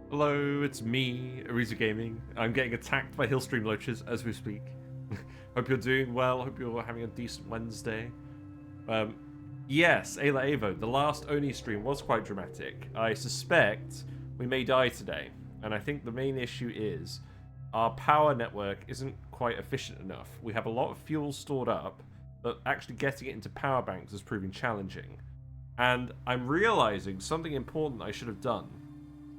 Hello, it's me, Ariza Gaming. I'm getting attacked by Hillstream Loaches as we speak. Hope you're doing well. Hope you're having a decent Wednesday. Um, yes, Ayla Avo, the last ONI stream was quite dramatic. I suspect we may die today, and I think the main issue is our power network isn't quite efficient enough. We have a lot of fuel stored up, but actually getting it into power banks is proving challenging. And I'm realizing something important I should have done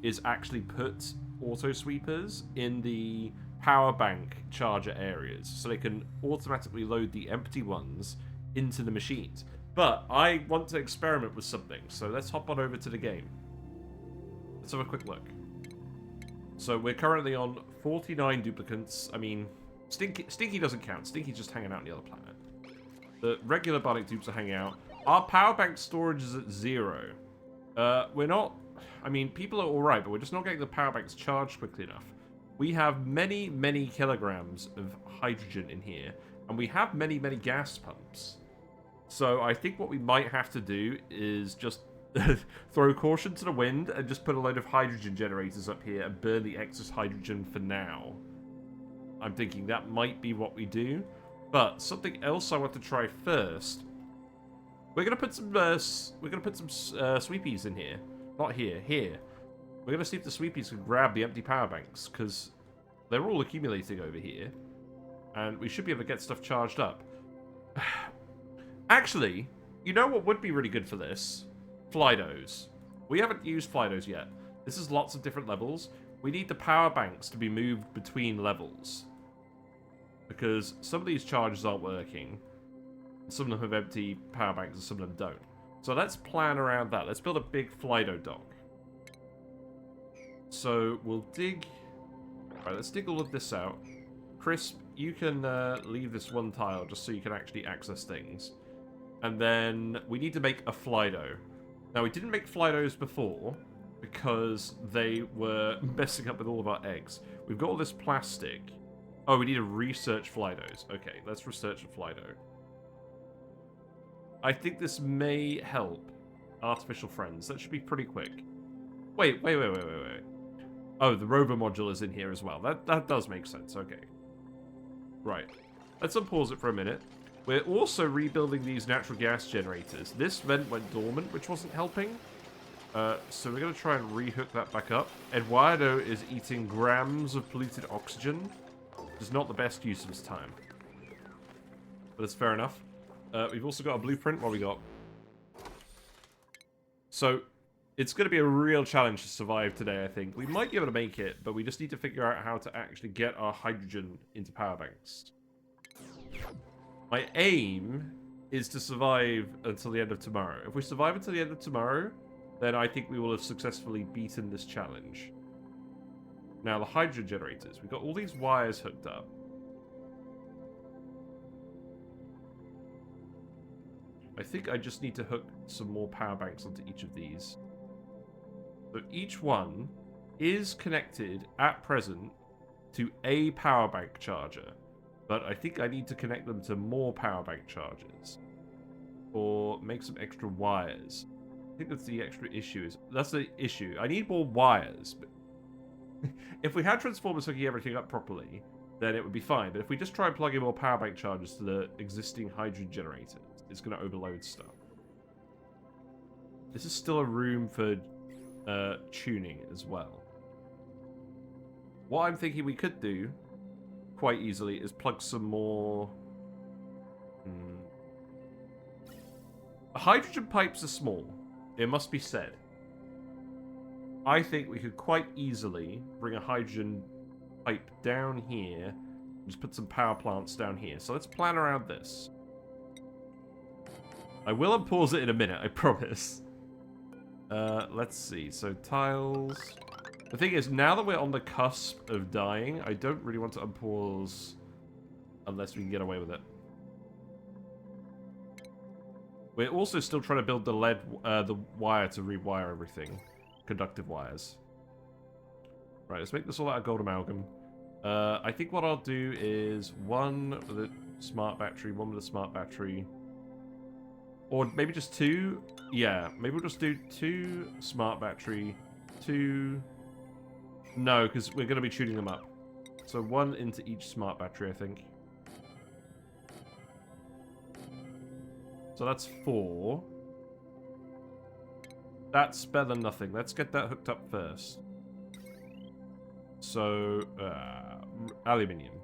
is actually put auto sweepers in the power bank charger areas so they can automatically load the empty ones into the machines. But I want to experiment with something, so let's hop on over to the game. Let's have a quick look. So we're currently on 49 duplicants. I mean, Stinky doesn't count. Stinky's just hanging out on the other planet. The regular Bionic dupes are hanging out. Our power bank storage is at 0. We're not... I mean, people are alright, but we're just not getting the power banks charged quickly enough. We have many, many kilograms of hydrogen in here, and we have many, many gas pumps. So I think what we might have to do is just throw caution to the wind and just put a load of hydrogen generators up here and burn the excess hydrogen for now. I'm thinking that might be what we do. But something else I want to try first. We're gonna put some sweepies in here. Not here, here. We're going to see if the sweepies can grab the empty power banks, because they're all accumulating over here. And we should be able to get stuff charged up. Actually, you know what would be really good for this? Flydos. We haven't used Flydos yet. This is lots of different levels. We need the power banks to be moved between levels. Because some of these charges aren't working. Some of them have empty power banks and some of them don't. So let's plan around that. Let's build a big Flydo dock. So we'll dig... Alright, let's dig all of this out. Crisp, you can leave this one tile just so you can actually access things. And then we need to make a Flydo. Now, we didn't make Flydos before because they were messing up with all of our eggs. We've got all this plastic. Oh, we need to research Flydos. Okay, let's research a Flydo. I think this may help artificial friends. That should be pretty quick. Wait. Oh, the rover module is in here as well. That does make sense. Okay. Right. Let's unpause it for a minute. We're also rebuilding these natural gas generators. This vent went dormant, which wasn't helping. So we're going to try and rehook that back up. Eduardo is eating grams of polluted oxygen. Which is not the best use of his time. But it's fair enough. We've also got a blueprint. What we got? So, it's going to be a real challenge to survive today, I think. We might be able to make it, but we just need to figure out how to actually get our hydrogen into power banks. My aim is to survive until the end of tomorrow. If we survive until the end of tomorrow, then I think we will have successfully beaten this challenge. Now, the hydrogen generators. We've got all these wires hooked up. I think I just need to hook some more power banks onto each of these. So each one is connected at present to a power bank charger. But I think I need to connect them to more power bank chargers. Or make some extra wires. I think that's the extra issue. That's the issue. I need more wires. But if we had transformers hooking everything up properly, then it would be fine. But if we just try and plug in more power bank chargers to the existing hydrogen generators, it's going to overload stuff. This is still a room for tuning as well. What I'm thinking we could do quite easily is plug some more... Hydrogen pipes are small. It must be said. I think we could quite easily bring a hydrogen pipe down here and just put some power plants down here. So let's plan around this. I will unpause it in a minute, I promise. Let's see. So tiles. The thing is, now that we're on the cusp of dying, I don't really want to unpause unless we can get away with it. We're also still trying to build the the wire to rewire everything. Conductive wires. Right, let's make this all out of gold amalgam. I think what I'll do is one with a smart battery, one with a smart battery. Or maybe just two. Yeah, maybe we'll just do 2 smart battery, 2 No, because we're going to be tuning them up. So 1 into each smart battery, I think. So that's 4. That's better than nothing. Let's get that hooked up first. So, aluminium.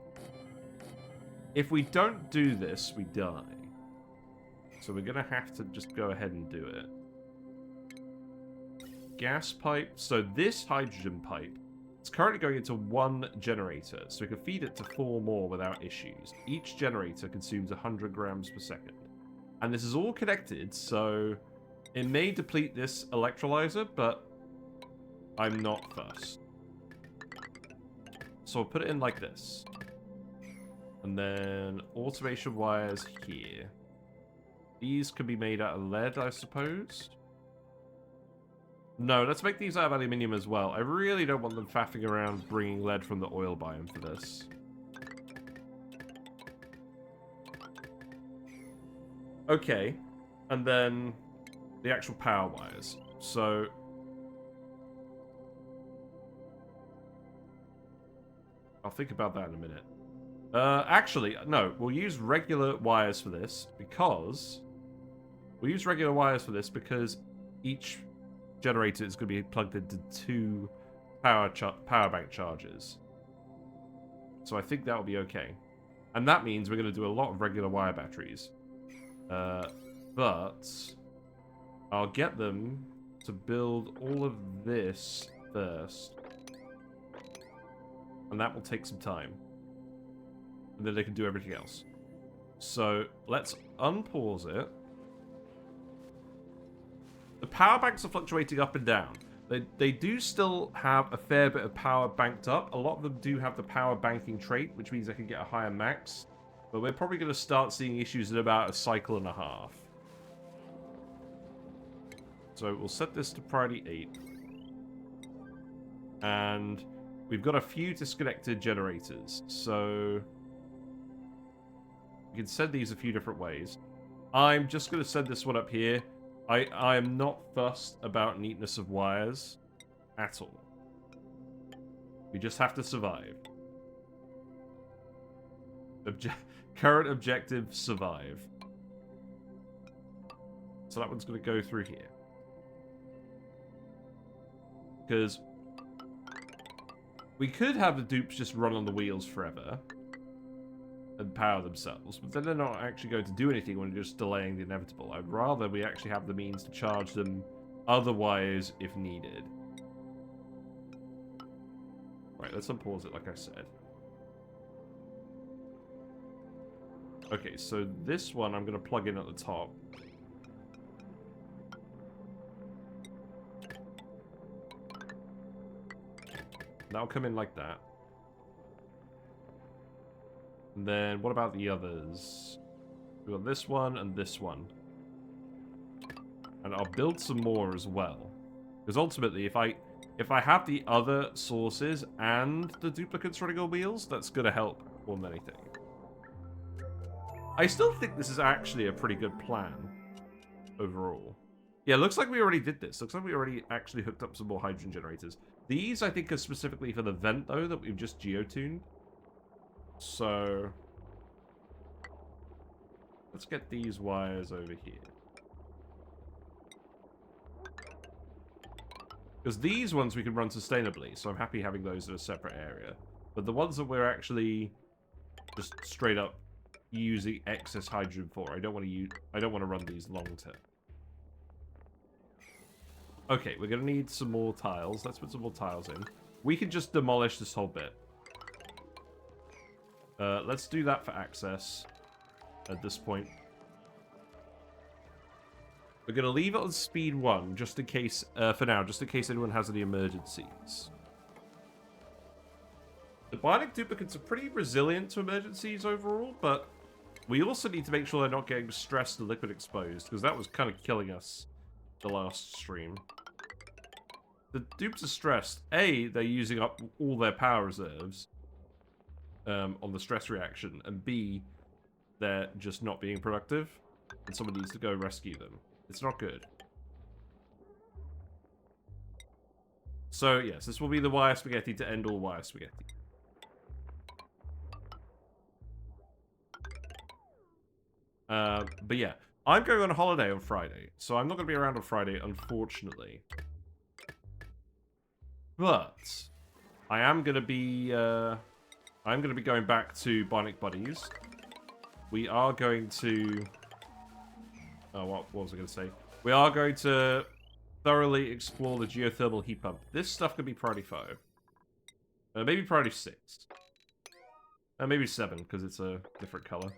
If we don't do this, we die. So we're going to have to just go ahead and do it. Gas pipe. So this hydrogen pipe, it's currently going into 1 generator. So we can feed it to 4 more without issues. Each generator consumes 100 grams per second. And this is all connected, so it may deplete this electrolyzer, but I'm not fussed. So I'll put it in like this. And then automation wires here. These could be made out of lead, I suppose. No, let's make these out of aluminium as well. I really don't want them faffing around bringing lead from the oil biome for this. Okay, and then the actual power wires. So I'll think about that in a minute. Actually, no, we'll use regular wires for this because each generator is going to be plugged into 2 power bank chargers. So I think that will be okay. And that means we're going to do a lot of regular wire batteries. But I'll get them to build all of this first. And that will take some time. And then they can do everything else. So let's unpause it. The power banks are fluctuating up and down. They do still have a fair bit of power banked up. A lot of them do have the power banking trait, which means they can get a higher max. But we're probably going to start seeing issues in about a cycle and a half. So we'll set this to priority 8. And we've got a few disconnected generators. So you can send these a few different ways. I'm just going to send this one up here. I am not fussed about neatness of wires at all. We just have to survive. Current objective, survive. So that one's going to go through here. Because we could have the dupes just run on the wheels forever and power themselves, but then they're not actually going to do anything when you're just delaying the inevitable. I'd rather we actually have the means to charge them otherwise if needed. Right, let's unpause it like I said. Okay, so this one I'm going to plug in at the top. That'll come in like that. And then what about the others? We've got this one and this one. And I'll build some more as well. Because ultimately, if I have the other sources and the duplicates running on wheels, that's going to help more than anything. I still think this is actually a pretty good plan overall. Yeah, looks like we already did this. Looks like we already actually hooked up some more hydrogen generators. These, I think, are specifically for the vent, though, that we've just geotuned. So let's get these wires over here. Because these ones we can run sustainably, so I'm happy having those in a separate area. But the ones that we're actually just straight up using excess hydrogen for, I don't want to run these long term. Okay, we're gonna need some more tiles. Let's put some more tiles in. We can just demolish this whole bit. Let's do that for access at this point. We're going to leave it on speed 1, just in case, for now, just in case anyone has any emergencies. The Bionic Duplicants are pretty resilient to emergencies overall, but we also need to make sure they're not getting stressed and liquid exposed, because that was kind of killing us the last stream. The dupes are stressed. A, they're using up all their power reserves. On the stress reaction, and B, they're just not being productive, and someone needs to go rescue them. It's not good. So, yes, this will be the wire spaghetti to end all wire spaghetti. But yeah, I'm going on a holiday on Friday, so I'm not going to be around on Friday, unfortunately. But I am going to be going back to Bionic Buddies. We are going to... Oh, what was I going to say? We are going to thoroughly explore the geothermal heat pump. This stuff could be priority 5. Maybe priority 6. Maybe 7, because it's a different color.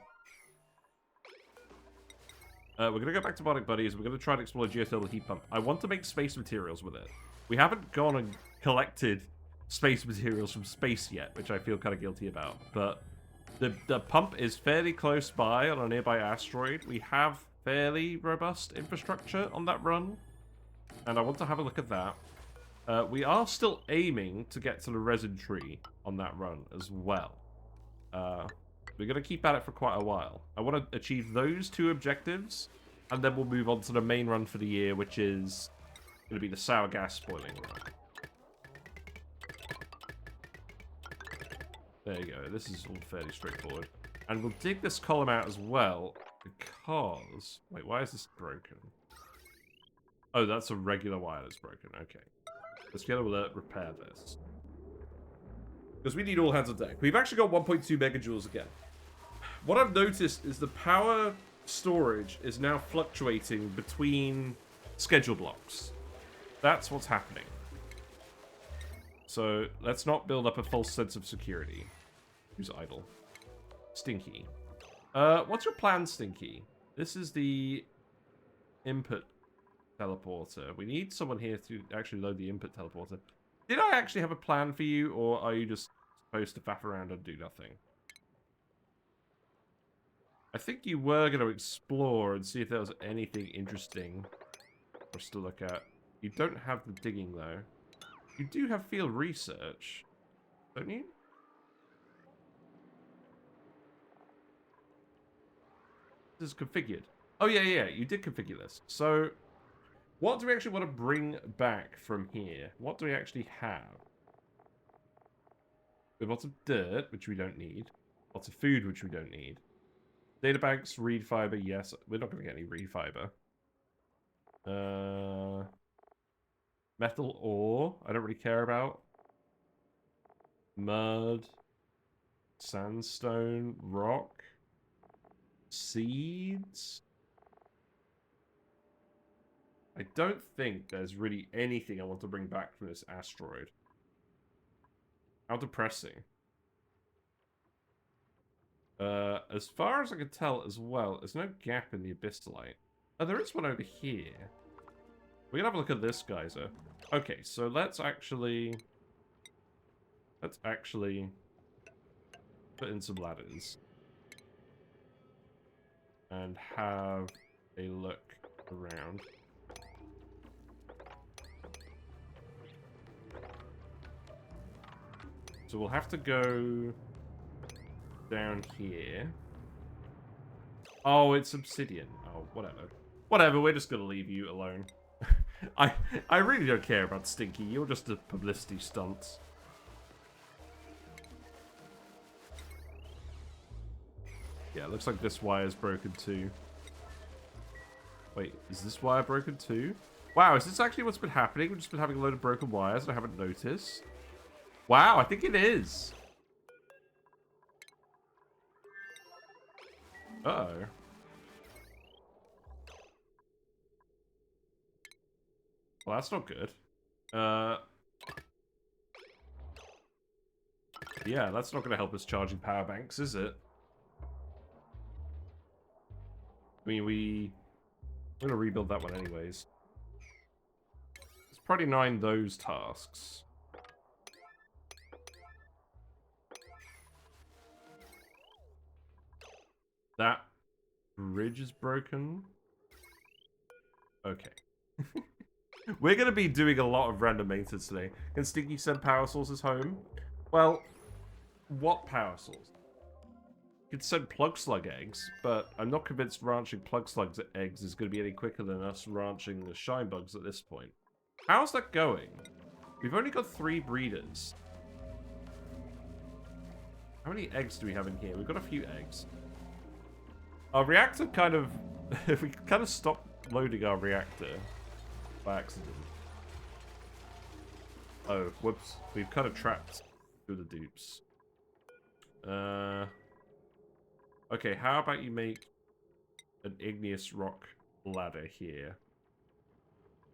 We're going to go back to Bionic Buddies. We're going to try and explore the geothermal heat pump. I want to make space materials with it. We haven't gone and collected space materials from space yet, which I feel kind of guilty about. But the pump is fairly close by on a nearby asteroid. We have fairly robust infrastructure on that run, and I want to have a look at that. We are still aiming to get to the resin tree on that run as well. We're going to keep at it for quite a while. I want to achieve those 2 objectives, and then we'll move on to the main run for the year, which is going to be the sour gas spoiling run. There you go. This is all fairly straightforward. And we'll dig this column out as well, because... Wait, why is this broken? Oh, that's a regular wire that's broken. Okay. Let's get alert, repair this. Because we need all hands on deck. We've actually got 1.2 megajoules again. What I've noticed is the power storage is now fluctuating between schedule blocks. That's what's happening. So let's not build up a false sense of security. Who's idle? Stinky. What's your plan, Stinky? This is the input teleporter. We need someone here to actually load the input teleporter. Did I actually have a plan for you, or are you just supposed to faff around and do nothing? I think you were going to explore and see if there was anything interesting for us to look at. You don't have the digging, though. You do have field research, don't you? This is configured. Oh, yeah, you did configure this. So, what do we actually want to bring back from here? What do we actually have? We have lots of dirt, which we don't need. Lots of food, which we don't need. Databanks, reed fiber, yes. We're not going to get any reed fiber. Metal ore, I don't really care about. Mud. Sandstone, rock. Seeds. I don't think there's really anything I want to bring back from this asteroid. How depressing. As far as I can tell as well, there's no gap in the abyssalite. Oh, there is one over here. We're gonna have a look at this geyser. Okay, so let's actually put in some ladders. And have a look around. So we'll have to go down here. Oh, it's obsidian. Oh, whatever. Whatever, we're just gonna leave you alone. I really don't care about Stinky. You're just a publicity stunt. Yeah, it looks like this wire is broken too. Wait, is this wire broken too? Wow, is this actually what's been happening? We've just been having a load of broken wires and I haven't noticed. Wow, I think it is. Uh-oh. Well, that's not good. Yeah, that's not going to help us charging power banks, is it? I mean, we're going to rebuild that one anyways. Let's probably 9 those tasks. That bridge is broken. Okay. We're going to be doing a lot of random maintenance today. Can Stinky send power sources home? Well, what power source? You could send plug slug eggs, but I'm not convinced ranching plug slugs eggs is going to be any quicker than us ranching the shine bugs at this point. How's that going? We've only got 3 breeders. How many eggs do we have in here? We've got a few eggs. Our reactor kind of... we kind of stopped loading our reactor by accident. Oh, whoops. We've kind of trapped through the dupes. Okay, how about you make an igneous rock ladder here?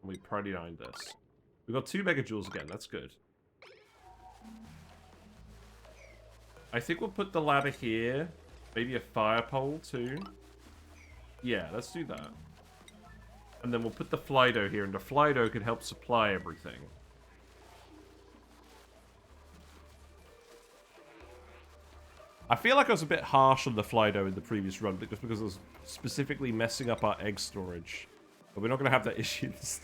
And we prioritize this. We've got 2 megajoules again, that's good. I think we'll put the ladder here. Maybe a fire pole too. Yeah, let's do that. And then we'll put the Flydo here, and the Flydo can help supply everything. I feel like I was a bit harsh on the Flydo in the previous run, just because I was specifically messing up our egg storage. But we're not going to have that issue this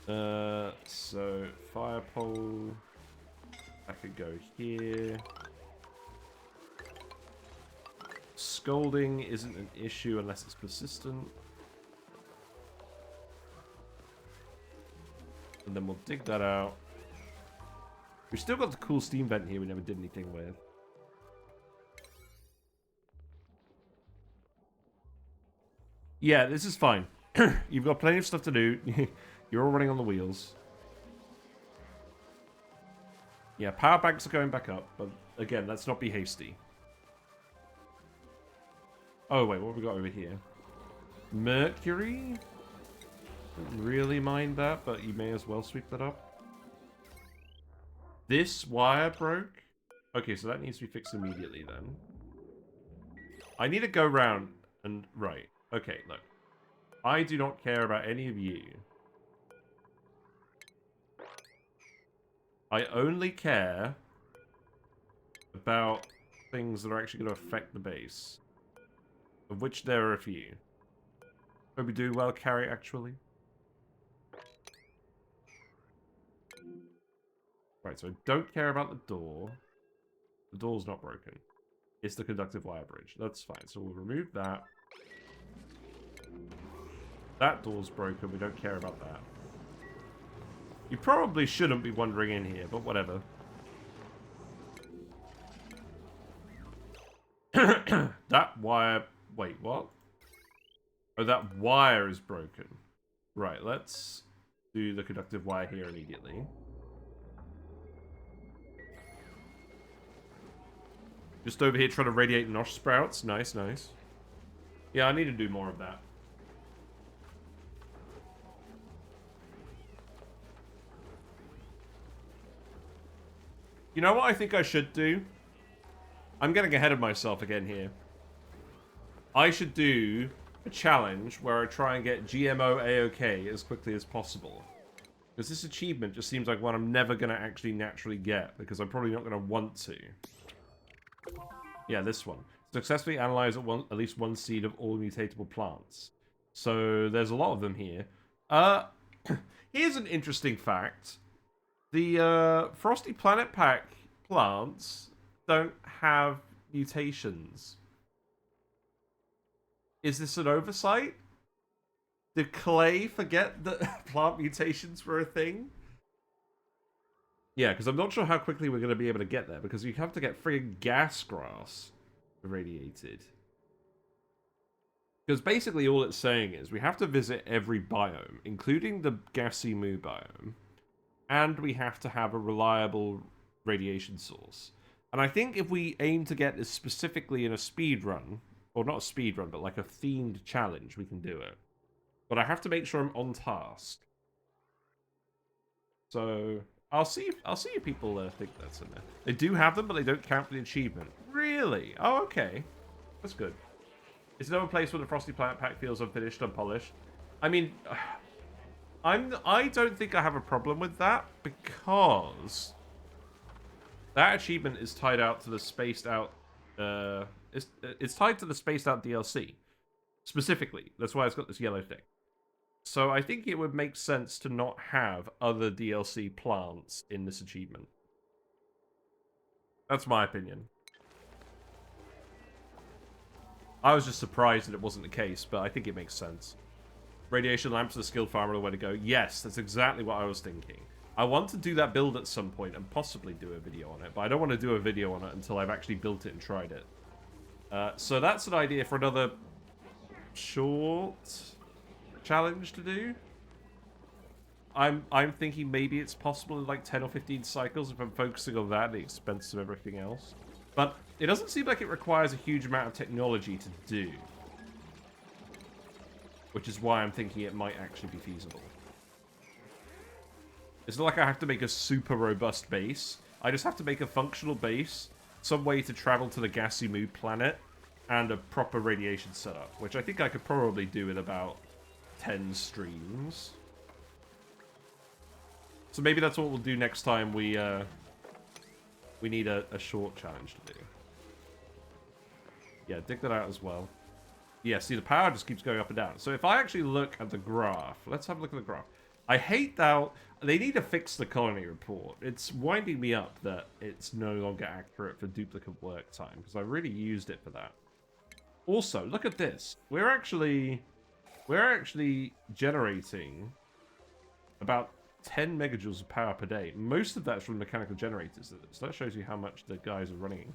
time. So, fire pole. That could go here. Scolding isn't an issue unless it's persistent. And then we'll dig that out. We've still got the cool steam vent here we never did anything with. Yeah, this is fine. You've got plenty of stuff to do. You're all running on the wheels. Yeah, power banks are going back up, but again, let's not be hasty. Oh, wait, what have we got over here? Mercury? Don't really mind that, but you may as well sweep that up. This wire broke? Okay, so that needs to be fixed immediately then. I need to go round and... Right. Okay, look. I do not care about any of you. I only care about things that are actually going to affect the base. Of which there are a few. Hope we do well, Carrie, actually. Right, so I don't care about the door. The door's not broken. It's the conductive wire bridge. That's fine. So we'll remove that. That door's broken. We don't care about that. You probably shouldn't be wandering in here, but whatever. That wire... Wait, what? Oh, that wire is broken. Right, let's do the conductive wire here immediately. Just over here trying to radiate nosh sprouts. Nice, nice. Yeah, I need to do more of that. You know what I think I should do? I'm getting ahead of myself again here. I should do a challenge where I try and get GMO A-OK as quickly as possible. Because this achievement just seems like one I'm never going to actually naturally get, because I'm probably not going to want to. Yeah, this one. Successfully analyze at least 1 seed of all mutatable plants. So there's a lot of them here. Here's an interesting fact. The Frosty Planet Pack plants don't have mutations. Is this an oversight? Did Clay forget that plant mutations were a thing? Yeah, because I'm not sure how quickly we're going to be able to get there, because you have to get friggin' gas grass irradiated. Because basically all it's saying is we have to visit every biome, including the gassy moo biome, and we have to have a reliable radiation source. And I think if we aim to get this specifically in a speed run, or not a speed run, but like a themed challenge, we can do it. But I have to make sure I'm on task. So I'll see if people think that's in there. They do have them, but they don't count for the achievement. Really? Oh, okay. That's good. Is there a place where the Frosty Planet Pack feels unfinished, unpolished? I mean, I don't think I have a problem with that, because that achievement is tied out to the spaced out. It's tied to the spaced out DLC specifically. That's why it's got this yellow thing. So I think it would make sense to not have other DLC plants in this achievement. That's my opinion. I was just surprised that it wasn't the case, but I think it makes sense. Radiation lamps, the skilled farmer, are the way to go. Yes, that's exactly what I was thinking. I want to do that build at some point and possibly do a video on it, but I don't want to do a video on it until I've actually built it and tried it. So that's an idea for another short challenge to do. I'm thinking maybe it's possible in like 10 or 15 cycles if I'm focusing on that at the expense of everything else. But it doesn't seem like it requires a huge amount of technology to do. Which is why I'm thinking it might actually be feasible. It's not like I have to make a super robust base. I just have to make a functional base, some way to travel to the gassy mood planet, and a proper radiation setup, which I think I could probably do in about 10 streams. So maybe that's what we'll do next time we need a short challenge to do. Yeah, dig that out as well. Yeah, see, the power just keeps going up and down. So if I actually look at the graph, let's have a look at the graph. I hate that they need to fix the colony report. It's winding me up that it's no longer accurate for duplicate work time, because I really used it for that. Also, look at this. We're actually generating about 10 megajoules of power per day. Most of that's from mechanical generators. So that shows you how much the guys are running.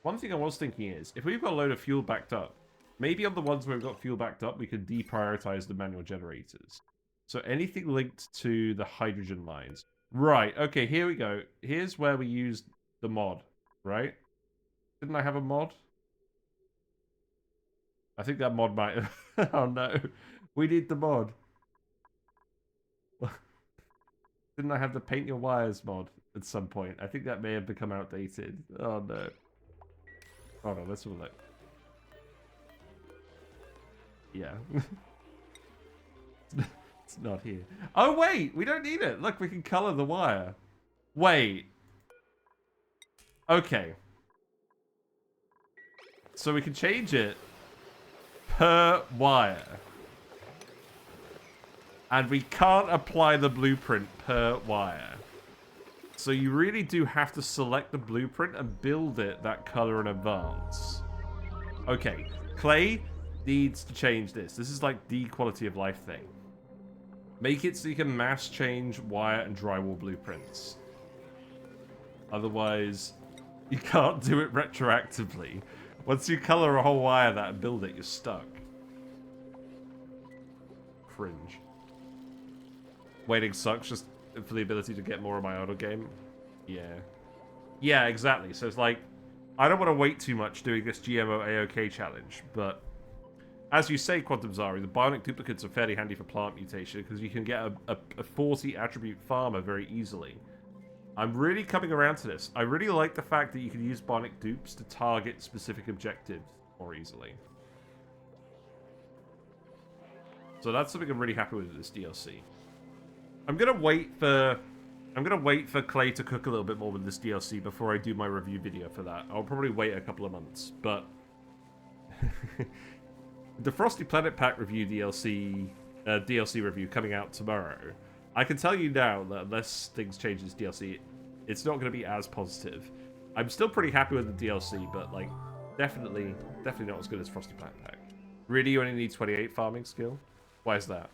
One thing I was thinking is, if we've got a load of fuel backed up, maybe on the ones where we've got fuel backed up, we could deprioritize the manual generators. So anything linked to the hydrogen lines. Right, okay, here we go. Here's where we used the mod, right? Didn't I have a mod? I think that mod might have... Oh no, we need the mod. Didn't I have the paint your wires mod at some point? I think that may have become outdated. Oh no. Oh no, let's have a look. Yeah. It's not here. Oh wait, we don't need it. Look, we can color the wire. Wait. Okay. So we can change it per wire. And we can't apply the blueprint per wire. So you really do have to select the blueprint and build it that color in advance. Okay, Clay needs to change this. This is like the quality of life thing. Make it so you can mass change wire and drywall blueprints. Otherwise, you can't do it retroactively. Once you color a whole wire that and build it, you're stuck. Cringe. Waiting sucks just for the ability to get more of my auto game. Yeah. Yeah, exactly. So it's like, I don't want to wait too much doing this GMO AOK challenge, but as you say, Quantum Zari, the Bionic Duplicants are fairly handy for plant mutation because you can get a 40 attribute farmer very easily. I'm really coming around to this. I really like the fact that you can use Bionic Dupes to target specific objectives more easily. So that's something I'm really happy with this DLC. I'm gonna wait for Clay to cook a little bit more with this DLC before I do my review video for that. I'll probably wait a couple of months, but the Frosty Planet Pack review DLC review coming out tomorrow. I can tell you now that unless things change in this DLC, it's not going to be as positive. I'm still pretty happy with the DLC, but like definitely not as good as Frosty Planet Pack. Really, you only need 28 farming skill? Why is that?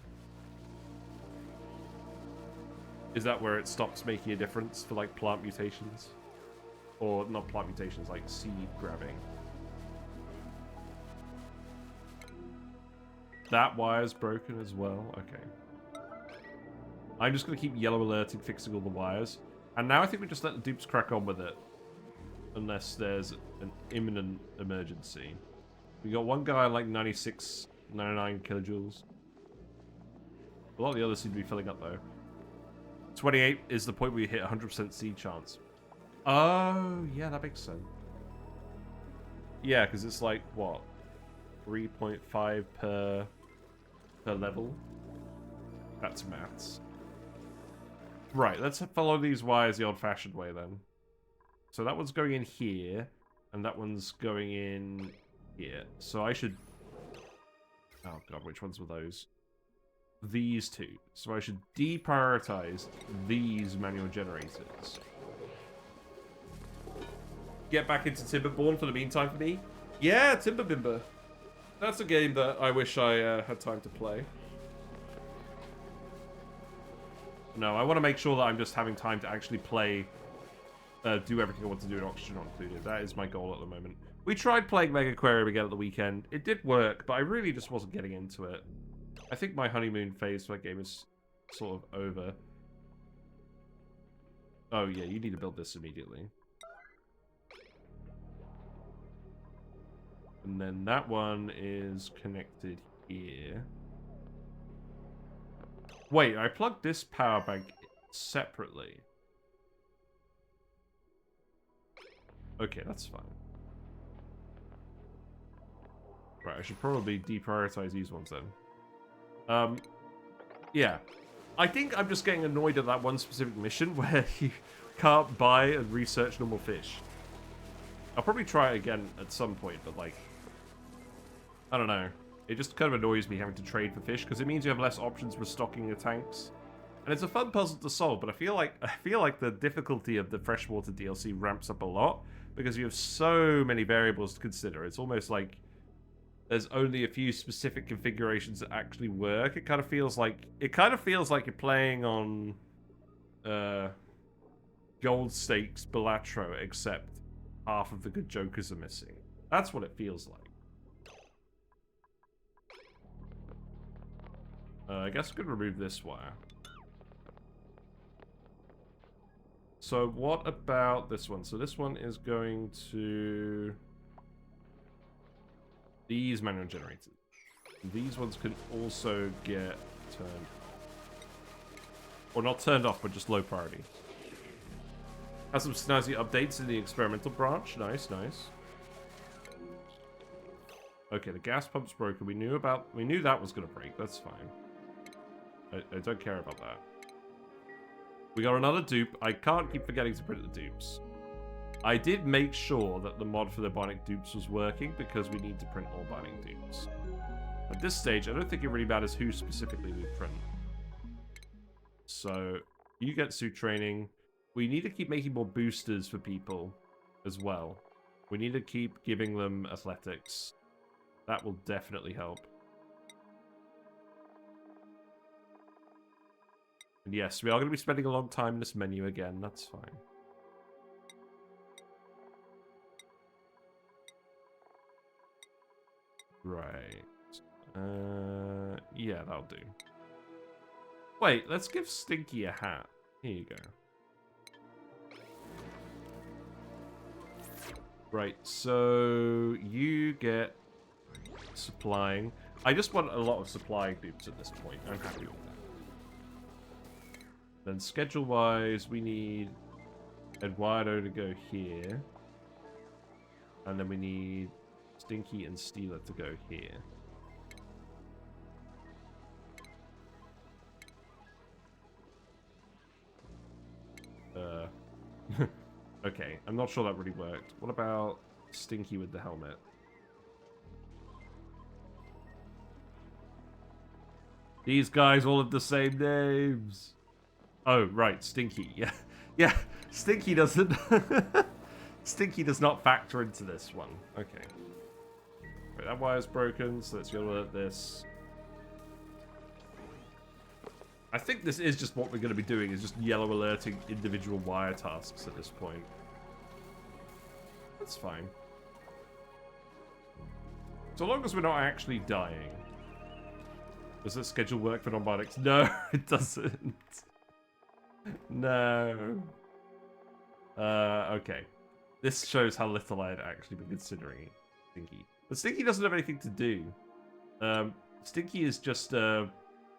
Is that where it stops making a difference for like plant mutations? Or not plant mutations, like seed grabbing? That wire's broken as well? Okay. I'm just going to keep yellow alerting, fixing all the wires. And now I think we just let the dupes crack on with it. Unless there's an imminent emergency. We got one guy like 96, 99 kilojoules. A lot of the others seem to be filling up though. 28 is the point where you hit 100% seed chance. Oh, yeah, that makes sense. Yeah, because it's like, what? 3.5 per level? That's maths. Right, let's follow these wires the old-fashioned way then. So that one's going in here, and that one's going in here. So I should... Oh god, which ones were those? These two. So I should deprioritize these manual generators. Get back into Timberborn for the meantime for me? Yeah, Timberbimber. That's a game that I wish I had time to play. No, I want to make sure that I'm just having time to actually play, do everything I want to do in Oxygen Not Included. That is my goal at the moment. We tried playing Mega Aquarium again at the weekend. It did work, but I really just wasn't getting into it. I think my honeymoon phase for that game is sort of over. Oh yeah, you need to build this immediately. And then that one is connected here. Wait, I plugged this power bank separately. Okay, that's fine. Right, I should probably deprioritize these ones then. Yeah. I think I'm just getting annoyed at that one specific mission where you can't buy and research normal fish. I'll probably try it again at some point, but like, I don't know. It just kind of annoys me having to trade for fish because it means you have less options for stocking your tanks. And it's a fun puzzle to solve, but I feel like the difficulty of the freshwater DLC ramps up a lot because you have so many variables to consider. It's almost like there's only a few specific configurations that actually work. It kind of feels like you're playing on Gold Stakes Balatro, except half of the good jokers are missing. That's what it feels like. I guess we could remove this wire. So what about this one? So this one is going to these manual generators. These ones can also get turned, or not turned off, but just low priority. Has some snazzy updates in the experimental branch. Nice, nice. Okay, the gas pump's broken. We knew that was gonna break. That's fine. I don't care about that. We got another dupe. I can't keep forgetting to print the dupes. I did make sure that the mod for the Bionic dupes was working because we need to print all Bionic dupes. At this stage, I don't think it really matters who specifically we print. So, you get suit training. We need to keep making more boosters for people as well. We need to keep giving them athletics. That will definitely help. And yes, we are going to be spending a long time in this menu again. That's fine. Right. Yeah, that'll do. Wait, let's give Stinky a hat. Here you go. Right, so you get supplying. I just want a lot of supplying dupes at this point. I'm happy with that. Then schedule-wise, we need Eduardo to go here. And then we need Stinky and Steeler to go here. Okay, I'm not sure that really worked. What about Stinky with the helmet? These guys all have the same names. Oh, right, Stinky. Yeah, yeah. Stinky doesn't. Stinky does not factor into this one. Okay. Wait, that wire's broken, so let's go alert this. I think this is just what we're going to be doing, is just yellow alerting individual wire tasks at this point. That's fine. So long as we're not actually dying. Does this schedule work for non-bionics? No, it doesn't. No. Okay. This shows how little I had actually been considering Stinky. But Stinky doesn't have anything to do. Stinky is just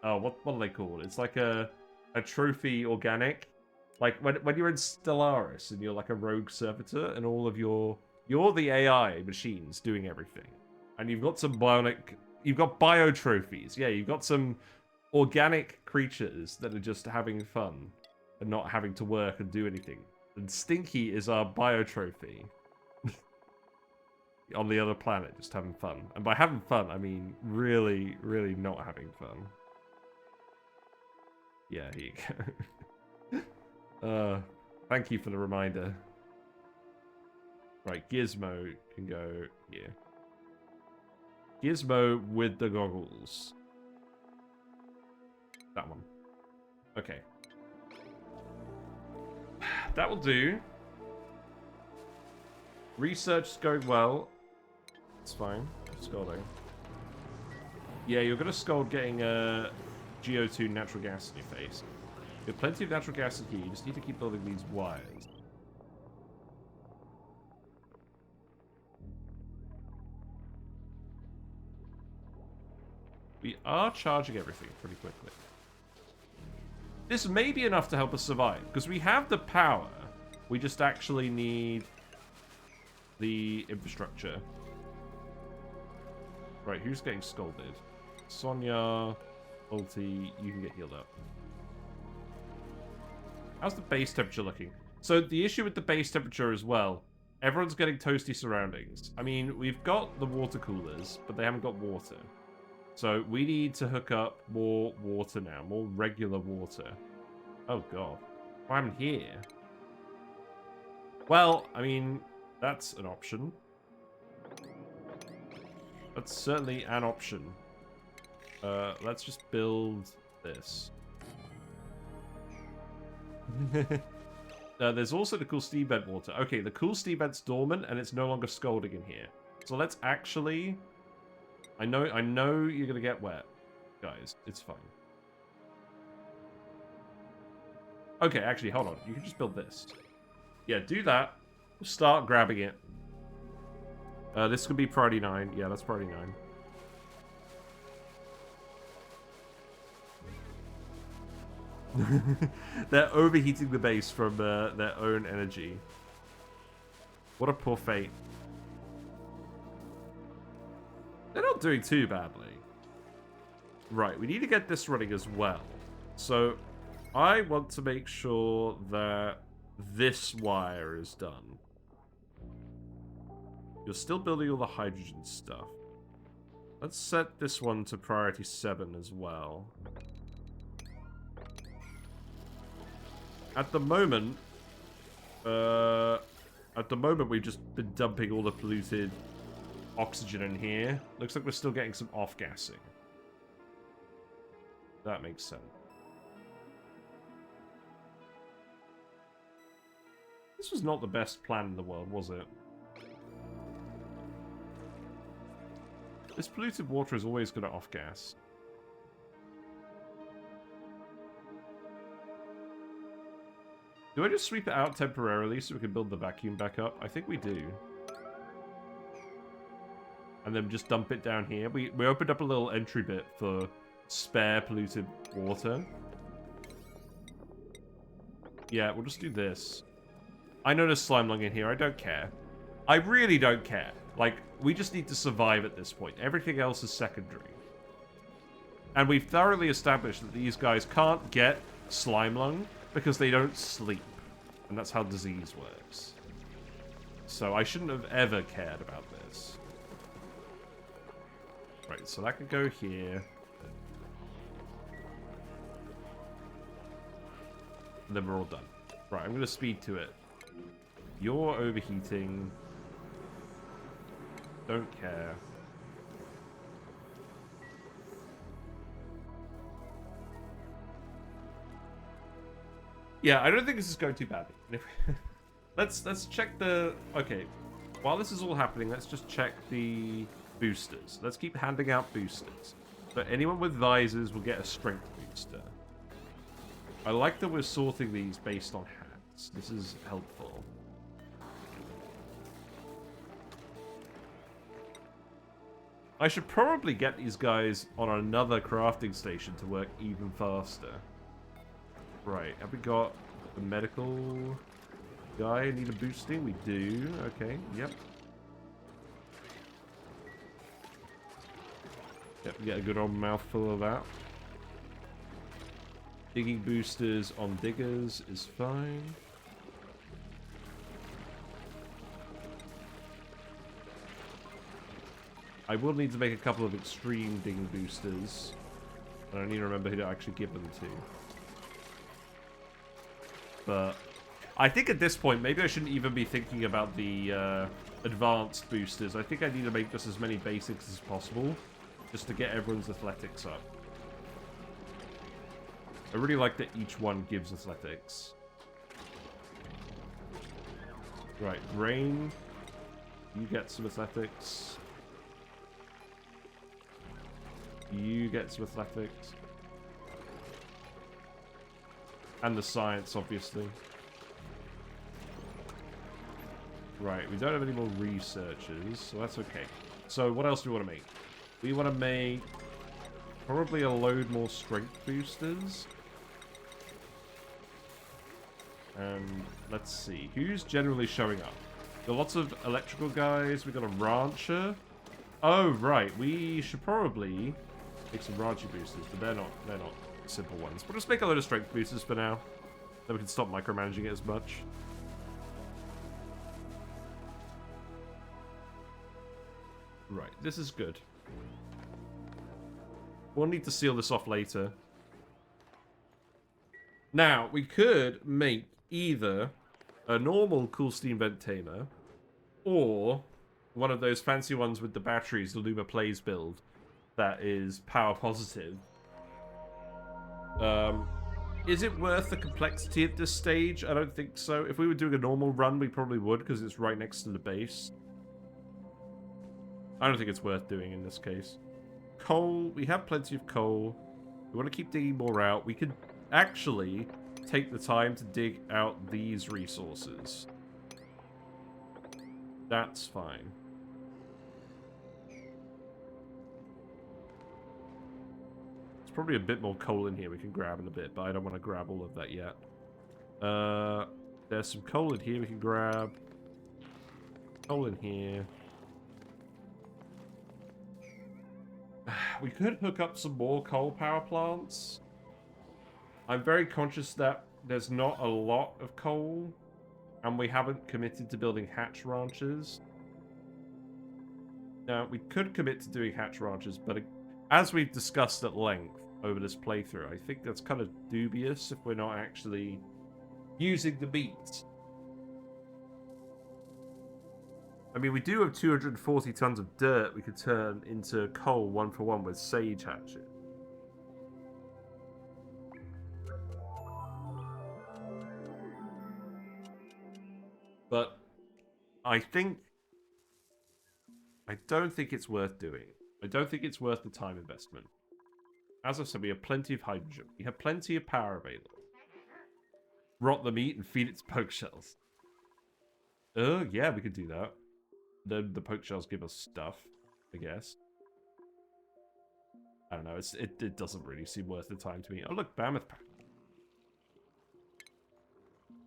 oh, what are they called? It's like a trophy organic. Like when you're in Stellaris and you're like a rogue servitor and all of you're the AI machines doing everything. And you've got some you've got bio trophies. Yeah, you've got some organic creatures that are just having fun and not having to work and do anything. And Stinky is our bio trophy. On the other planet, just having fun. And by having fun, I mean really, really not having fun. Yeah, here you go. Thank you for the reminder. Right, Gizmo can go here. Gizmo with the goggles. That one. Okay. That will do. Research is going well. It's fine. Scolding. Yeah, you're gonna scold getting a GO2 natural gas in your face. You have plenty of natural gas in here. You just need to keep building these wires. We are charging everything pretty quickly. This may be enough to help us survive, because we have the power. We just actually need the infrastructure. Right, who's getting scolded? Sonya, Ulti, you can get healed up. How's the base temperature looking? So the issue with the base temperature as well, everyone's getting toasty surroundings. I mean, we've got the water coolers, but they haven't got water. So we need to hook up more water now, more regular water. Oh god, I'm here. Well, I mean, that's an option. That's certainly an option. Let's just build this. There's also the cool steam vent water. Okay, the cool steam vent's dormant and it's no longer scalding in here. So let's actually... I know you're gonna get wet, guys. It's fine. Okay, actually, hold on. You can just build this. Yeah, do that. Start grabbing it. This could be priority 9. Yeah, that's priority 9. They're overheating the base from their own energy. What a poor fate. They're not doing too badly. Right, we need to get this running as well. So, I want to make sure that this wire is done. You're still building all the hydrogen stuff. Let's set this one to priority 7 as well. At the moment, we've just been dumping all the polluted oxygen in here. Looks like we're still getting some off-gassing. That makes sense. This was not the best plan in the world, was it? This polluted water is always going to off-gas. Do I just sweep it out temporarily so we can build the vacuum back up? I think we do. And then just dump it down here. We opened up a little entry bit for spare polluted water. Yeah, we'll just do this. I know there's slime lung in here. I don't care. I really don't care. Like, we just need to survive at this point. Everything else is secondary. And we've thoroughly established that these guys can't get slime lung because they don't sleep. And that's how disease works. So I shouldn't have ever cared about this. Right, so that could go here. And then we're all done. Right, I'm going to speed to it. You're overheating. Don't care. Yeah, I don't think this is going too badly. Let's check the... Okay, while this is all happening, let's just check the boosters. Let's keep handing out boosters. But anyone with visors will get a strength booster. I like that we're sorting these based on hats. This is helpful. I should probably get these guys on another crafting station to work even faster. Right, have we got the medical guy need a boosting? We do. Okay, yep. Yep, we get a good old mouthful of that. Digging boosters on diggers is fine. I will need to make a couple of extreme digging boosters. And I need to remember who to actually give them to. But I think at this point, maybe I shouldn't even be thinking about the advanced boosters. I think I need to make just as many basics as possible, just to get everyone's athletics up. I really like that each one gives athletics. Right, Rain, you get some athletics. You get some athletics. And the science, obviously. Right, we don't have any more researchers, so that's okay. So what else do we want to make? We want to make probably a load more strength boosters. And let's see, who's generally showing up? Got lots of electrical guys. We got a rancher. Oh right, we should probably make some rancher boosters, but they're not simple ones. We'll just make a load of strength boosters for now. Then we can stop micromanaging it as much. Right, this is good. We'll need to seal this off later. Now, we could make either a normal cool steam vent tamer or one of those fancy ones with the batteries, the Luma Plays build, that is power positive. Is it worth the complexity at this stage? I don't think so. If we were doing a normal run, we probably would, because it's right next to the base. I don't think it's worth doing in this case. Coal, we have plenty of coal. We want to keep digging more out. We could actually take the time to dig out these resources. That's fine. There's probably a bit more coal in here we can grab in a bit, but I don't want to grab all of that yet. There's some coal in here we can grab. Coal in here. We could hook up some more coal power plants. I'm very conscious that there's not a lot of coal, and we haven't committed to building hatch ranches. Now, we could commit to doing hatch ranches, but as we've discussed at length over this playthrough, I think that's kind of dubious if we're not actually using the meat. I mean, we do have 240 tons of dirt we could turn into coal 1-for-1 with sage hatchet. But I don't think it's worth doing. I don't think it's worth the time investment. As I said, we have plenty of hydrogen. We have plenty of power available. Rot the meat and feed it to poke shells. Yeah, we could do that. The poke shells give us stuff, I guess. I don't know, it doesn't really seem worth the time to me. Oh look, Mammoth Pack.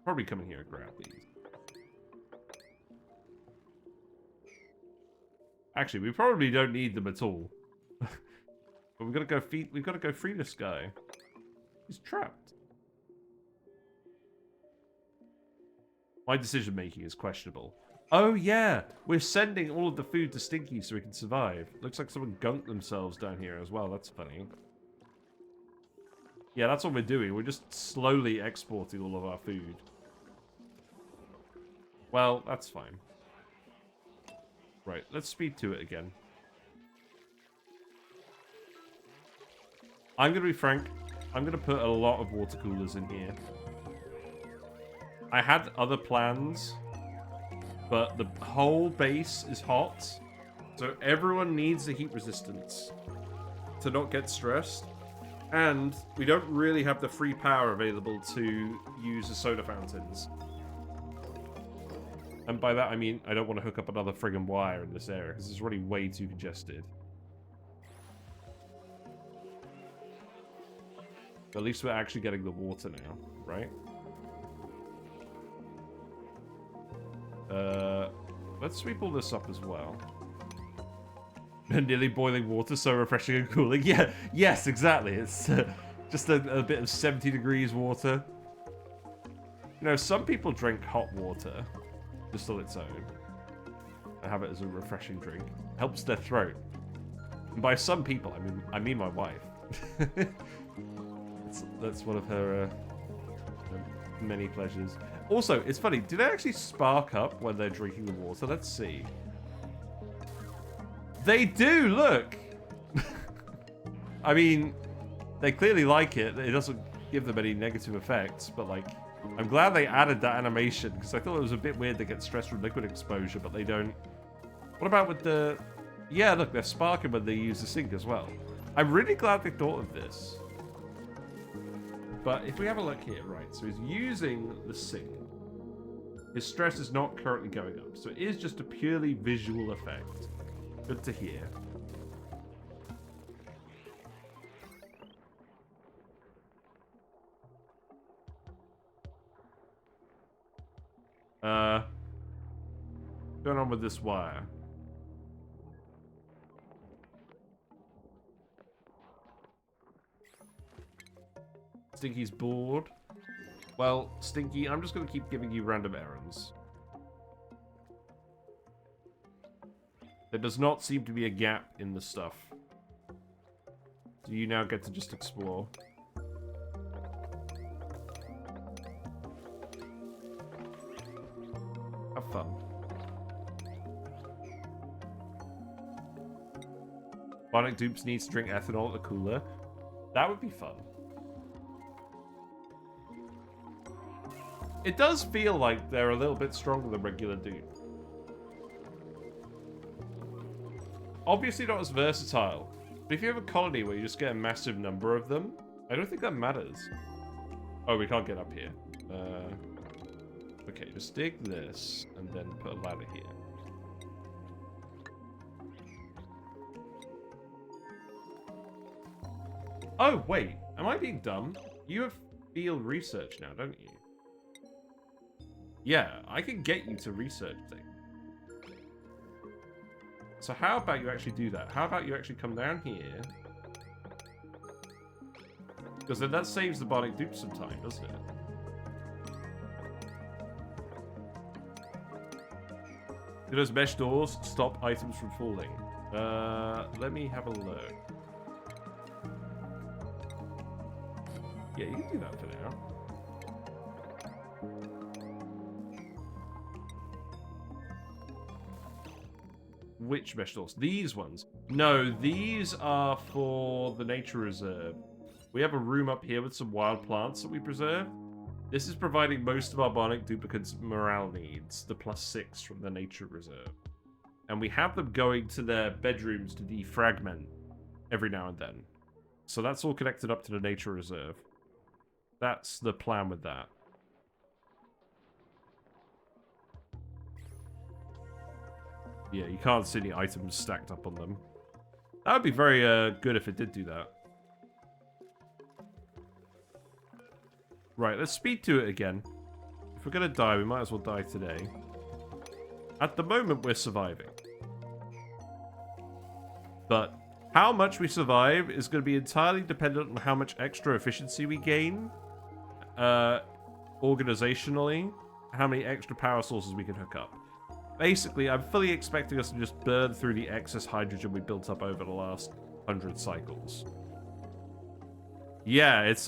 Probably come in here and grab these. Actually, we probably don't need them at all. But we've got to go free this guy. He's trapped. My decision making is questionable. Oh yeah, we're sending all of the food to Stinky so we can survive. Looks like someone gunked themselves down here as well. That's funny. Yeah, that's what we're doing. We're just slowly exporting all of our food. Well, that's fine. Right, let's speed to it again. I'm going to be frank. I'm going to put a lot of water coolers in here. I had other plans, but the whole base is hot, so everyone needs the heat resistance to not get stressed. And we don't really have the free power available to use the soda fountains. And by that I mean I don't want to hook up another friggin' wire in this area, because it's already way too congested. But at least we're actually getting the water now, right? Let's sweep all this up as well. Nearly boiling water, so refreshing and cooling. Yeah, yes, exactly. It's just a bit of 70 degrees water. You know, some people drink hot water just on its own and have it as a refreshing drink. Helps their throat. And by some people, I mean my wife. That's one of her many pleasures. Also, it's funny. Do they actually spark up when they're drinking the water? Let's see. They do, look! I mean, they clearly like it. It doesn't give them any negative effects, but like, I'm glad they added that animation, because I thought it was a bit weird they get stress from liquid exposure, but they don't. What about with the... Yeah, look, they're sparking when they use the sink as well. I'm really glad they thought of this. But if we have a look here, right, so he's using the sink. His stress is not currently going up, so it is just a purely visual effect. Good to hear. What's going on with this wire? Stinky's bored. Well, Stinky, I'm just going to keep giving you random errands. There does not seem to be a gap in the stuff. So you now get to just explore. Have fun. Bionic Dupes needs to drink ethanol at the cooler. That would be fun. It does feel like they're a little bit stronger than regular dupe. Obviously not as versatile, but if you have a colony where you just get a massive number of them, I don't think that matters. Oh, we can't get up here. Okay, just dig this, and then put a ladder here. Oh, wait. Am I being dumb? You have field research now, don't you? Yeah, I can get you to research things. So how about you actually do that? How about you actually come down here? Because then that saves the Bionic Dupe some time, doesn't it? Do those mesh doors stop items from falling? Let me have a look. Yeah, you can do that for now. Which mesh doors? These ones. No, these are for the nature reserve. We have a room up here with some wild plants that we preserve. This is providing most of our Bionic Duplicants' morale needs, the +6 from the nature reserve. And we have them going to their bedrooms to defragment every now and then. So that's all connected up to the nature reserve. That's the plan with that. Yeah, you can't see any items stacked up on them. That would be very good if it did do that. Right, let's speed to it again. If we're going to die, we might as well die today. At the moment, we're surviving. But how much we survive is going to be entirely dependent on how much extra efficiency we gain. Organizationally. How many extra power sources we can hook up. Basically, I'm fully expecting us to just burn through the excess hydrogen we built up over the last 100 cycles. Yeah, it's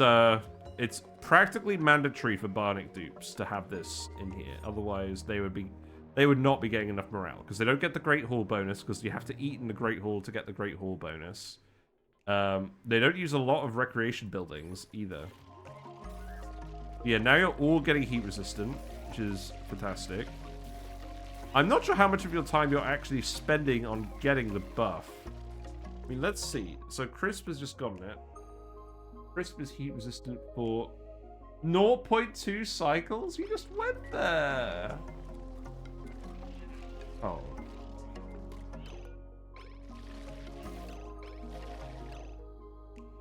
practically mandatory for Bionic Dupes to have this in here. Otherwise, they would not be getting enough morale because they don't get the Great Hall bonus because you have to eat in the Great Hall to get the Great Hall bonus. They don't use a lot of recreation buildings either. Yeah, now you're all getting heat resistant, which is fantastic. I'm not sure how much of your time you're actually spending on getting the buff. I mean, let's see. So Crisp has just gotten it. Crisp is heat resistant for 0.2 cycles? You just went there. Oh.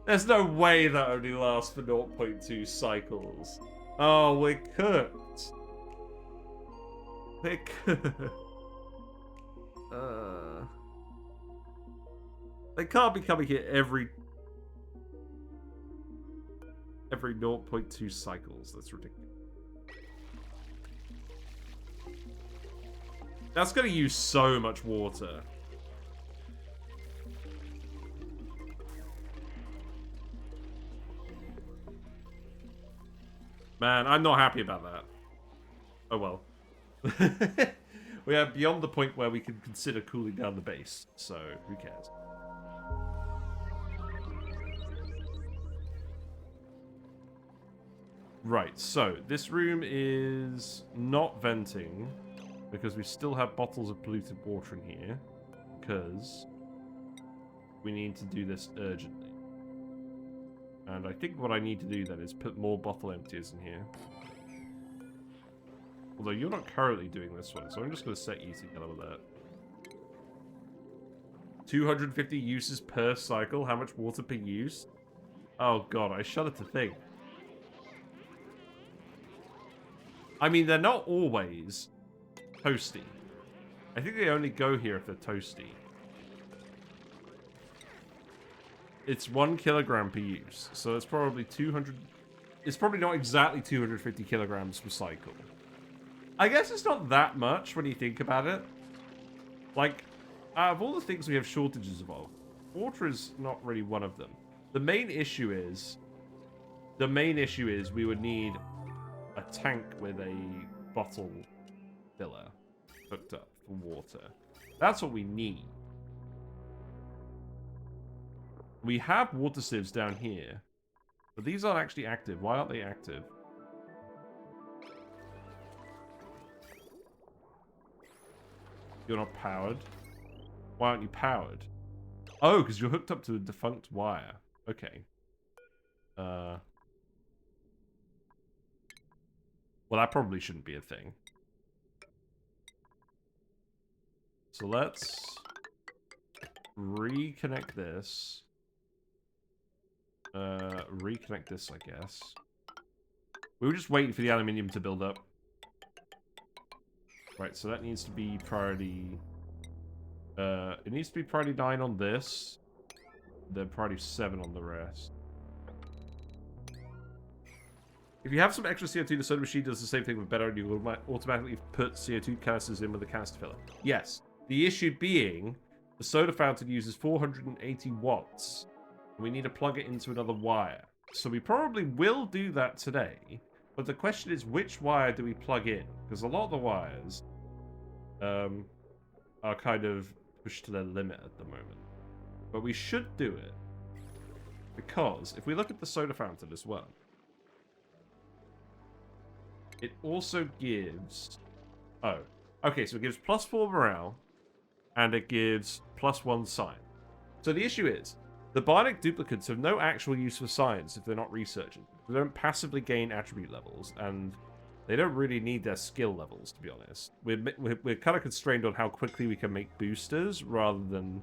There's no way that only lasts for 0.2 cycles. Oh, we're cooked. We're cooked. They can't be coming here every 0.2 cycles. That's ridiculous. That's going to use so much water. Man, I'm not happy about that. Oh well. We are beyond the point where we can consider cooling down the base, so who cares? Right, so this room is not venting because we still have bottles of polluted water in here because we need to do this urgently. And I think what I need to do then is put more bottle emptiers in here. Although you're not currently doing this one, so I'm just going to set you to get over that. 250 uses per cycle? How much water per use? Oh god, I shudder to think. I mean, they're not always toasty. I think they only go here if they're toasty. It's 1 kilogram per use, so it's probably 200... It's probably not exactly 250 kilograms per cycle. I guess it's not that much when you think about it. Like, out of all the things we have shortages of, water is not really one of them. The main issue is we would need a tank with a bottle filler hooked up for water. That's what we need. We have water sieves down here, but these aren't actually active. Why aren't they active? You're not powered? Why aren't you powered? Oh, because you're hooked up to a defunct wire. Okay. Well, that probably shouldn't be a thing. So let's reconnect this. Reconnect this, I guess. We were just waiting for the aluminium to build up. Right, so that needs to be priority... it needs to be priority 9 on this. Then priority 7 on the rest. If you have some extra CO2, the soda machine does the same thing with better, and you will automatically put CO2 canisters in with the canister filler. Yes. The issue being, the soda fountain uses 480 watts. We need to plug it into another wire. So we probably will do that today. But the question is, which wire do we plug in? Because a lot of the wires are kind of pushed to their limit at the moment. But we should do it. Because if we look at the soda fountain as well, it also gives... Oh. Okay, so it gives +4 morale, and it gives +1 science. So the issue is, the Bionic Duplicants have no actual use for science if they're not researching. They don't passively gain attribute levels, and they don't really need their skill levels, to be honest. We're kind of constrained on how quickly we can make boosters, rather than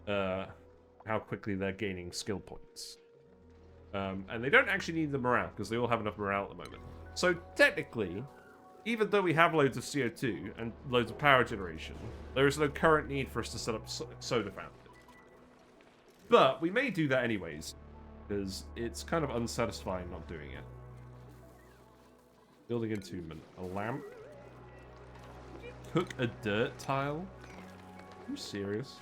how quickly they're gaining skill points. And they don't actually need the morale, because they all have enough morale at the moment. So technically, even though we have loads of CO2 and loads of power generation, there is no current need for us to set up soda fountain. But we may do that anyways, because it's kind of unsatisfying not doing it. Building entombment. A lamp. Cook a dirt tile? Are you serious?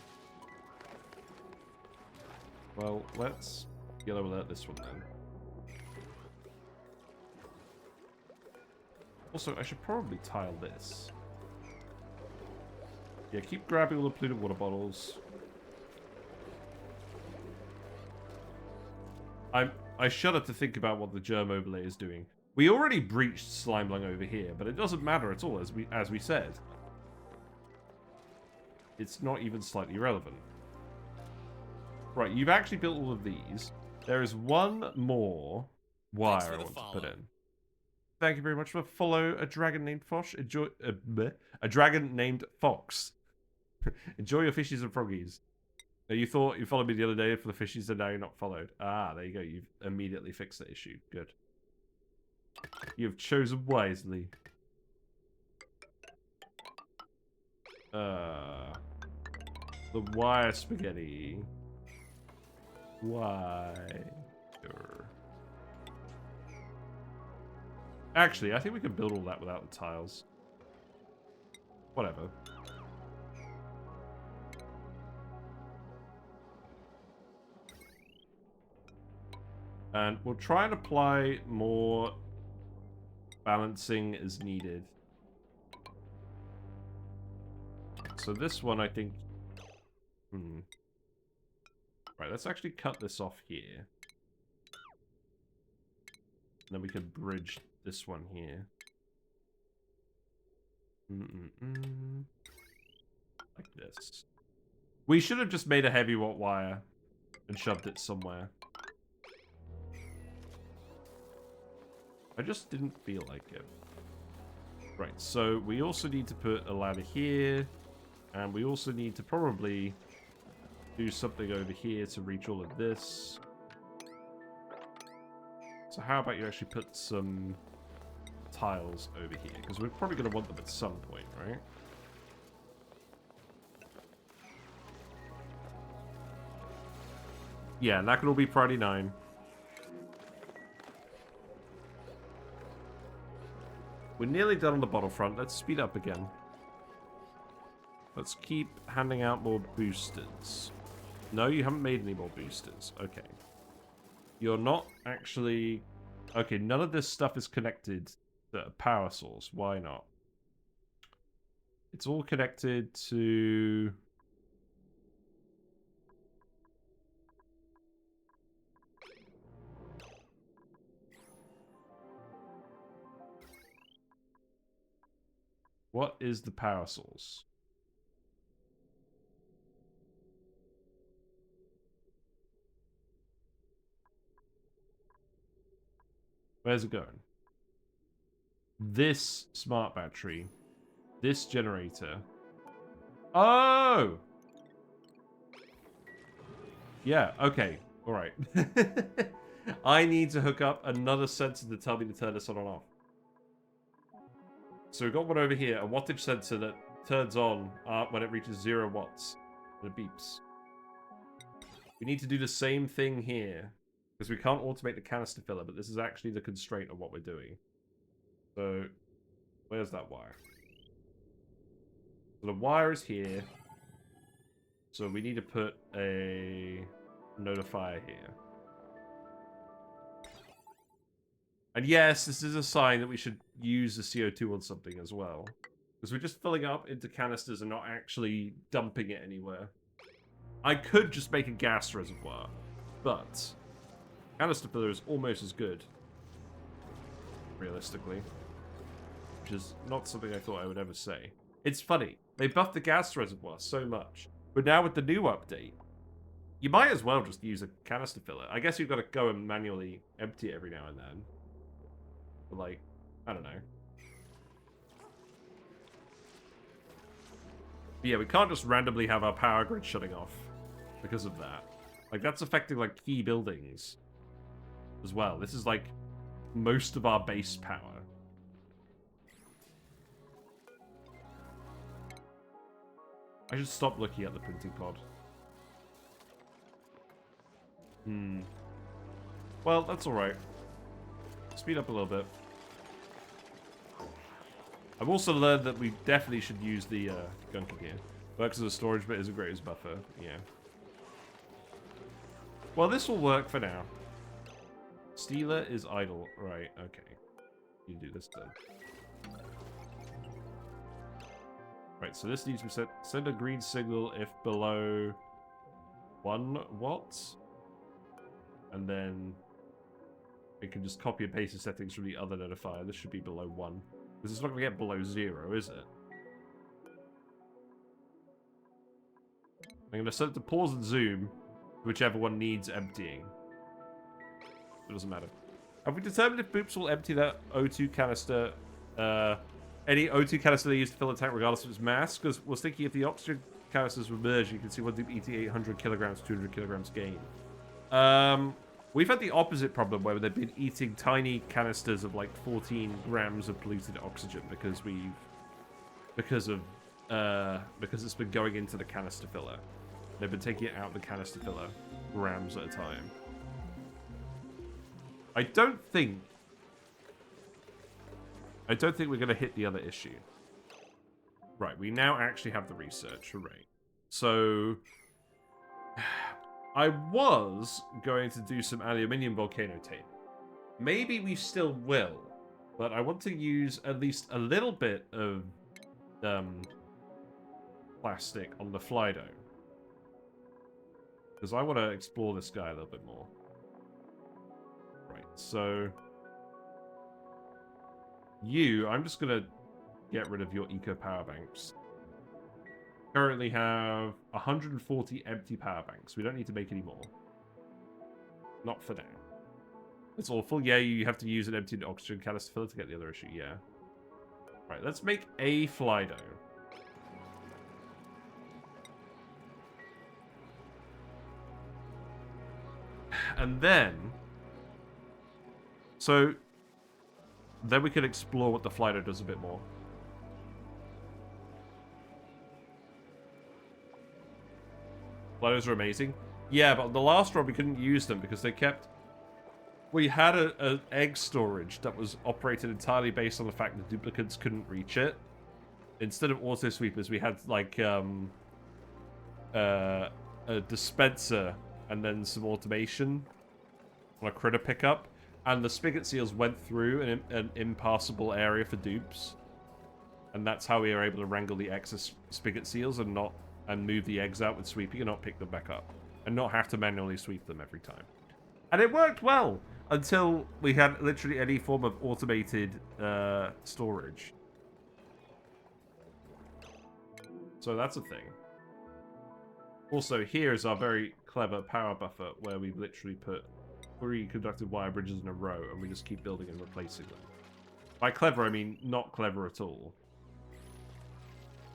Well, let's yellow alert this one then. Also, I should probably tile this. Yeah, keep grabbing all the polluted water bottles. I shudder to think about what the germ overlay is doing. We already breached slime lung over here, but it doesn't matter at all, as we said. It's not even slightly relevant. Right, you've actually built all of these. There is one more wire I want to put in. Thank you very much for follow a dragon named Fox. Enjoy a dragon named Fox. Enjoy your fishies and froggies. Now, you thought you followed me the other day for the fishies, and now you're not followed. Ah, there you go. You've immediately fixed the issue. Good. You've chosen wisely. The wire spaghetti. Why? Sure. Actually, I think we can build all that without the tiles. Whatever. And we'll try and apply more balancing is needed. So this one, I think... Right, let's actually cut this off here. And then we can bridge this one here. Like this. We should have just made a heavy watt wire and shoved it somewhere. I just didn't feel like it. Right, so we also need to put a ladder here. And we also need to probably do something over here to reach all of this. So how about you actually put some tiles over here? Because we're probably going to want them at some point, right? Yeah, that can all be Friday 9. We're nearly done on the bottle front. Let's speed up again. Let's keep handing out more boosters. No, you haven't made any more boosters. Okay. You're not actually... Okay, none of this stuff is connected to a power source. Why not? It's all connected to... What is the power source? Where's it going? This smart battery. This generator. Oh! Yeah, okay. Alright. I need to hook up another sensor to tell me to turn this on and off. So we've got one over here, a wattage sensor that turns on when it reaches 0 watts. And it beeps. We need to do the same thing here. Because we can't automate the canister filler, but this is actually the constraint of what we're doing. So, where's that wire? So the wire is here. So we need to put a notifier here. And yes, this is a sign that we should use the CO2 on something as well. Because we're just filling it up into canisters and not actually dumping it anywhere. I could just make a gas reservoir, but... Canister filler is almost as good, realistically. Which is not something I thought I would ever say. It's funny, they buffed the gas reservoir so much, but now with the new update, you might as well just use a canister filler. I guess you've got to go and manually empty it every now and then. But like, I don't know. But yeah, we can't just randomly have our power grid shutting off because of that. Like, that's affecting, like, key buildings as well. This is like most of our base power. I should stop looking at the printing pod. Well, that's alright. Speed up a little bit. I've also learned that we definitely should use the gunker gear. Works as a storage but isn't great as buffer. Yeah. Well, this will work for now. Stealer is idle. Right, okay. You do this then. Right, so this needs to be set. Send a green signal if below 1 watt. And then it can just copy and paste the settings from the other notifier. This should be below 1. Because it's not going to get below 0, is it? I'm going to set it to pause and zoom, whichever one needs emptying. It doesn't matter. Have we determined if Boops will empty that O2 canister, any O2 canister they use to fill a tank regardless of its mass? Because I was thinking if the oxygen canisters were merged, you can see one dupe eating 800 kilograms, 200 kilograms gain. We've had the opposite problem where they've been eating tiny canisters of like 14 grams of polluted oxygen because it's been going into the canister filler. They've been taking it out of the canister filler grams at a time. I don't think we're going to hit the other issue. Right, we now actually have the research. Hooray. So, I was going to do some aluminium volcano tape. Maybe we still will. But I want to use at least a little bit of plastic on the Flydo. Because I want to explore this guy a little bit more. Right, so... I'm just going to get rid of your eco power banks. Currently have 140 empty power banks. We don't need to make any more. Not for now. It's awful. Yeah, you have to use an empty oxygen canister filler to get the other issue. Yeah. Right, let's make a Flydo. And then... So... Then we can explore what the Flydo does a bit more. Flydos are amazing. Yeah, but the last run we couldn't use them because they kept... We had an egg storage that was operated entirely based on the fact that duplicants couldn't reach it. Instead of auto sweepers, we had like a dispenser and then some automation on a critter pickup. And the spigot seals went through an impassable area for dupes. And that's how we were able to wrangle the excess spigot seals and move the eggs out with sweeping and not pick them back up. And not have to manually sweep them every time. And it worked well until we had literally any form of automated storage. So that's a thing. Also, here is our very clever power buffer where we've literally put 3 conductive wire bridges in a row and we just keep building and replacing them. By clever, I mean not clever at all.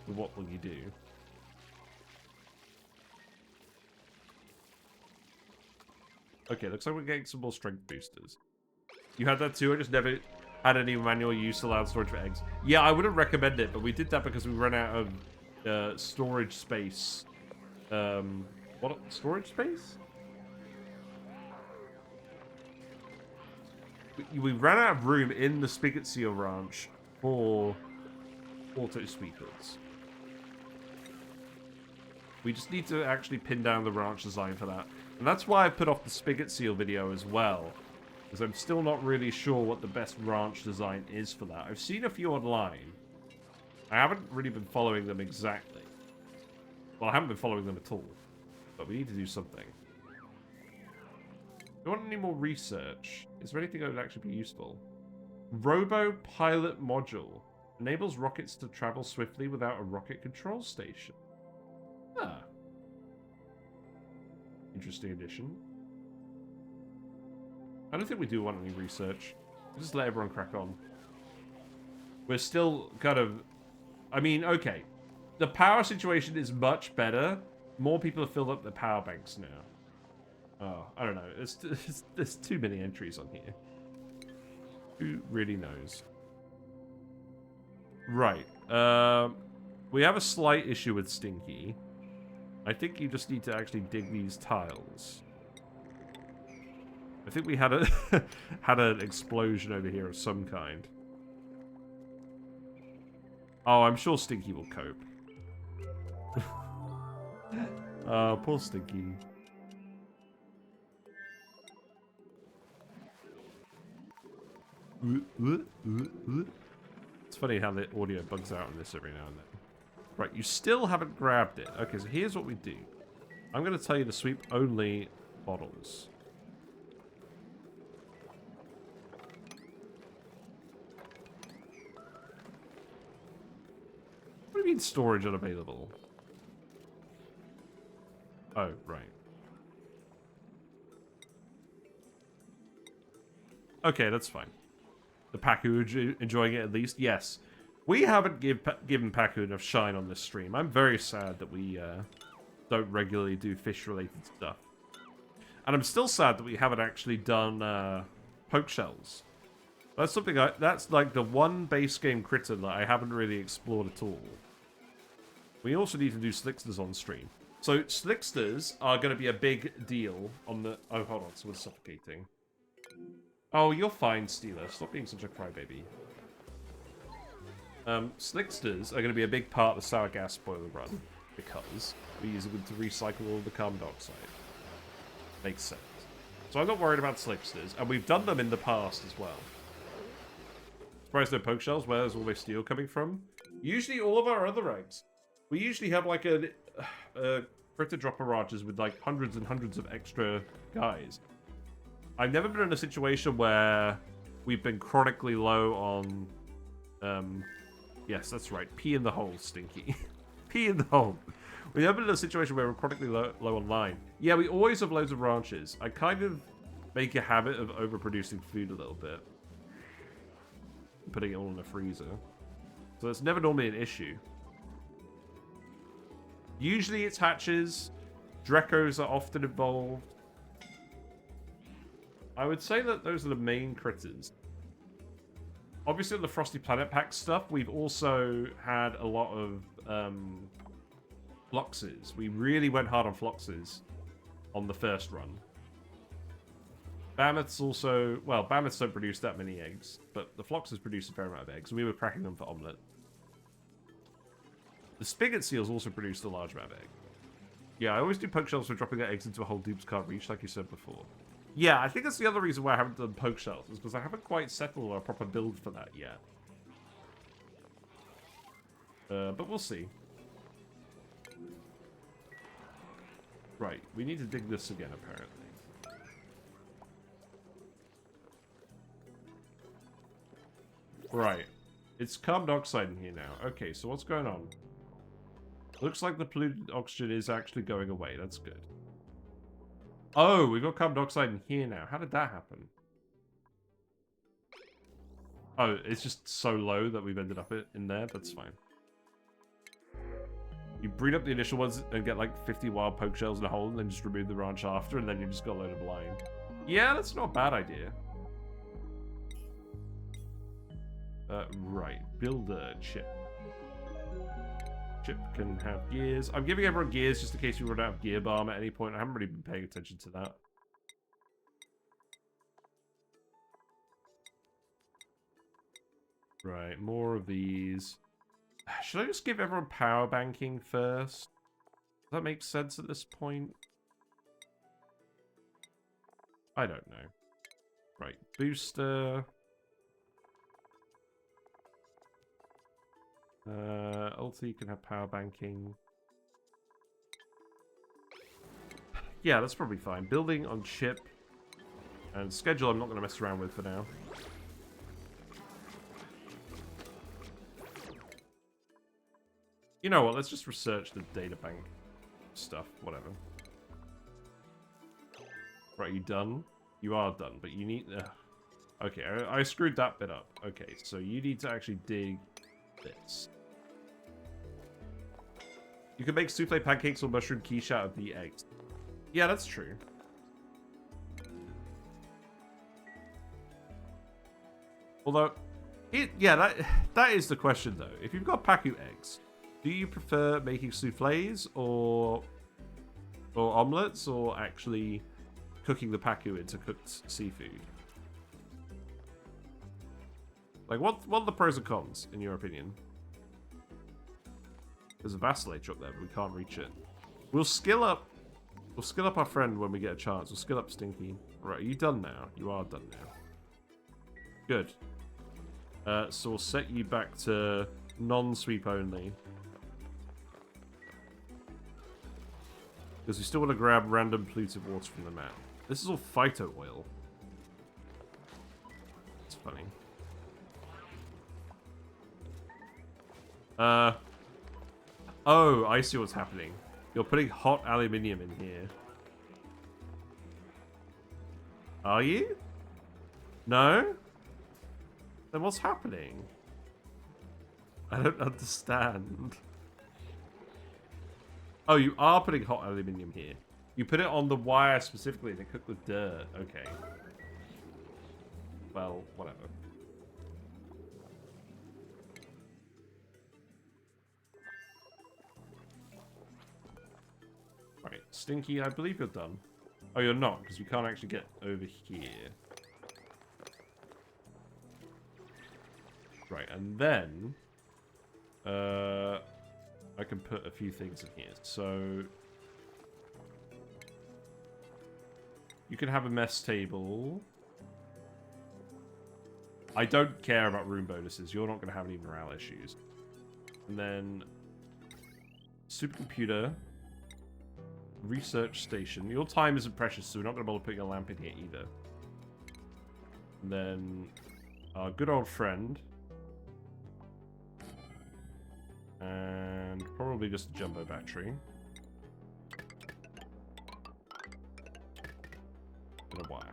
But what will you do? Okay, looks like we're getting some more strength boosters. You had that too? I just never had any manual use allowed storage for eggs. Yeah, I wouldn't recommend it, but we did that because we ran out of storage space. What? Storage space? We ran out of room in the Spigot Seal Ranch for auto sweepers. We just need to actually pin down the ranch design for that. And that's why I put off the Spigot Seal video as well. Because I'm still not really sure what the best ranch design is for that. I've seen a few online. I haven't really been following them exactly. Well, I haven't been following them at all. But we need to do something. Do you want any more research? Is there anything that would actually be useful? Robo Pilot Module. Enables rockets to travel swiftly without a rocket control station. Ah. Interesting addition. I don't think we do want any research. We'll just let everyone crack on. We're still kind of... I mean, okay. The power situation is much better. More people have filled up their power banks now. Oh, I don't know. There's too many entries on here. Who really knows? Right. We have a slight issue with Stinky. I think you just need to actually dig these tiles. I think we had had an explosion over here of some kind. Oh, I'm sure Stinky will cope. Poor Stinky. It's funny how the audio bugs out on this every now and then. Right, you still haven't grabbed it. Okay, so here's what we do. I'm going to tell you to sweep only bottles. What do you mean storage unavailable? Oh, right. Okay, that's fine. The Paku enjoying it at least? Yes. We haven't given Paku enough shine on this stream. I'm very sad that we don't regularly do fish-related stuff. And I'm still sad that we haven't actually done poke shells. That's something that's like the one base game critter that I haven't really explored at all. We also need to do slicksters on stream. So slicksters are going to be a big deal on the... Oh, hold on. Someone's suffocating. Oh, you're fine, Steeler. Stop being such a crybaby. Slicksters are going to be a big part of the sour gas boiler run because we use them to recycle all the carbon dioxide. Makes sense. So I'm not worried about slicksters, and we've done them in the past as well. Surprised no poke shells. Where's all my steel coming from? Usually all of our other eggs. We usually have like a critter dropper ranches with like hundreds and hundreds of extra guys. I've never been in a situation where we've been chronically low on... yes, that's right. Pee in the hole, Stinky. Pee in the hole. We've never been in a situation where we're chronically low on line. Yeah, we always have loads of ranches. I kind of make a habit of overproducing food a little bit. Putting it all in a freezer. So it's never normally an issue. Usually it's hatches. Drecos are often involved. I would say that those are the main critters. Obviously on the Frosty Planet Pack stuff, we've also had a lot of Floxes. We really went hard on Floxes on the first run. Mammoths also... Well, mammoths don't produce that many eggs, but the Floxes produce a fair amount of eggs, and we were cracking them for omelette. The spigot seals also produced a large amount of eggs. Yeah, I always do poke shells for dropping their eggs into a hole dupes can't reach, like you said before. Yeah, I think that's the other reason why I haven't done poke shells, is because I haven't quite settled on a proper build for that yet. But we'll see. Right, we need to dig this again, apparently. Right. It's carbon dioxide in here now. Okay, so what's going on? Looks like the polluted oxygen is actually going away. That's good. Oh, we've got carbon dioxide in here now. How did that happen? Oh, it's just so low that we've ended up in there. That's fine. You breed up the initial ones and get like 50 wild poke shells in a hole and then just remove the ranch after, and then you just got a load of line. Yeah, that's not a bad idea. Right. Builder chip. Chip can have gears. I'm giving everyone gears just in case we run out of gear balm at any point. I haven't really been paying attention to that. Right, more of these. Should I just give everyone power banking first? Does that make sense at this point? I don't know. Right, booster. Ulti can have power banking. Yeah, that's probably fine. Building on chip. And schedule I'm not going to mess around with for now. You know what, let's just research the data bank stuff, whatever. Right, you done? You are done, but you need... okay, I screwed that bit up. Okay, so you need to actually dig this. You can make souffle pancakes or mushroom quiche out of the eggs. Yeah, that's true. Although, yeah, that is the question though. If you've got pacu eggs, do you prefer making souffles or omelets, or actually cooking the pacu into cooked seafood? Like, what are the pros and cons in your opinion? There's a vacillator up there, but we can't reach it. We'll skill up our friend when we get a chance. We'll skill up Stinky. Right, are you done now? You are done now. Good. So we'll set you back to non-sweep only. Because we still want to grab random polluted water from the map. This is all phyto oil. It's funny. Oh, I see what's happening. You're putting hot aluminium in here. Are you? No? Then what's happening? I don't understand. Oh, you are putting hot aluminium here. You put it on the wire specifically to cook the dirt. Okay. Well, whatever. Right, Stinky, I believe you're done. Oh, you're not, because we can't actually get over here. Right, and then... I can put a few things in here. So... you can have a mess table. I don't care about room bonuses. You're not going to have any morale issues. And then supercomputer, research station. Your time isn't precious, so we're not going to bother putting a lamp in here either. And then our good old friend. And probably just a jumbo battery. And a wire.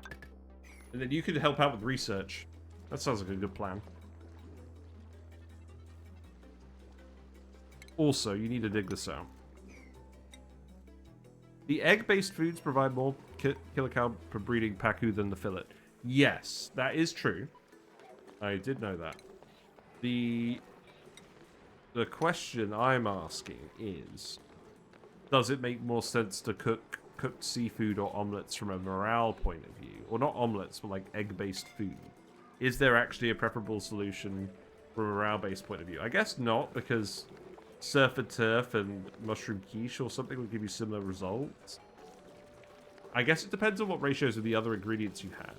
And then you could help out with research. That sounds like a good plan. Also, you need to dig this out. The egg-based foods provide more kilocal per breeding paku than the fillet. Yes, that is true. I did know that. The question I'm asking is, does it make more sense to cook cooked seafood or omelets from a morale point of view? Or not omelets, but like egg-based food. Is there actually a preferable solution from a morale-based point of view? I guess not, because surf and turf and mushroom quiche or something would give you similar results. I guess it depends on what ratios of the other ingredients you have.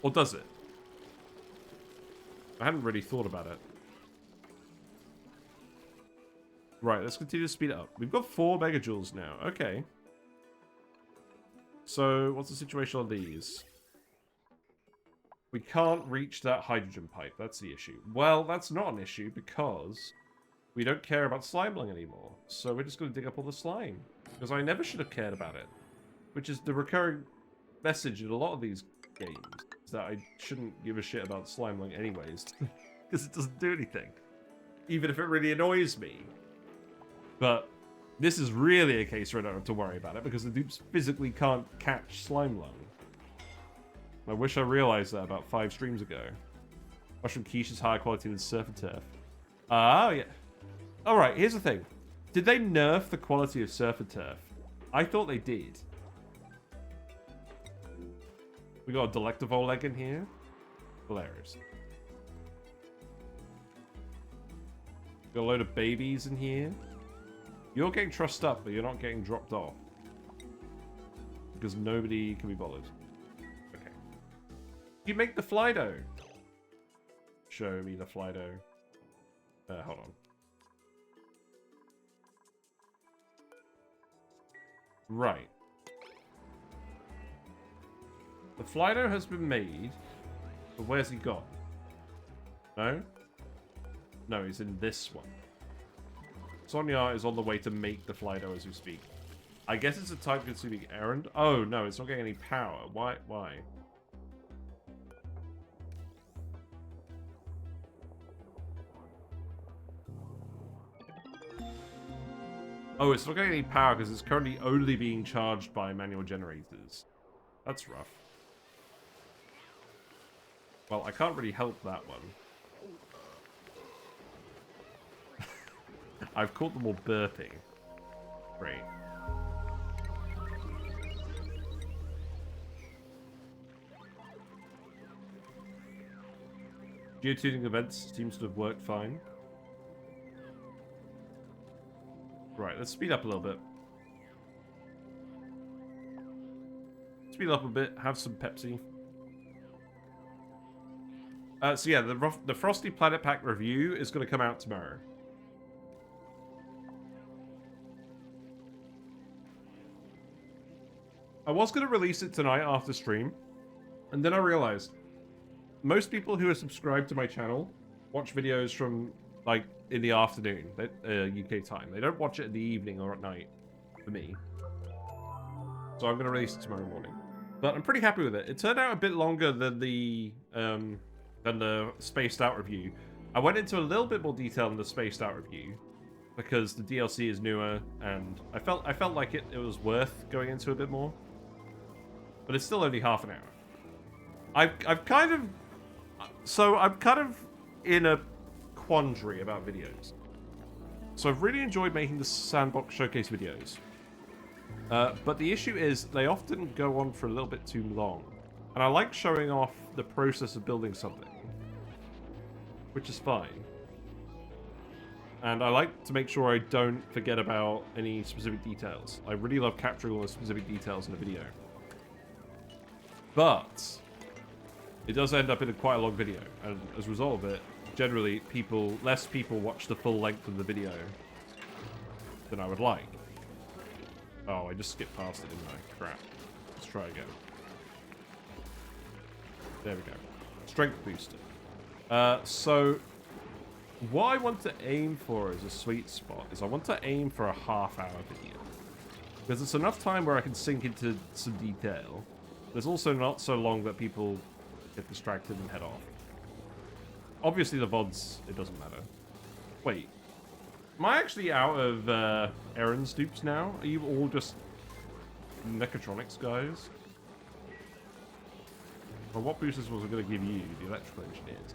Or does it? I hadn't really thought about it. Right, let's continue to speed it up. We've got 4 megajoules now. Okay. So, what's the situation on these? We can't reach that hydrogen pipe. That's the issue. Well, that's not an issue because we don't care about slime lung anymore. So we're just going to dig up all the slime. Because I never should have cared about it. Which is the recurring message in a lot of these games. Is that I shouldn't give a shit about slime lung anyways. Because it doesn't do anything. Even if it really annoys me. But this is really a case where I don't have to worry about it. Because the dupes physically can't catch slime lung. I wish I realized that about 5 streams ago. Mushroom quiche is higher quality than surf and turf. Oh, yeah. Alright, here's the thing. Did they nerf the quality of surf and turf? I thought they did. We got a delectable leg in here. Hilarious. Got a load of babies in here. You're getting trussed up, but you're not getting dropped off. Because nobody can be bothered. You make the Flydo. Show me the Flydo. Hold on. Right. The Flydo has been made, but where's he gone? No? No, he's in this one. Sonia is on the way to make the Flydo as we speak. I guess it's a time-consuming errand. Oh, no, it's not getting any power. Why? Why? Oh, it's not getting any power because it's currently only being charged by manual generators. That's rough. Well, I can't really help that one. I've caught them all burping. Great. Geotuning events seems to have worked fine. Right, let's speed up a little bit. Speed up a bit, have some Pepsi. So yeah, the Frosty Planet Pack review is going to come out tomorrow. I was going to release it tonight after stream, and then I realized most people who are subscribed to my channel watch videos from, like, in the afternoon, UK time. They don't watch it in the evening or at night, for me. So I'm going to release it tomorrow morning. But I'm pretty happy with it. It turned out a bit longer than the spaced out review. I went into a little bit more detail in the spaced out review because the DLC is newer, and I felt like it was worth going into a bit more. But it's still only half an hour. I'm kind of in a quandary about videos. So I've really enjoyed making the sandbox showcase videos. But the issue is they often go on for a little bit too long. And I like showing off the process of building something, which is fine. And I like to make sure I don't forget about any specific details. I really love capturing all the specific details in a video. But it does end up in quite a long video, and as a result of it, generally less people watch the full length of the video than I would like. Oh, I just skipped past it, didn't I? Crap. Let's try again. There we go. Strength booster. So what I want to aim for as a sweet spot is I want to aim for a half-hour video. Because it's enough time where I can sink into some detail. There's also not so long that people get distracted and head off. Obviously the VODs, it doesn't matter. Wait. Am I actually out of Aaron's dupes now? Are you all just mechatronics guys? Well, what boosters was I going to give you? The electrical engineers.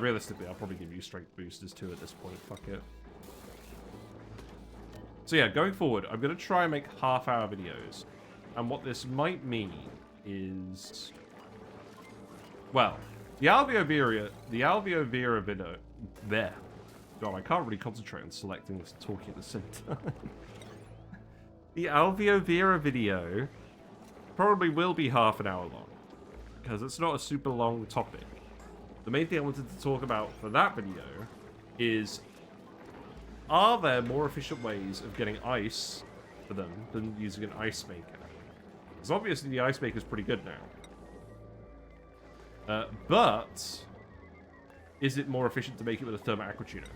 Realistically, I'll probably give you strength boosters too at this point. Fuck it. So yeah, going forward, I'm going to try and make half-hour videos. And what this might mean is... Well, the Alveovira video... There. God, I can't really concentrate on selecting this and talking at the same time. The Alveovira video probably will be half an hour long. Because it's not a super long topic. The main thing I wanted to talk about for that video is... Are there more efficient ways of getting ice for them than using an ice maker? Because obviously the ice maker is pretty good now. But... Is it more efficient to make it with a thermal aquatuner?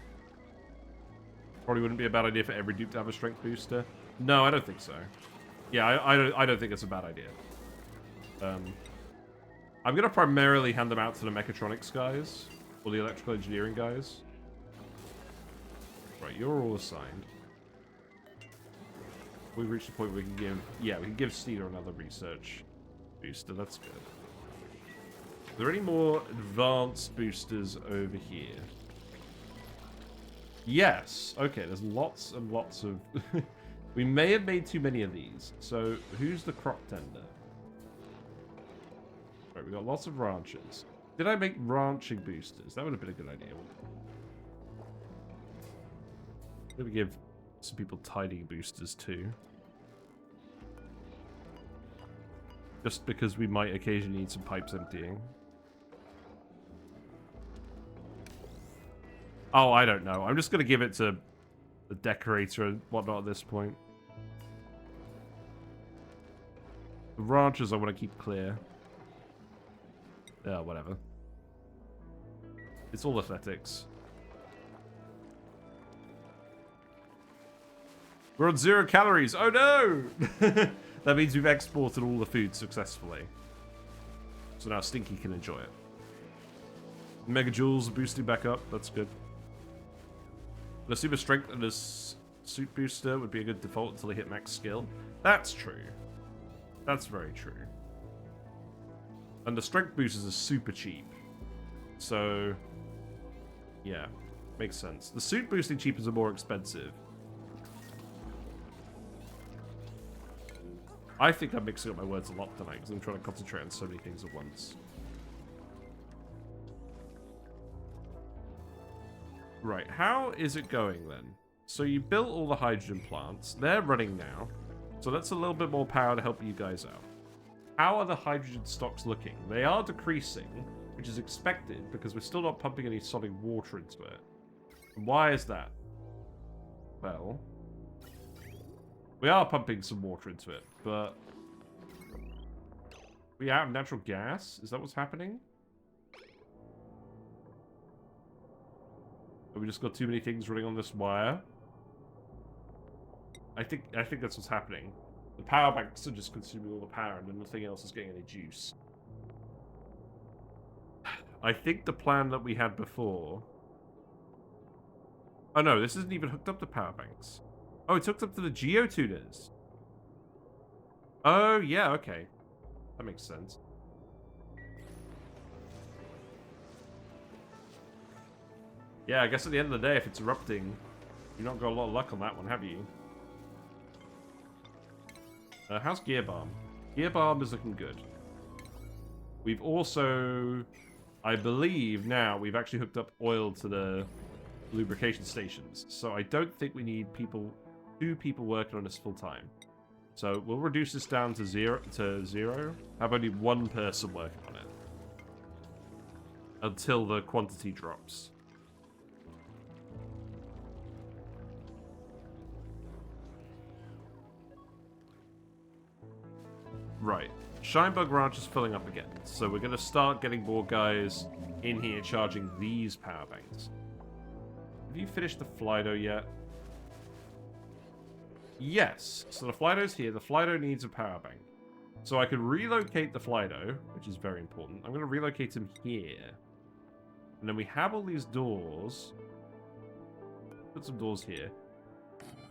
Probably wouldn't be a bad idea for every dupe to have a strength booster. No, I don't think so. Yeah, I don't think it's a bad idea. I'm going to primarily hand them out to the mechatronics guys. Or the electrical engineering guys. Right, you're all assigned. We've reached the point where we can give... Yeah, we can give Steeder another research booster. That's good. Are there any more advanced boosters over here? Yes. Okay, there's lots and lots of... We may have made too many of these. So, who's the crop tender? Right, we got lots of ranchers. Did I make ranching boosters? That would have been a good idea. Maybe give some people tidying boosters too. Just because we might occasionally need some pipes emptying. Oh, I don't know. I'm just going to give it to the decorator and whatnot at this point. The ranchers I want to keep clear. Yeah, whatever. It's all athletics. We're on 0 calories. Oh no! That means we've exported all the food successfully. So now Stinky can enjoy it. Mega Joules are boosting back up. That's good. The super strength and the suit booster would be a good default until they hit max skill. That's true. That's very true. And the strength boosters are super cheap. So, yeah, makes sense. The suit boosting cheapers are more expensive. I think I'm mixing up my words a lot tonight because I'm trying to concentrate on so many things at once. Right, how is it going then? So you built all the hydrogen plants. They're running now. So that's a little bit more power to help you guys out. How are the hydrogen stocks looking? They are decreasing, which is expected because we're still not pumping any solid water into it. And why is that? Well, we are pumping some water into it, but... We out of natural gas? Is that what's happening? Have we just got too many things running on this wire? I think that's what's happening. The power banks are just consuming all the power and then nothing else is getting any juice. I think the plan that we had before... Oh no, this isn't even hooked up to power banks. Oh, it's hooked up to the geotuners. Oh, yeah, okay. That makes sense. Yeah, I guess at the end of the day, if it's erupting, you've not got a lot of luck on that one, have you? How's Gear Balm? Gear Balm is looking good. We've also, I believe now, we've actually hooked up oil to the lubrication stations. So I don't think we need two people working on this full time. So we'll reduce this down to zero. Have only one person working on it. until the quantity drops. Right. Shinebug Ranch is filling up again, so we're going to start getting more guys in here charging these power banks. Have you finished the Flydo yet? Yes. So the Flydo's here. The Flydo needs a power bank. So I could relocate the Flydo, which is very important. I'm going to relocate him here. And then we have all these doors. Put some doors here.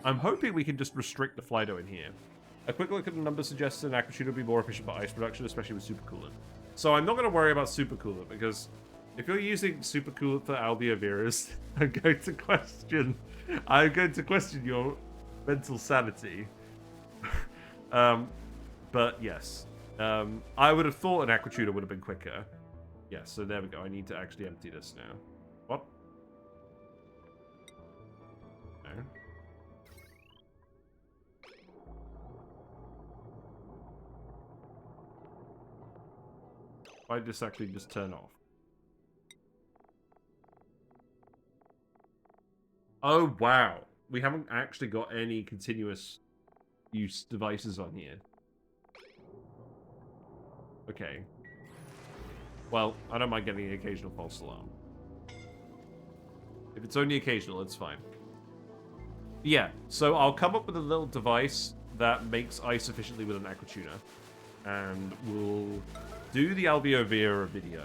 I'm hoping we can just restrict the Flydo in here. A quick look at the numbers suggests an aqua tuner would be more efficient for ice production, especially with supercoolant. So I'm not going to worry about supercoolant, because if you're using supercoolant for albioviras, I'm going to question your mental sanity. But yes, I would have thought an aqua tuner would have been quicker. Yes, so there we go. I need to actually empty this now. What? No. Why did this actually just turn off? Oh, wow. We haven't actually got any continuous use devices on here. Okay. Well, I don't mind getting the occasional false alarm. If it's only occasional, it's fine. Yeah, so I'll come up with a little device that makes ice efficiently with an aqua tuner. And we'll do the Albiovira video.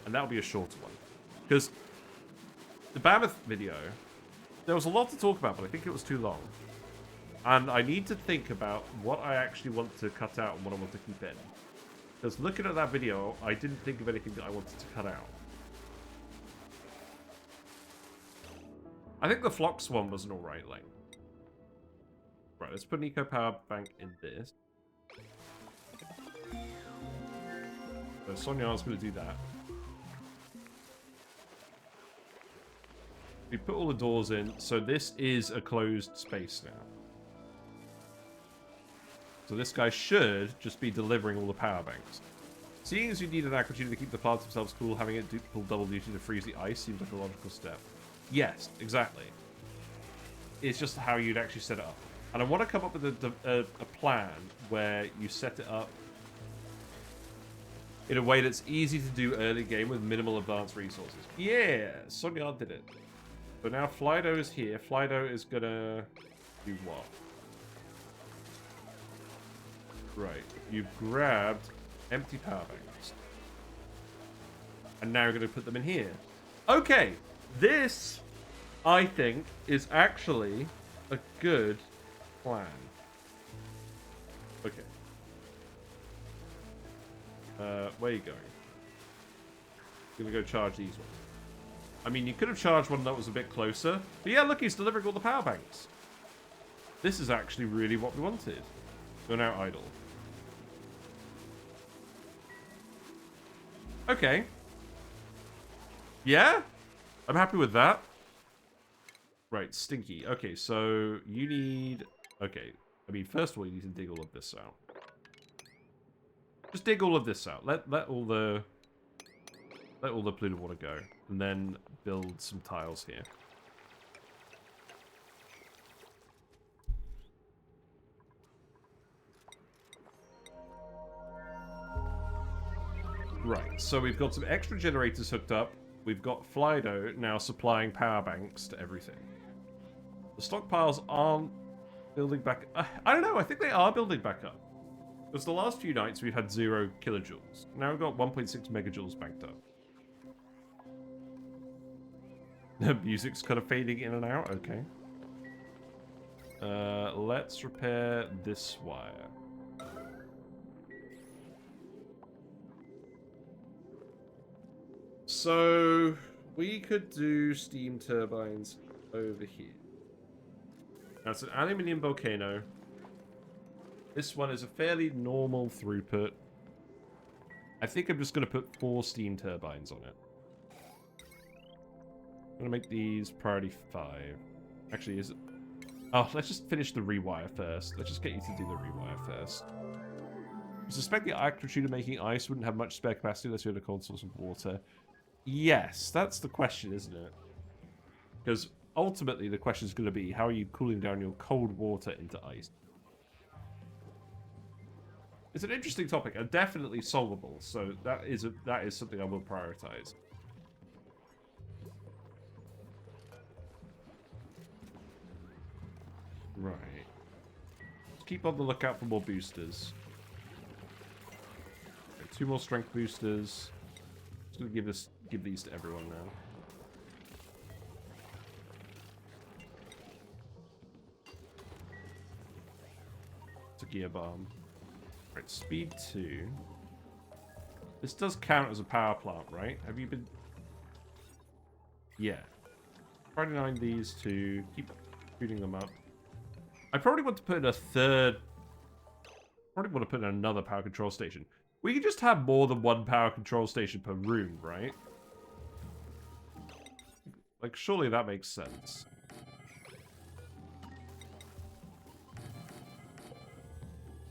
And that'll be a shorter one. Because the Mammoth video, there was a lot to talk about, but I think it was too long. And I need to think about what I actually want to cut out and what I want to keep in. Because looking at that video, I didn't think of anything that I wanted to cut out. I think the Phlox one was an alright length. Right, let's put an eco power bank in this. So Sonia's going to do that. We put all the doors in, so this is a closed space now. So this guy should just be delivering all the power banks. Seeing as you need an aqua tuner to keep the plants themselves cool, having it pull double duty to freeze the ice seems like a logical step. Yes, exactly. It's just how you'd actually set it up. And I want to come up with a plan where you set it up in a way that's easy to do early game with minimal advanced resources. Yeah, Sonya did it. So now Flydo is here. Flydo is gonna do what? Right, you've grabbed empty power banks. And now you're gonna put them in here. Okay, this, I think, is actually a good plan. Okay. Where are you going? You're gonna go charge these ones. I mean, you could have charged one that was a bit closer. But yeah, look, he's delivering all the power banks. This is actually really what we wanted. You're now idle. Okay. Yeah? I'm happy with that. Right, Stinky. Okay, so you need... Okay, I mean, first of all, you need to dig all of this out. Just dig all of this out. Let all the polluted water go. And then build some tiles here. Right, so we've got some extra generators hooked up. We've got Flydo now supplying power banks to everything. The stockpiles aren't building back... I don't know, I think they are building back up. Because the last few nights we've had 0 kilojoules. Now we've got 1.6 megajoules banked up. The music's kind of fading in and out, okay. Let's repair this wire. So, we could do steam turbines over here. Now, it's an aluminium volcano. This one is a fairly normal throughput. I think I'm just going to put 4 steam turbines on it. I'm going to make these priority 5. Actually, is it... Oh, let's just finish the rewire first. Let's just get you to do the rewire first. suspect the Aquatuner making ice wouldn't have much spare capacity unless you had a cold source of water. Yes, that's the question, isn't it? Because ultimately the question is going to be, how are you cooling down your cold water into ice? It's an interesting topic and definitely solvable, so that is something I will prioritize. Right. Let's keep on the lookout for more boosters. Okay, 2 more strength boosters. Just gonna give these to everyone now. It's a gear bomb. Right, speed 2. This does count as a power plant, right? Have you been... Yeah. 29 these two. Keep shooting them up. I probably want to put in a third... Probably want to put in another power control station. We can just have more than one power control station per room, right? Like, surely that makes sense.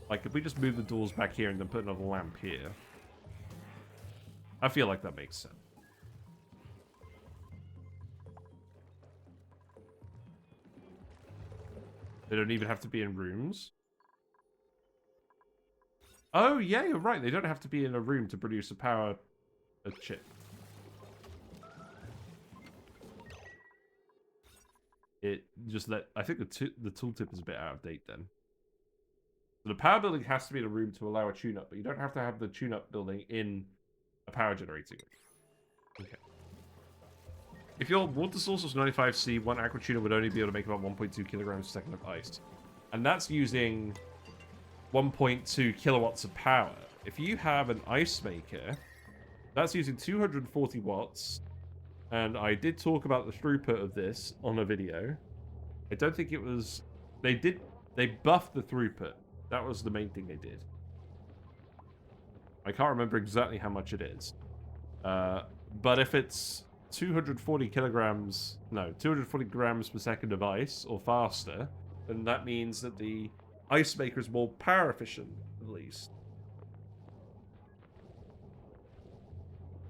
Like, if we just move the doors back here and then put another lamp here. I feel like that makes sense. They don't even have to be in rooms. Oh, yeah, you're right. They don't have to be in a room to produce a chip. It just I think the tooltip is a bit out of date then. So the power building has to be in a room to allow a tune-up, but you don't have to have the tune-up building in a power generating room. Okay. If your water source was 95C, one Aquatuner would only be able to make about 1.2 kilograms per second of ice. And that's using 1.2 kilowatts of power. If you have an ice maker, that's using 240 watts. And I did talk about the throughput of this on a video. I don't think it was... They buffed the throughput. That was the main thing they did. I can't remember exactly how much it is. But if it's 240 kilograms... No, 240 grams per second of ice, or faster, then that means that the ice maker is more power efficient, at least.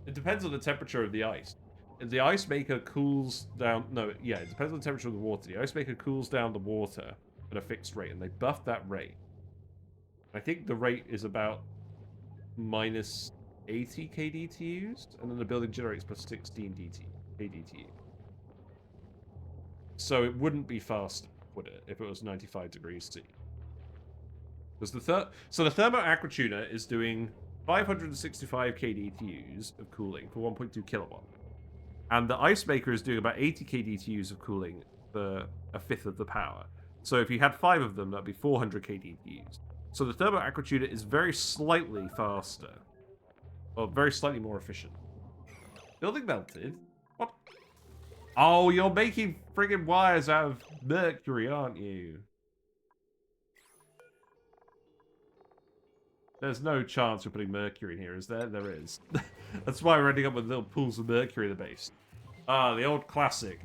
It depends on the temperature of the ice. If the ice maker cools down... No, yeah, it depends on the temperature of the water. The ice maker cools down the water at a fixed rate, and they buffed that rate. I think the rate is about minus 80 kDTUs, and then the building generates plus 16 kDTU. So it wouldn't be fast, would it, if it was 95 degrees C? Because the Thermo Aquatuner is doing 565 kDTUs of cooling for 1.2 kilowatt. And the ice maker is doing about 80 kDTUs of cooling for a fifth of the power. So if you had 5 of them, that'd be 400 kDTUs. So the Thermo Aquatuner is very slightly faster. Or very slightly more efficient. Building melted? What? Oh, you're making friggin' wires out of mercury, aren't you? There's no chance we're putting mercury in here, is there? There is. That's why we're ending up with little pools of mercury in the base. Ah, the old classic.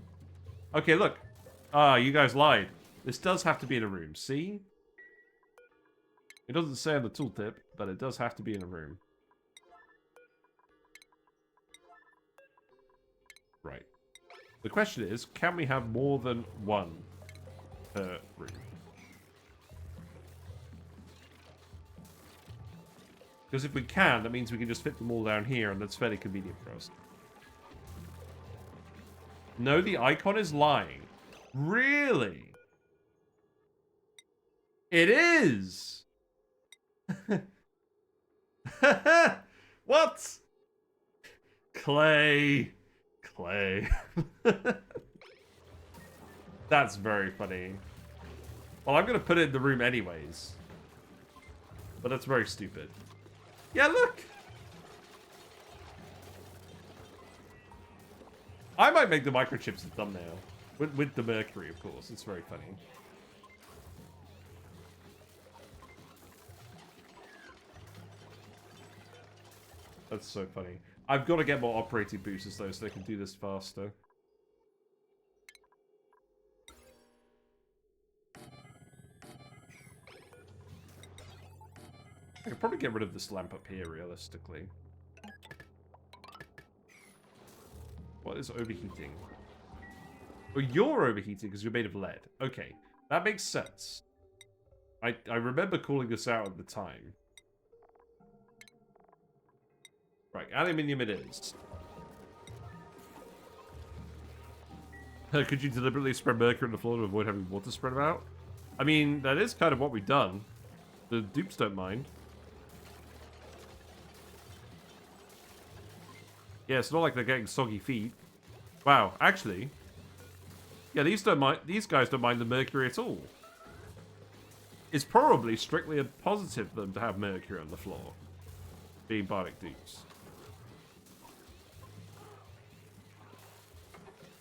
Okay, look. Ah, you guys lied. This does have to be in a room, see? It doesn't say on the tooltip, but it does have to be in a room. Right. The question is, can we have more than one per room? Because if we can, that means we can just fit them all down here, and that's fairly convenient for us. No, the icon is lying. Really? It is! What? Clay. That's very funny. Well, I'm going to put it in the room anyways. But that's very stupid. Yeah, look! I might make the microchips a thumbnail. With the mercury, of course. It's very funny. That's so funny. I've got to get more operating boosters, though, so they can do this faster. I could probably get rid of this lamp up here, realistically. What is overheating? Oh, you're overheating because you're made of lead. Okay, that makes sense. I remember calling this out at the time. Right, aluminium it is. Could you deliberately spread mercury on the floor to avoid having water spread about? I mean, that is kind of what we've done. The dupes don't mind. Yeah, it's not like they're getting soggy feet. Wow, actually, yeah, these guys don't mind the mercury at all. It's probably strictly a positive for them to have mercury on the floor, being bionic dupes.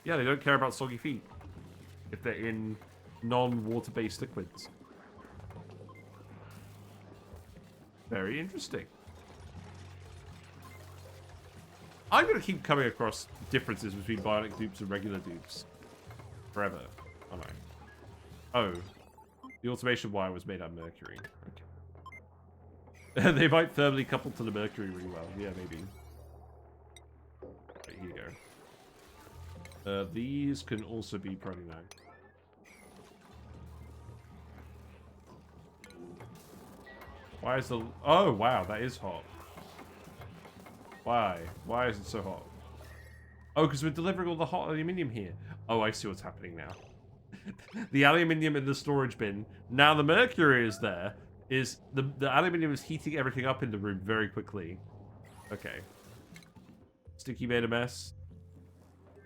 Yeah, they don't care about soggy feet if they're in non-water-based liquids. Very interesting. I'm going to keep coming across differences between bionic dupes and regular dupes. Forever. Oh, no. Oh. The automation wire was made out of mercury. Okay. They might thermally couple to the mercury really well. Yeah, maybe. Right, here you go. These can also be probably now. Why is the... Oh, wow, that is hot. Why? Why is it so hot? Oh, because we're delivering all the hot aluminium here. Oh, I see what's happening now. The aluminium in the storage bin. Now the mercury is there. The aluminium is heating everything up in the room very quickly. Okay. Sticky made a mess.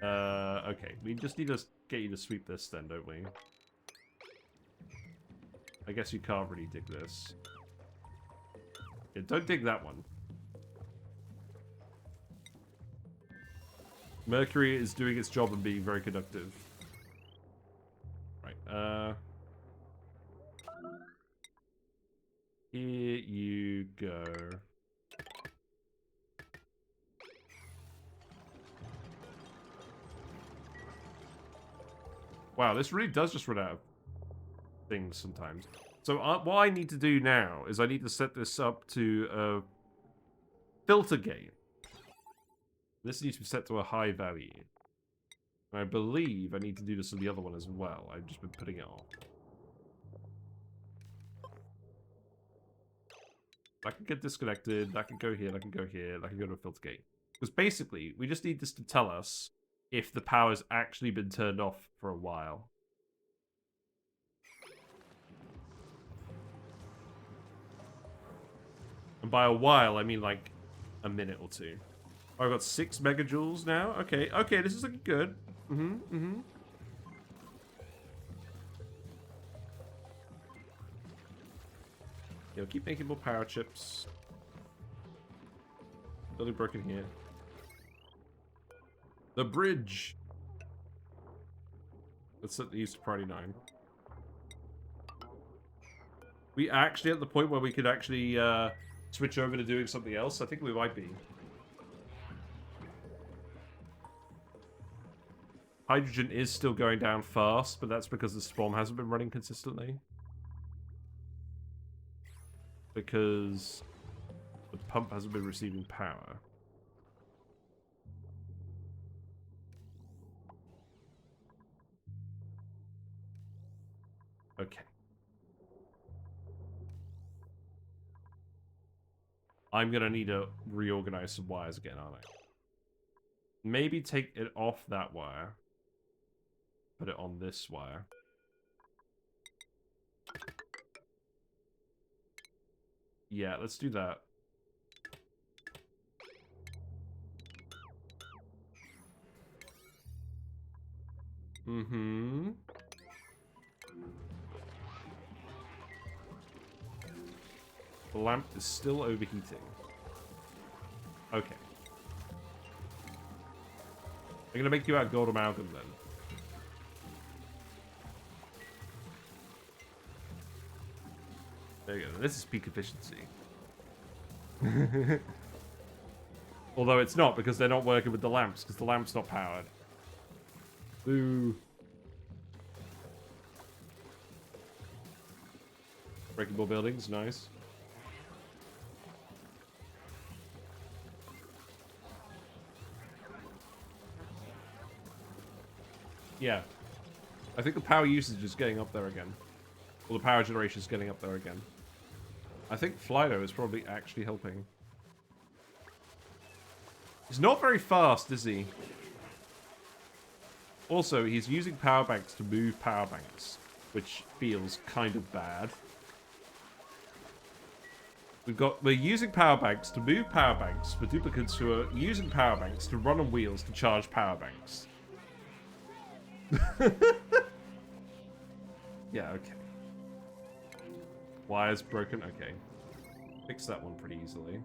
Okay. We just need to get you to sweep this then, don't we? I guess you can't really dig this. Yeah, don't dig that one. Mercury is doing its job and being very conductive. Right, here you go. Wow, this really does just run out of things sometimes. So what I need to do now is I need to set this up to a filter gate. This needs to be set to a high value. I believe I need to do this on the other one as well. I've just been putting it off. That can get disconnected, that can go here, that can go here, that can go to a filter gate. Because basically, we just need this to tell us if the power's actually been turned off for a while. And by a while, I mean like a minute or two. Oh, I've got 6 megajoules now? Okay, okay, this is looking good. Yeah, we'll keep making more power chips. Nothing broken here. The bridge! Let's set these to priority 9. We actually at the point where we could actually switch over to doing something else? I think we might be. Hydrogen is still going down fast, but that's because the spawn hasn't been running consistently. Because the pump hasn't been receiving power. Okay. I'm gonna need to reorganize some wires again, aren't I? Maybe take it off that wire. Put it on this wire. Yeah, let's do that. Mm-hmm. The lamp is still overheating. Okay. I'm gonna make you out gold amalgam then. There you go. This is peak efficiency. Although it's not, because they're not working with the lamps, because the lamp's not powered. Boo. Breaking more buildings, nice. Yeah. I think the power usage is getting up there again. Or the power generation is getting up there again. I think Flydo is probably actually helping. He's not very fast, is he? Also, he's using power banks to move power banks, which feels kind of bad. We're using power banks to move power banks for duplicants who are using power banks to run on wheels to charge power banks. Yeah, okay. Wire's broken, okay. Fix that one pretty easily.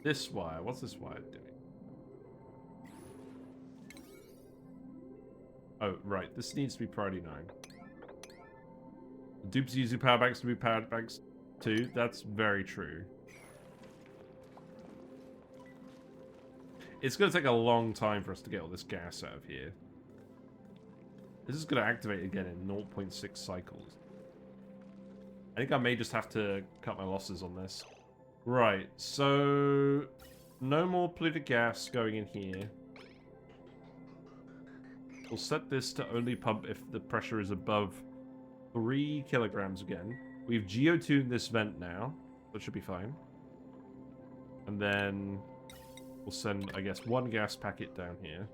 This wire, what's this wire doing? Oh, right, this needs to be priority 9. Dupes using power banks to move power banks too. That's very true. It's going to take a long time for us to get all this gas out of here. This is going to activate again in 0.6 cycles. I think I may just have to cut my losses on this. Right, so no more polluted gas going in here. We'll set this to only pump if the pressure is above 3 kilograms again. We've geotuned this vent now. That should be fine. And then we'll send, I guess, 1 gas packet down here.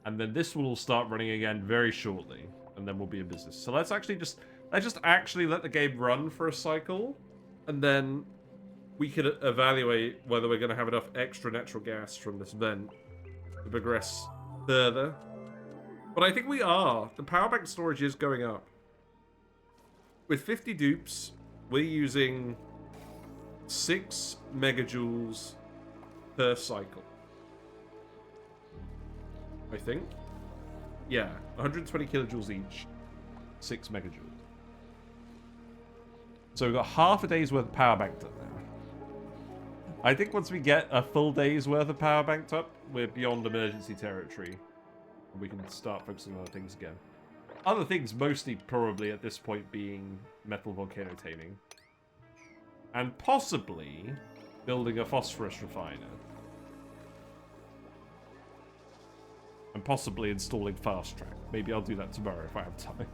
And then this will start running again very shortly. And then we'll be in business. So let's just actually let the game run for a cycle. And then we can evaluate whether we're going to have enough extra natural gas from this vent to progress further. But I think we are. The power bank storage is going up. With 50 dupes, we're using 6 megajoules per cycle. I think. Yeah, 120 kilojoules each. 6 megajoules. So we've got half a day's worth of power banked up now. I think once we get a full day's worth of power banked up, we're beyond emergency territory. And we can start focusing on other things again. Other things mostly probably at this point being metal volcano taming. And possibly building a phosphorus refiner. And possibly installing fast track. Maybe I'll do that tomorrow if I have time.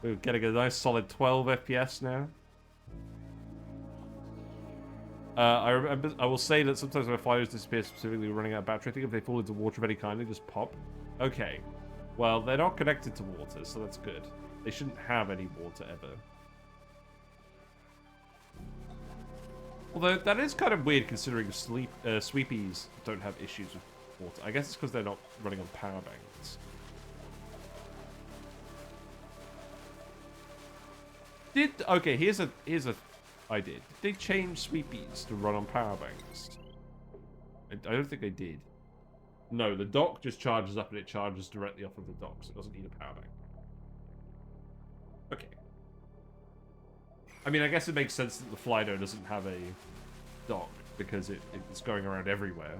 We're getting a nice solid 12 FPS now. I will say that sometimes when Flydos disappear, specifically running out of battery, I think if they fall into water of any kind, they just pop. Okay. Well, they're not connected to water, so that's good. They shouldn't have any water ever. Although, that is kind of weird considering sweepies don't have issues with water. I guess it's because they're not running on power banks. Okay, here's a idea. Did they change sweepies to run on power banks? I don't think they did. No, the dock just charges up and it charges directly off of the dock, so it doesn't need a power bank. Okay. I mean, I guess it makes sense that the Flydo doesn't have a dock because it's going around everywhere.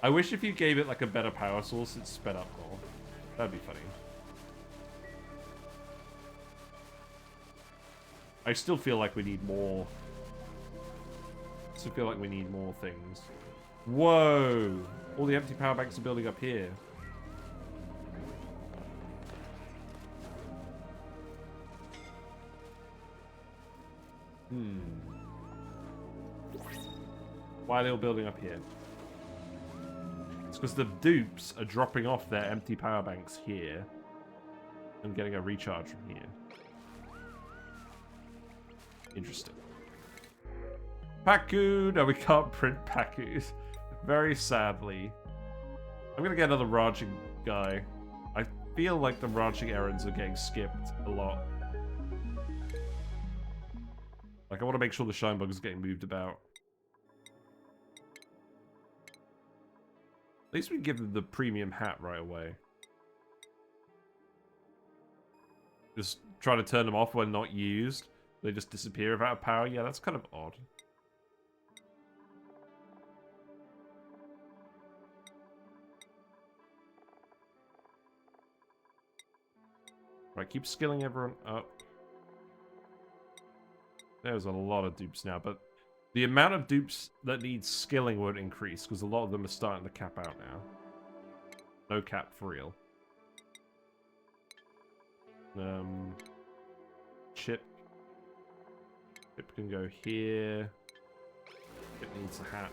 I wish if you gave it like a better power source, it sped up more. That'd be funny. I still feel like we need more. I still feel like we need more things. Whoa! All the empty power banks are building up here. Why are they all building up here? It's because the dupes are dropping off their empty power banks here and getting a recharge from here. Interesting. Paku! No, we can't print Pakus. Very sadly. I'm gonna get another ranching guy. I feel like the ranching errands are getting skipped a lot. Like, I want to make sure the shine bug is getting moved about. At least we can give them the premium hat right away. Just try to turn them off when not used. They just disappear without power. Yeah, that's kind of odd. Right, keep skilling everyone up. There's a lot of dupes now, but the amount of dupes that need skilling won't increase because a lot of them are starting to cap out now. No cap for real. Chip. Chip can go here. Chip needs a hat.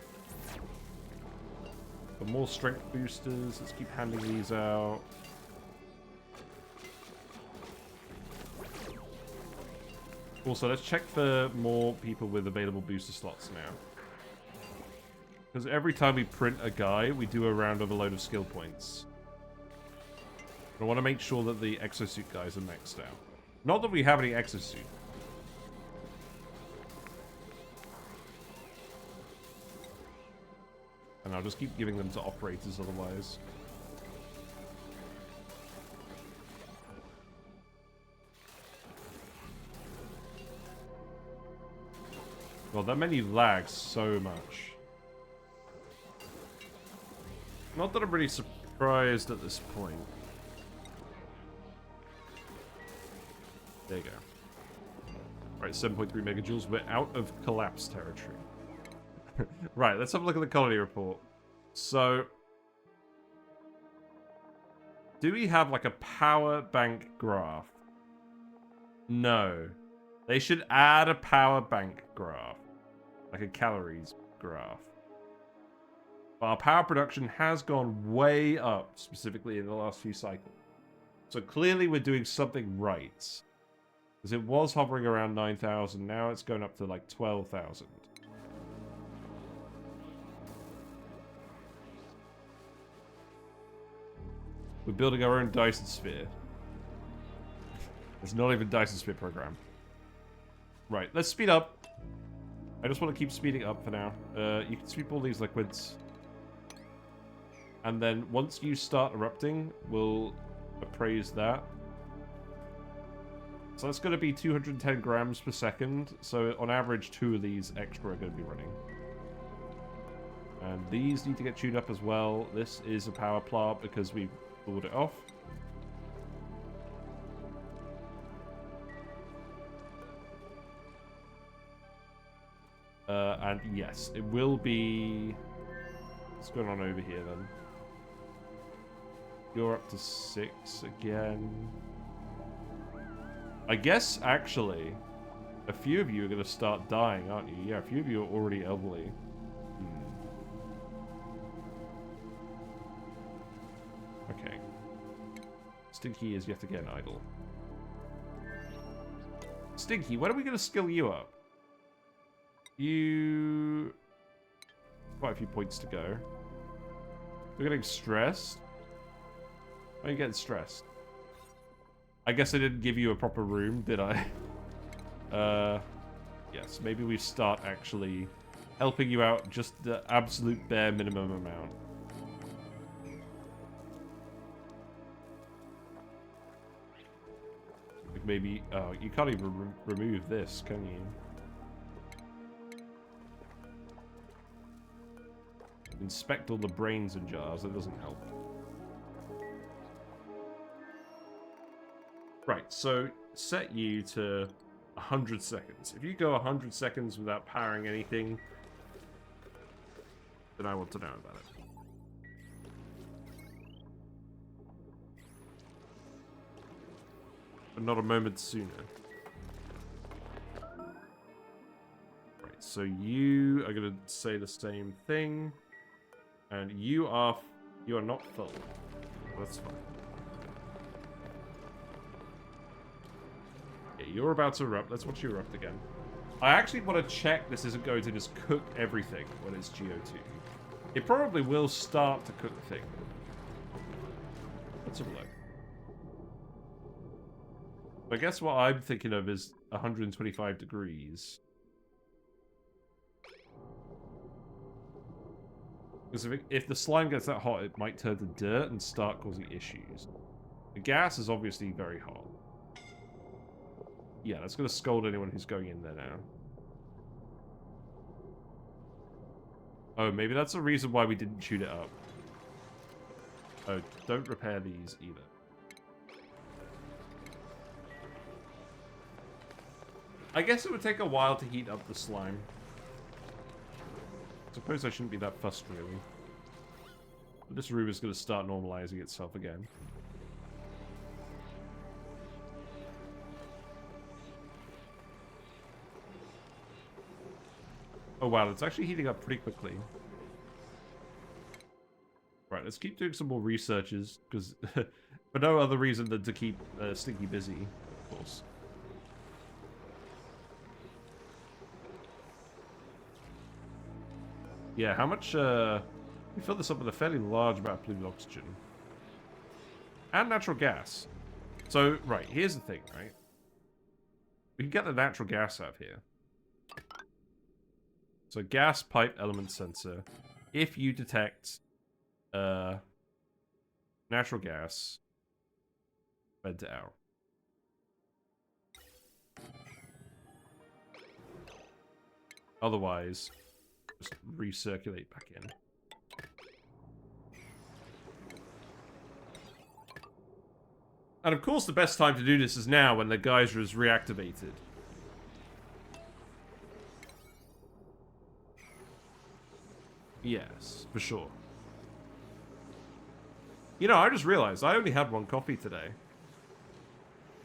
For more strength boosters, let's keep handing these out. Also, let's check for more people with available booster slots now. Because every time we print a guy, we do a round of a load of skill points. I want to make sure that the exosuit guys are maxed out. Not that we have any exosuit. And I'll just keep giving them to operators otherwise. Well, that menu lags so much. Not that I'm really surprised at this point. There you go. Right, 7.3 megajoules. We're out of collapse territory. Right, let's have a look at the colony report. So, do we have like a power bank graph? No. They should add a power bank graph. Like a calories graph. But our power production has gone way up, specifically in the last few cycles. So clearly we're doing something right. Because it was hovering around 9,000, now it's going up to like 12,000. We're building our own Dyson Sphere. It's not even Dyson Sphere program. Right, let's speed up. I just want to keep speeding up for now. You can sweep all these liquids. And then once you start erupting, we'll appraise that. So that's going to be 210 grams per second. So on average, 2 of these extra are going to be running. And these need to get tuned up as well. This is a power plant because we pulled it off. And yes, it will be... What's going on over here then? You're up to 6 again. I guess, actually, a few of you are going to start dying, aren't you? Yeah, a few of you are already elderly. Okay. Stinky is yet again idle. Stinky, when are we going to skill you up? You... Quite a few points to go. We're getting stressed. Why are you getting stressed? I guess I didn't give you a proper room, did I? Yes, maybe we start actually helping you out just the absolute bare minimum amount. Like maybe... Oh, you can't even remove this, can you? Inspect all the brains in jars. That doesn't help. Right, so set you to 100 seconds. If you go 100 seconds without powering anything, then I want to know about it. But not a moment sooner. Right, so you are going to say the same thing. And you are not full. That's fine. Yeah, you're about to erupt. Let's watch you erupt again. I actually want to check this isn't going to just cook everything when it's GO2. It probably will start to cook things. Let's have a look. I guess what I'm thinking of is 125 degrees. Because if the slime gets that hot, it might turn to dirt and start causing issues. The gas is obviously very hot. Yeah, that's going to scold anyone who's going in there now. Oh, maybe that's the reason why we didn't shoot it up. Oh, don't repair these either. I guess it would take a while to heat up the slime. I suppose I shouldn't be that fussed, really. But this room is going to start normalizing itself again. Oh wow, it's actually heating up pretty quickly. Right, let's keep doing some more researches, because for no other reason than to keep Stinky busy, of course. Yeah, how much, we fill this up with a fairly large amount of blue oxygen. And natural gas. So, right, here's the thing, right? We can get the natural gas out of here. So, gas pipe element sensor. If you detect natural gas, vent it out. Otherwise, just recirculate back in. And of course, the best time to do this is now when the geyser is reactivated. Yes, for sure. You know, I just realized I only had one coffee today.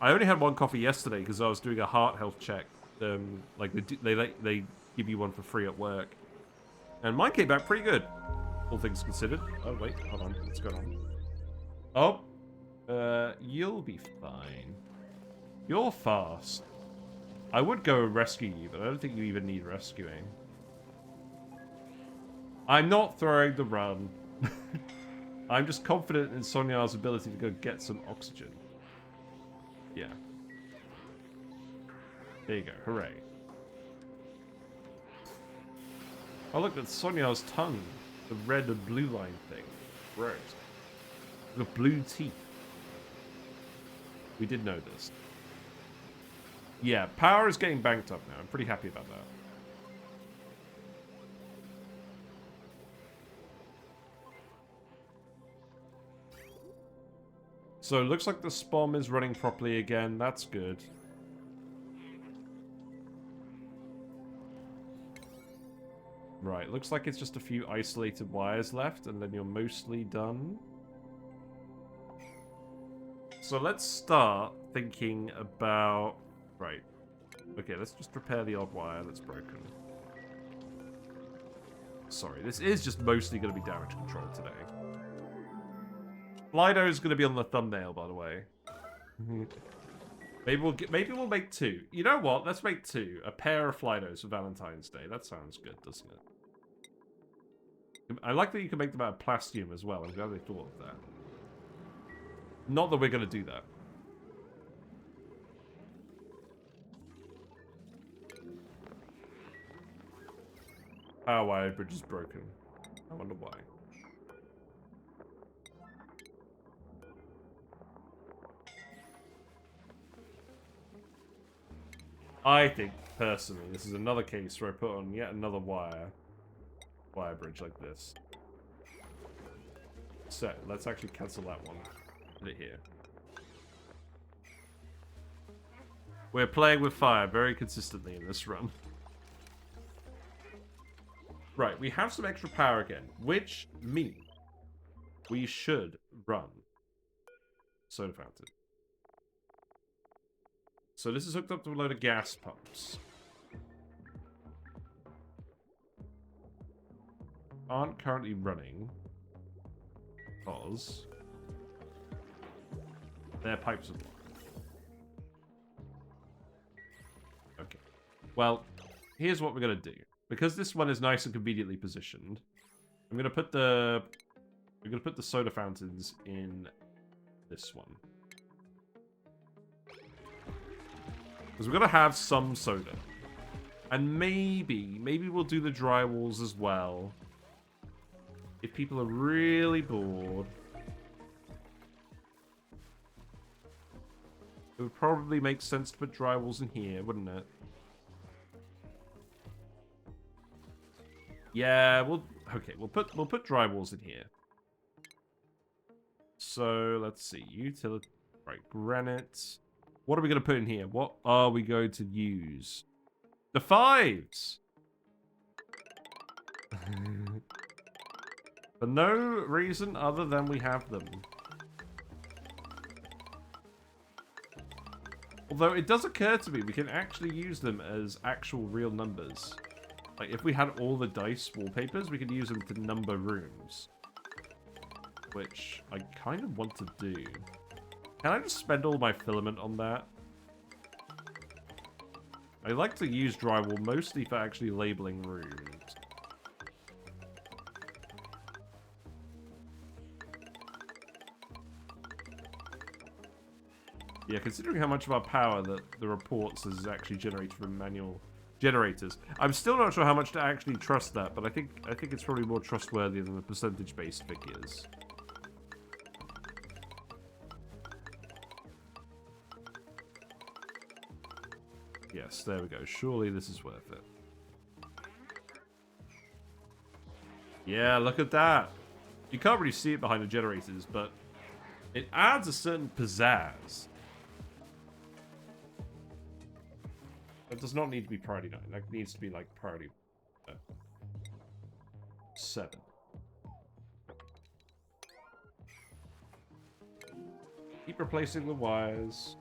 I only had one coffee yesterday because I was doing a heart health check. Like they give you one for free at work, and mine came back pretty good, all things considered. Oh wait, hold on, what's going on? Oh, you'll be fine. You're fast. I would go rescue you, but I don't think you even need rescuing. I'm not throwing the run. I'm just confident in Sonia's ability to go get some oxygen. Yeah. There you go. Hooray. Oh, look, that's Sonia's tongue. The red and blue line thing. Gross. The blue teeth. We did know this. Yeah, power is getting banked up now. I'm pretty happy about that. So it looks like the SPOM is running properly again. That's good. Right, looks like it's just a few isolated wires left, and then you're mostly done. So let's start thinking about... Right. Okay, let's just repair the odd wire that's broken. Sorry, this is just mostly going to be damage control today. Flydos is going to be on the thumbnail, by the way. Maybe we'll make two. You know what? Let's make two. A pair of Flydos for Valentine's Day. That sounds good, doesn't it? I like that you can make them out of plastium as well. I'm glad they thought of that. Not that we're going to do that. Power wire bridge is broken. I wonder why. I think, personally, this is another case where I put on yet another wire bridge like this. So, let's actually cancel that one. Put it here. We're playing with fire very consistently in this run. Right, we have some extra power again, which means we should run soda fountain. So this is hooked up to a load of gas pumps. Aren't currently running because their pipes are blocked. Okay. Well, here's what we're gonna do. Because this one is nice and conveniently positioned, I'm gonna put the soda fountains in this one. Because we're gonna have some soda. And maybe we'll do the drywalls as well. If people are really bored. It would probably make sense to put drywalls in here, wouldn't it? Yeah, we'll put drywalls in here. So let's see, utility, right, granite. What are we going to put in here? What are we going to use? The 5s! For no reason other than we have them. Although it does occur to me we can actually use them as actual real numbers. Like if we had all the dice wallpapers, we could use them to number rooms. Which I kind of want to do. Can I just spend all my filament on that? I like to use drywall mostly for actually labeling rooms. Yeah, considering how much of our power that the reports is actually generated from manual generators, I'm still not sure how much to actually trust that, but I think it's probably more trustworthy than the percentage-based figures. Yes, there we go. Surely this is worth it. Yeah, look at that. You can't really see it behind the generators, but it adds a certain pizzazz. It does not need to be priority 9. That needs to be like priority 7. Keep replacing the wires.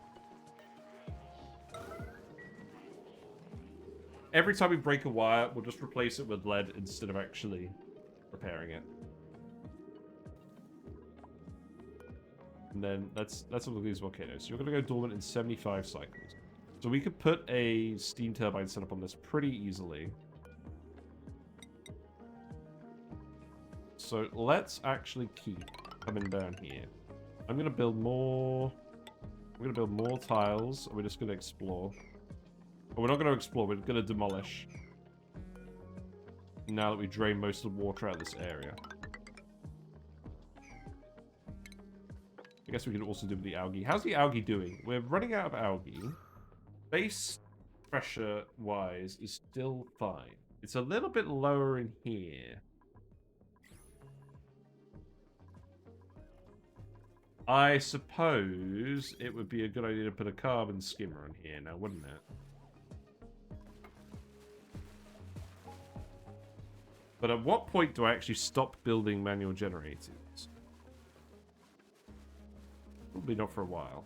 Every time we break a wire, we'll just replace it with lead instead of actually repairing it. And then that's all of these volcanoes. So you're going to go dormant in 75 cycles. So we could put a steam turbine setup on this pretty easily. So let's actually keep coming down here. I'm going to build more... I'm going to build more tiles. And we're just going to explore. But we're not going to explore. We're going to demolish. Now that we drain most of the water out of this area. I guess we could also do with the algae. How's the algae doing? We're running out of algae. Base pressure-wise is still fine. It's a little bit lower in here. I suppose it would be a good idea to put a carbon skimmer in here now, wouldn't it? But at what point do I actually stop building manual generators? Probably not for a while.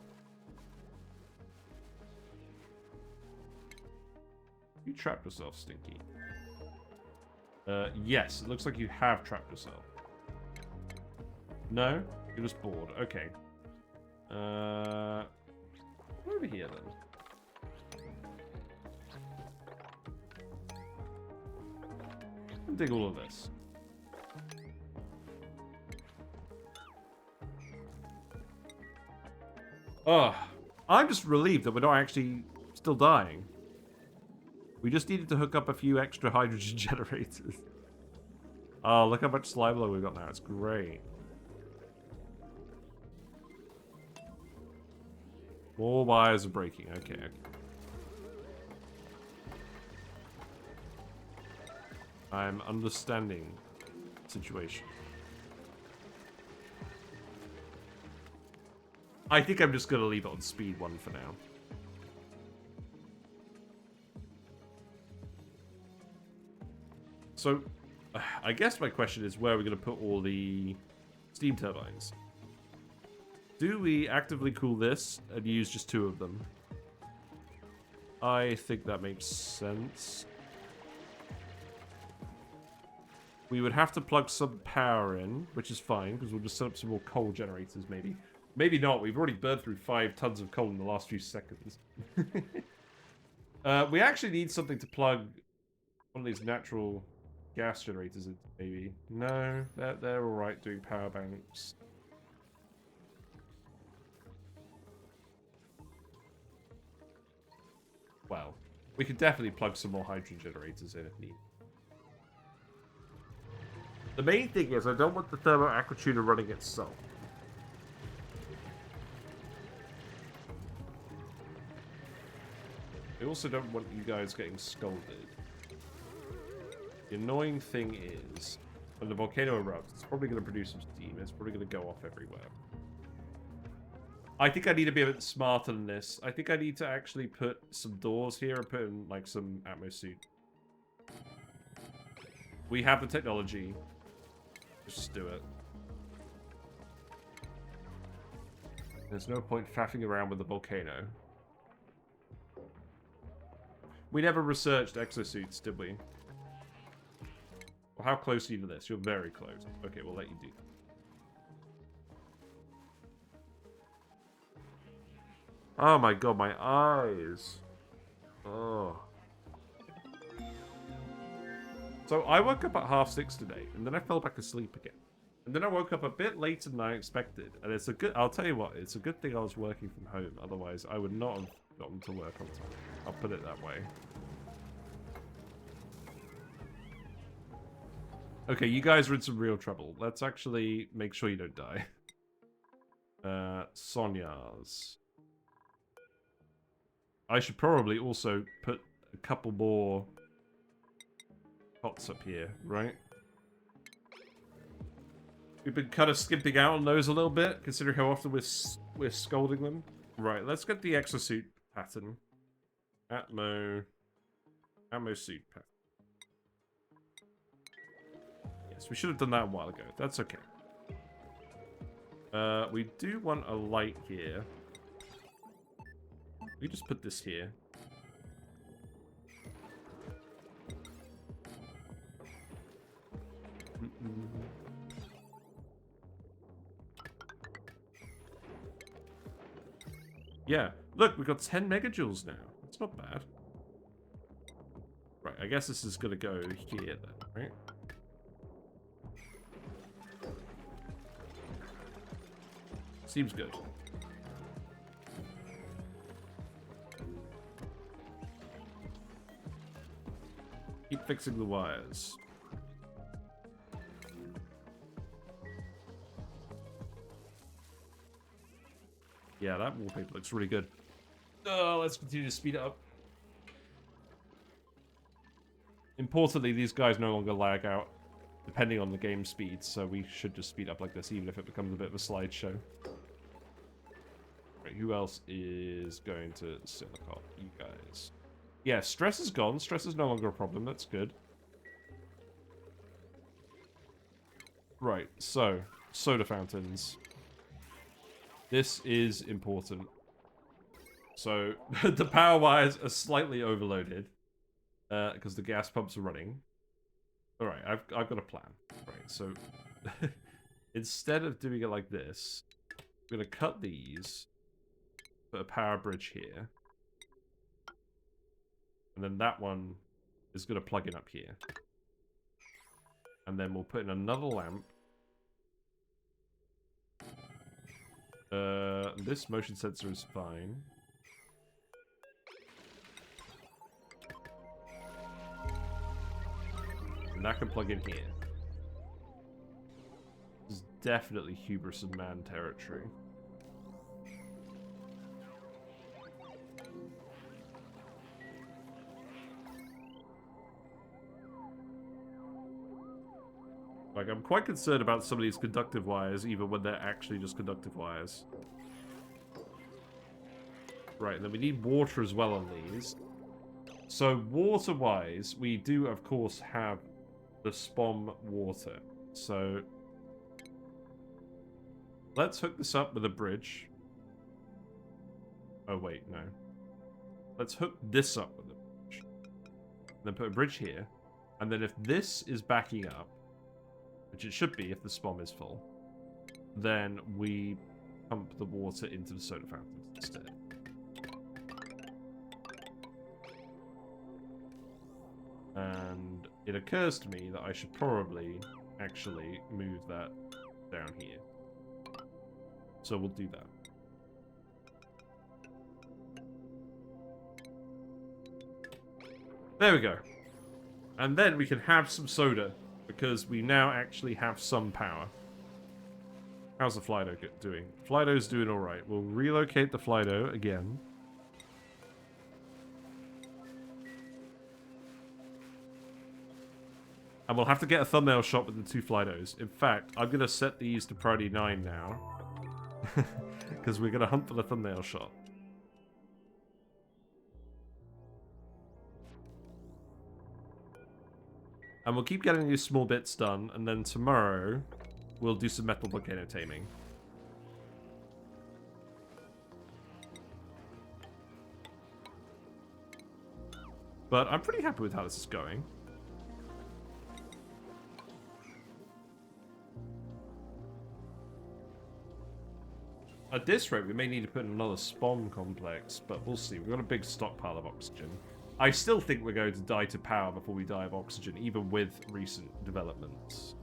You trapped yourself, Stinky. Yes, it looks like you have trapped yourself. No? You're just bored. Okay. Over here, then. I'll dig all of this. Ugh. I'm just relieved that we're not actually still dying. We just needed to hook up a few extra hydrogen generators. Oh, look how much slime blow we've got now. It's great. More wires are breaking. Okay, okay. I'm understanding the situation. I think I'm just going to leave it on speed 1 for now. So, I guess my question is, where are we going to put all the steam turbines? Do we actively cool this and use just 2 of them? I think that makes sense. We would have to plug some power in, which is fine, because we'll just set up some more coal generators, maybe. Maybe not. We've already burned through 5 tons of coal in the last few seconds. We actually need something to plug one of these natural gas generators into, maybe. No, they're alright doing power banks. Well, we could definitely plug some more hydrogen generators in if needed. The main thing is I don't want the thermo aquatuner running itself. I also don't want you guys getting scolded. The annoying thing is, when the volcano erupts, it's probably going to produce some steam. It's probably going to go off everywhere. I think I need to be a bit smarter than this. I think I need to actually put some doors here and put in, like, some atmo suit. We have the technology. Just do it. There's no point faffing around with the volcano. We never researched exosuits, did we? Well, how close are you to this? You're very close. Okay, we'll let you do that. Oh my god, my eyes. Oh. So I woke up at 6:30 today, and then I fell back asleep again. And then I woke up a bit later than I expected. And it's a good... I'll tell you what, it's a good thing I was working from home. Otherwise, I would not have gotten to work on time. I'll put it that way. Okay, you guys are in some real trouble. Let's actually make sure you don't die. Sonya's. I should probably also put a couple more pots up here, right? We've been kind of skimping out on those a little bit, considering how often we're scolding them. Right, let's get the exosuit pattern. Atmo suit pattern. Yes, we should have done that a while ago. That's okay. We do want a light here. We just put this here. Yeah, look, we've got 10 megajoules now. That's not bad. Right, I guess this is gonna go here then, right? Seems good. Keep fixing the wires. Yeah, that wallpaper looks really good. Oh, let's continue to speed it up. Importantly, these guys no longer lag out, depending on the game speed, so we should just speed up like this, even if it becomes a bit of a slideshow. Right, who else is going to sit in the car? You guys. Yeah, stress is gone. Stress is no longer a problem. That's good. Right, so, soda fountains. This is important. So, the power wires are slightly overloaded. Because the gas pumps are running. Alright, I've got a plan. Right, so... instead of doing it like this, I'm going to cut these. Put a power bridge here. And then that one is going to plug in up here. And then we'll put in another lamp. This motion sensor is fine. And that can plug in here. This is definitely hubris and man territory. Like, I'm quite concerned about some of these conductive wires, even when they're actually just conductive wires. Right, and then we need water as well on these. So, water-wise, we do, of course, have the SPOM water. So, let's hook this up with a bridge. Oh, wait, no. Let's hook this up with a bridge. Then put a bridge here. And then if this is backing up, which it should be if the SPOM is full, then we pump the water into the soda fountains instead. And it occurs to me that I should probably actually move that down here. So we'll do that. There we go. And then we can have some soda, because we now actually have some power. How's the Flydo doing? Flydo's doing alright. We'll relocate the Flydo again. And we'll have to get a thumbnail shot with the two Flydos. In fact, I'm going to set these to priority 9 now. Because we're going to hunt for the thumbnail shot. And we'll keep getting these small bits done, and then tomorrow we'll do some metal volcano taming. But I'm pretty happy with how this is going. At this rate, we may need to put in another spawn complex, but we'll see. We've got a big stockpile of oxygen. I still think we're going to die to power before we die of oxygen, even with recent developments.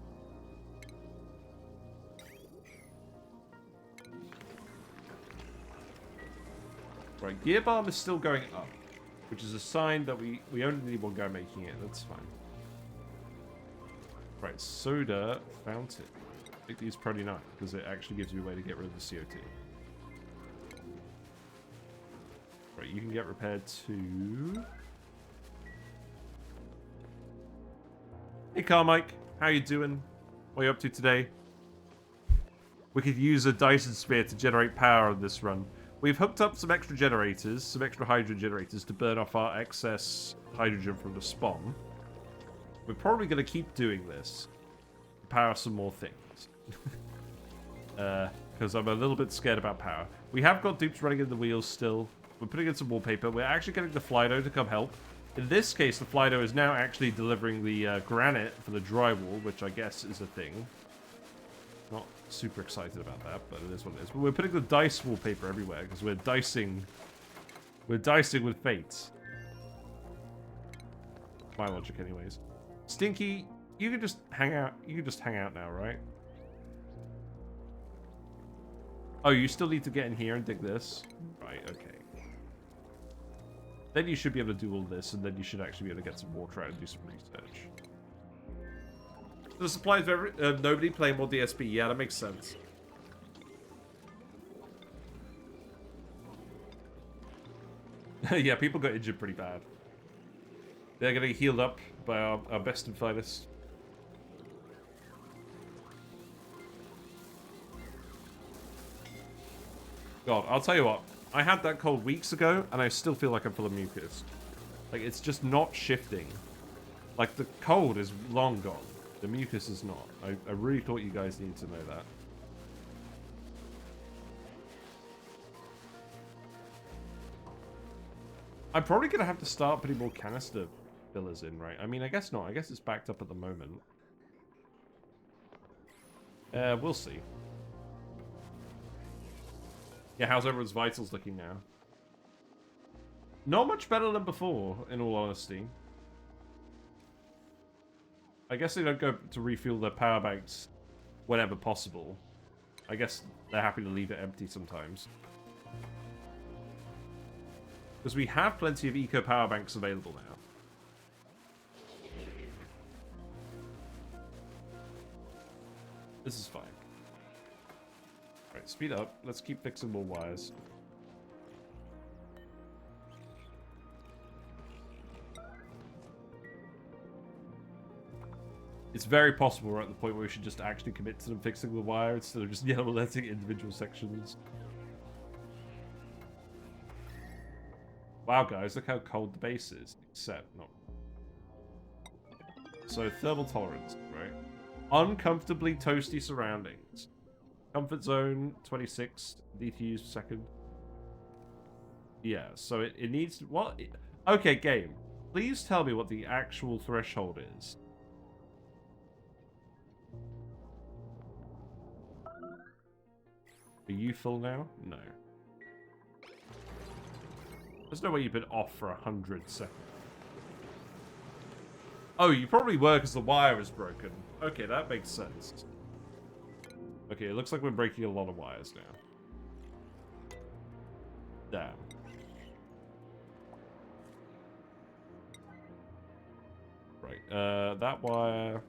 Right, gear bomb is still going up, which is a sign that we only need one guy making it. That's fine. Right, soda fountain. I think these pretty nice because it actually gives you a way to get rid of the CO2. Right, you can get repaired too. Hey Carmike, how you doing? What are you up to today? We could use a Dyson sphere to generate power on this run. We've hooked up some extra generators, some extra hydrogen generators to burn off our excess hydrogen from the spawn. We're probably going to keep doing this to power some more things. Because I'm a little bit scared about power. We have got dupes running in the wheels still. We're putting in some wallpaper. We're actually getting the Flydo to come help. In this case, the Flydo is now actually delivering the granite for the drywall, which I guess is a thing. Not super excited about that, but it is what it is. But we're putting the dice wallpaper everywhere because we're dicing. We're dicing with fate. My logic, anyways. Stinky, you can just hang out. You can just hang out now, right? Oh, you still need to get in here and dig this. Right. Okay. Then you should be able to do all this, and then you should actually be able to get some water out and do some research. The supplies of nobody playing more DSP. Yeah, that makes sense. Yeah, people got injured pretty bad. They're getting healed up by our best and finest. God, I'll tell you what. I had that cold weeks ago, and I still feel like I'm full of mucus. Like, it's just not shifting. Like, the cold is long gone. The mucus is not. I really thought you guys needed to know that. I'm probably going to have to start putting more canister fillers in, right? I mean, I guess not. I guess it's backed up at the moment. We'll see. Yeah, how's everyone's vitals looking now? Not much better than before, in all honesty. I guess they don't go to refuel their power banks whenever possible. I guess they're happy to leave it empty sometimes. Because we have plenty of eco power banks available now. This is fine. Alright, speed up. Let's keep fixing more wires. It's very possible we're at the point where we should just actually commit to them fixing the wire instead of just letting individual sections. Wow, guys, look how cold the base is. Except, not. So, thermal tolerance, right? Uncomfortably toasty surroundings. Comfort zone, 26 DTUs per second. Yeah, so it needs... What? Okay, game. Please tell me what the actual threshold is. Are you full now? No. There's no way you've been off for 100 seconds. Oh, you probably were because the wire is broken. Okay, that makes sense. Okay, it looks like we're breaking a lot of wires now. Damn. Right, that wire...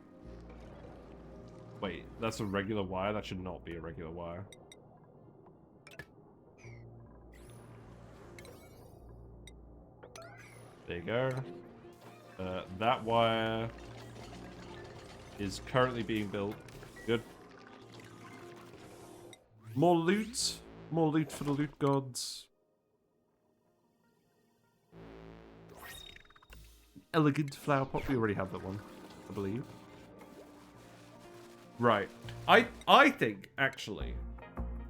Wait, that's a regular wire? That should not be a regular wire. There you go. That wire is currently being built. Good. More loot. More loot for the loot gods. Elegant flower pot. We already have that one, I believe. Right. I think, actually,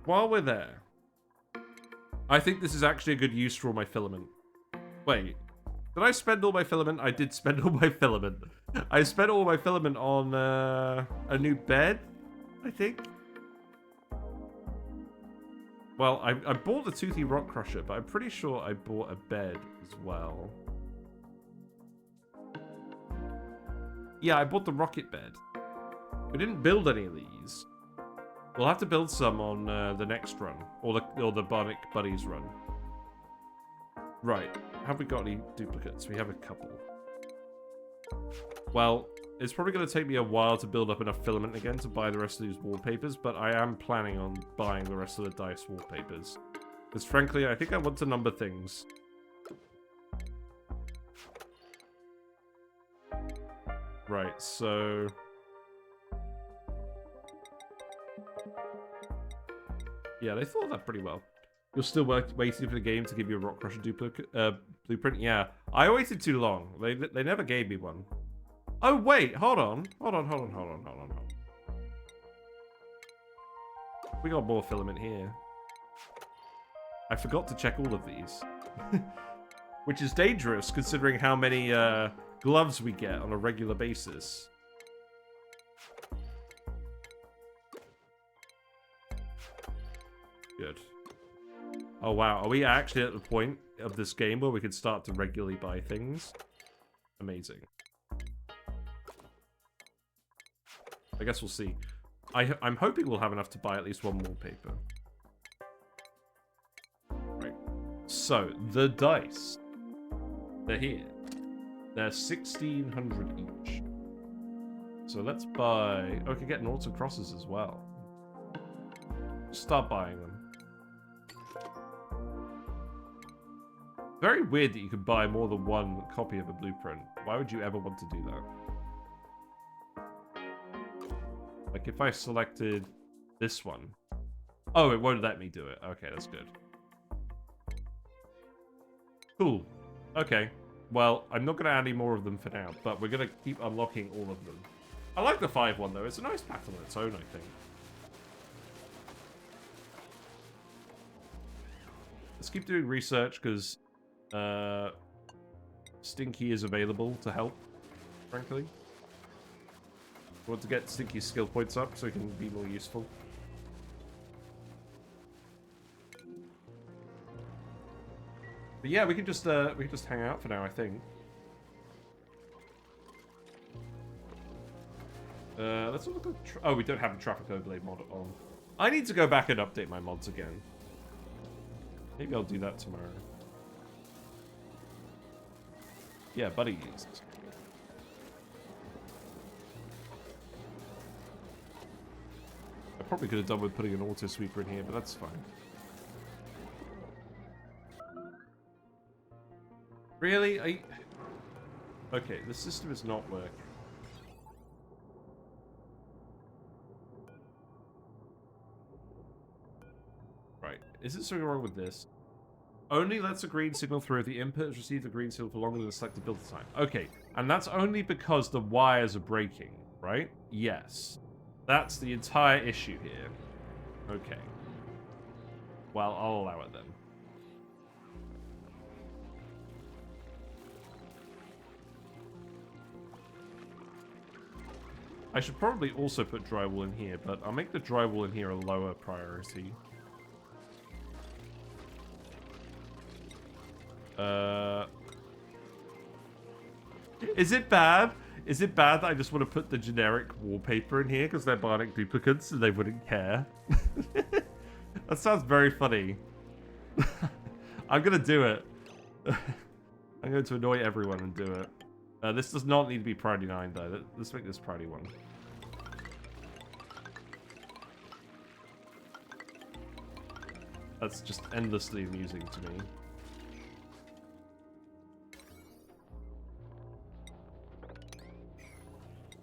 while we're there, I think this is actually a good use for all my filament. Wait. Did I spend all my filament? I did spend all my filament. I spent all my filament on a new bed, I think. Well, I bought the Toothy Rock Crusher, but I'm pretty sure I bought a bed as well. Yeah, I bought the rocket bed. We didn't build any of these. We'll have to build some on the next run, or the Bionic Buddies run. Right. Have we got any duplicates? We have a couple. Well, it's probably going to take me a while to build up enough filament again to buy the rest of these wallpapers, but I am planning on buying the rest of the dice wallpapers. Because frankly, I think I want to number things. Right, so... yeah, they thought that pretty well. You're still waiting for the game to give you a Rock Crusher blueprint? Yeah. I waited too long. They never gave me one. Oh, wait. Hold on. Hold on. We got more filament here. I forgot to check all of these. Which is dangerous, considering how many gloves we get on a regular basis. Good. Oh wow, are we actually at the point of this game where we can start to regularly buy things? Amazing. I guess we'll see. I'm hoping we'll have enough to buy at least one wallpaper. Right. So, the dice. They're here. They're 1,600 each. So let's buy... oh, we can get noughts and crosses as well. Start buying them. Very weird that you could buy more than one copy of a blueprint. Why would you ever want to do that? Like, if I selected this one... oh, it won't let me do it. Okay, that's good. Cool. Okay. Well, I'm not going to add any more of them for now, but we're going to keep unlocking all of them. I like the 5 one, though. It's a nice pattern on its own, I think. Let's keep doing research, because... Stinky is available to help, frankly. I want to get Stinky's skill points up so he can be more useful. But yeah, we can just hang out for now, I think. Let's look at oh, we don't have a traffic overlay mod on. I need to go back and update my mods again. Maybe I'll do that tomorrow. Yeah, buddies. I probably could have done with putting an auto sweeper in here, but that's fine. Really? Okay, the system is not working. Right. Is it something wrong with this? Only lets a green signal through if the input has received a green signal for longer than the selected build time. Okay, and that's only because the wires are breaking, right? Yes. That's the entire issue here. Okay. Well, I'll allow it then. I should probably also put drywall in here, but I'll make the drywall in here a lower priority. Is it bad? Is it bad that I just want to put the generic wallpaper in here because they're Bionic Duplicants and they wouldn't care? That sounds very funny. I'm gonna do it. I'm going to annoy everyone and do it. This does not need to be priority 9 though. Let's make this priority 1. That's just endlessly amusing to me.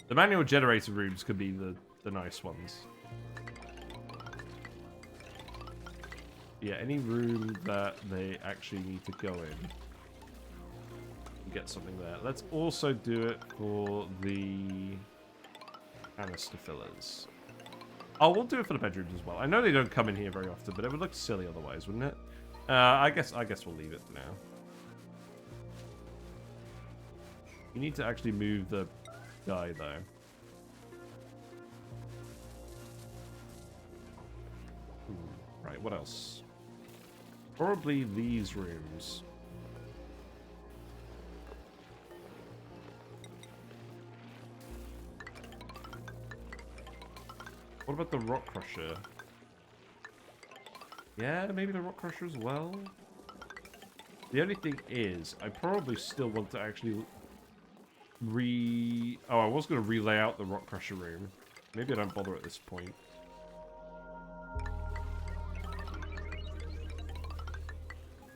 The manual generator rooms could be the nice ones. Yeah, any room that they actually need to go in. Get something there. Let's also do it for the canister fillers. Oh, we'll do it for the bedrooms as well. I know they don't come in here very often, but it would look silly otherwise, wouldn't it? I guess we'll leave it for now. You need to actually move the guy though. Right, what else? Probably these rooms. What about the rock crusher? Yeah, maybe the rock crusher as well. The only thing is, I probably still want to actually Oh, I was going to relay out the rock crusher room. Maybe I don't bother at this point.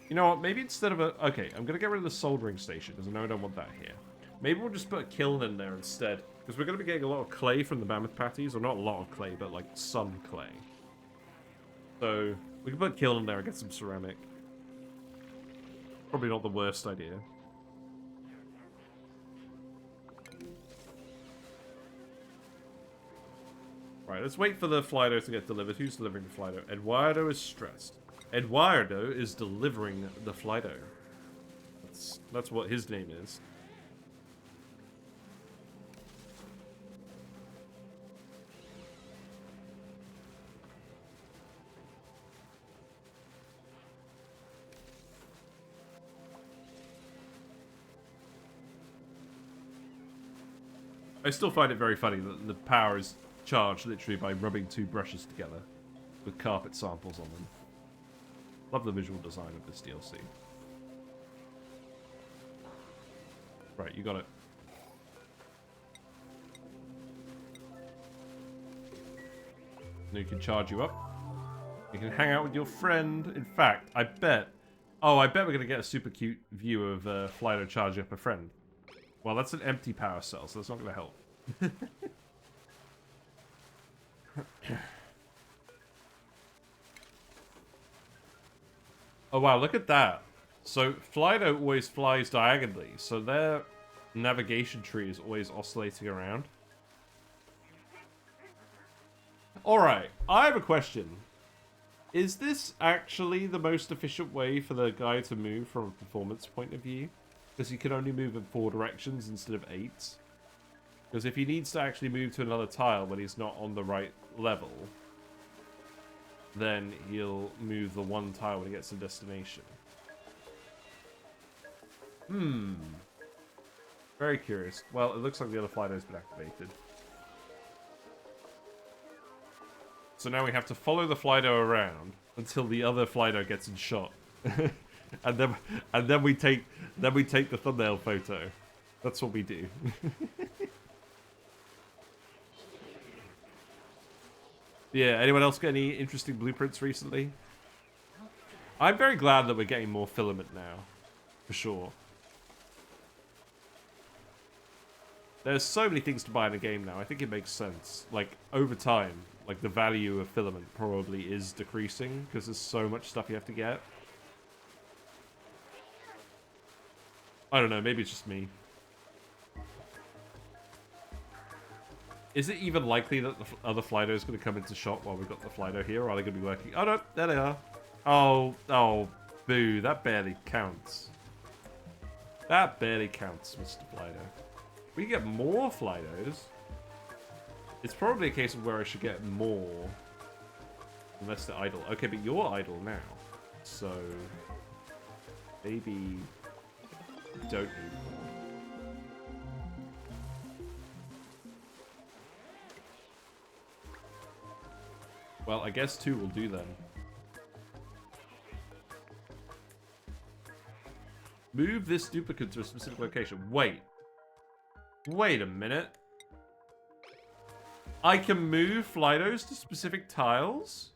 You know what? Maybe instead of a... Okay, I'm going to get rid of the soldering station, because I know I don't want that here. Maybe we'll just put a kiln in there instead. Because we're going to be getting a lot of clay from the mammoth patties. Or not a lot of clay, but like some clay. So, we can put a kiln in there and get some ceramic. Probably not the worst idea. Right, let's wait for the Flydo to get delivered. Who's delivering the Flydo? Eduardo is stressed. Eduardo is delivering the Flydo. That's what his name is. I still find it very funny that the power is charged literally by rubbing two brushes together with carpet samples on them. Love the visual design of this DLC. Right, you got it. And you can charge you up. You can hang out with your friend. In fact, I bet... Oh, I bet we're going to get a super cute view of Flydo charging up a friend. Well, that's an empty power cell, so that's not going to help. Oh wow, look at that. So Flydo always flies diagonally, so their navigation tree is always oscillating around. Alright, I have a question. Is this actually the most efficient way for the guy to move from a performance point of view? Because he can only move in 4 directions instead of 8. Because if he needs to actually move to another tile when he's not on the right level, then he'll move the one tile when he gets to destination. Very curious. Well, it looks like the other Flydo's been activated. So now we have to follow the Flydo around until the other Flydo gets in shot. and then we take the thumbnail photo. That's what we do. Yeah, anyone else get any interesting blueprints recently? I'm very glad that we're getting more filament now. For sure. There's so many things to buy in a game now. I think it makes sense. Like, over time, like the value of filament probably is decreasing because there's so much stuff you have to get. I don't know, maybe it's just me. Is it even likely that the other Flydo is going to come into shot while we've got the Flydo here, or are they going to be working? Oh no, there they are. Oh, boo, that barely counts. That barely counts, Mr. Flydo. We get more Flydos. It's probably a case of where I should get more. Unless they're idle. Okay, but you're idle now. So, maybe you don't need more. Well, I guess 2 will do then. Move this duplicate to a specific location. Wait. Wait a minute. I can move Flydos to specific tiles?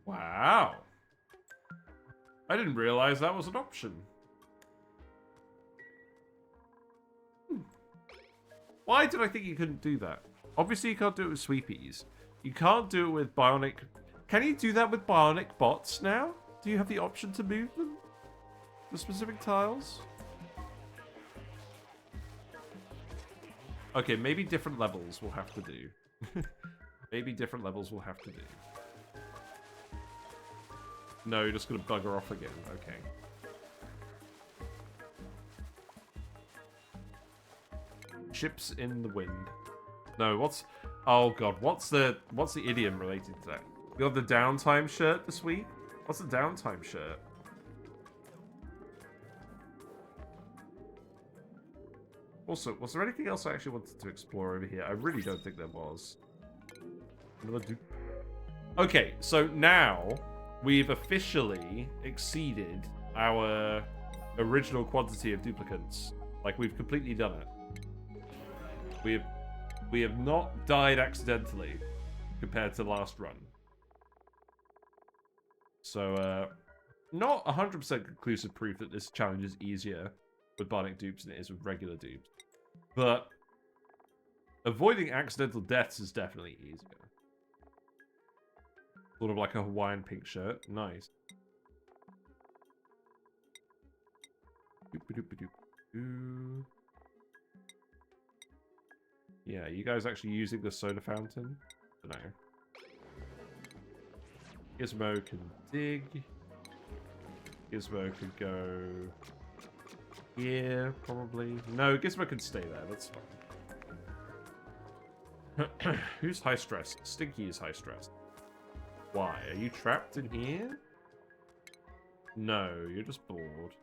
Wow. I didn't realize that was an option. Why did I think you couldn't do that? Obviously, you can't do it with sweepies. You can't do it with Bionic Can you do that with Bionic bots now? Do you have the option to move them? The specific tiles? Okay, maybe different levels we'll have to do. Maybe different levels we'll have to do. No, you're just gonna bugger off again. Okay. Ships in the wind. No, what's... Oh god, what's the idiom related to that? You have the downtime shirt this week? What's the downtime shirt? Also, was there anything else I actually wanted to explore over here? I really don't think there was. Okay, so now we've officially exceeded our original quantity of duplicants. Like, we've completely done it. We have not died accidentally compared to last run. So, not 100% conclusive proof that this challenge is easier with Bionic dupes than it is with regular dupes. But avoiding accidental deaths is definitely easier. Sort of like a Hawaiian pink shirt. Nice. Yeah, you guys actually using the soda fountain? I don't know. Gizmo can dig. Gizmo could go here, probably. No, Gizmo can stay there. That's fine. Who's high stressed? Stinky is high stressed. Why? Are you trapped in here? No, you're just bored.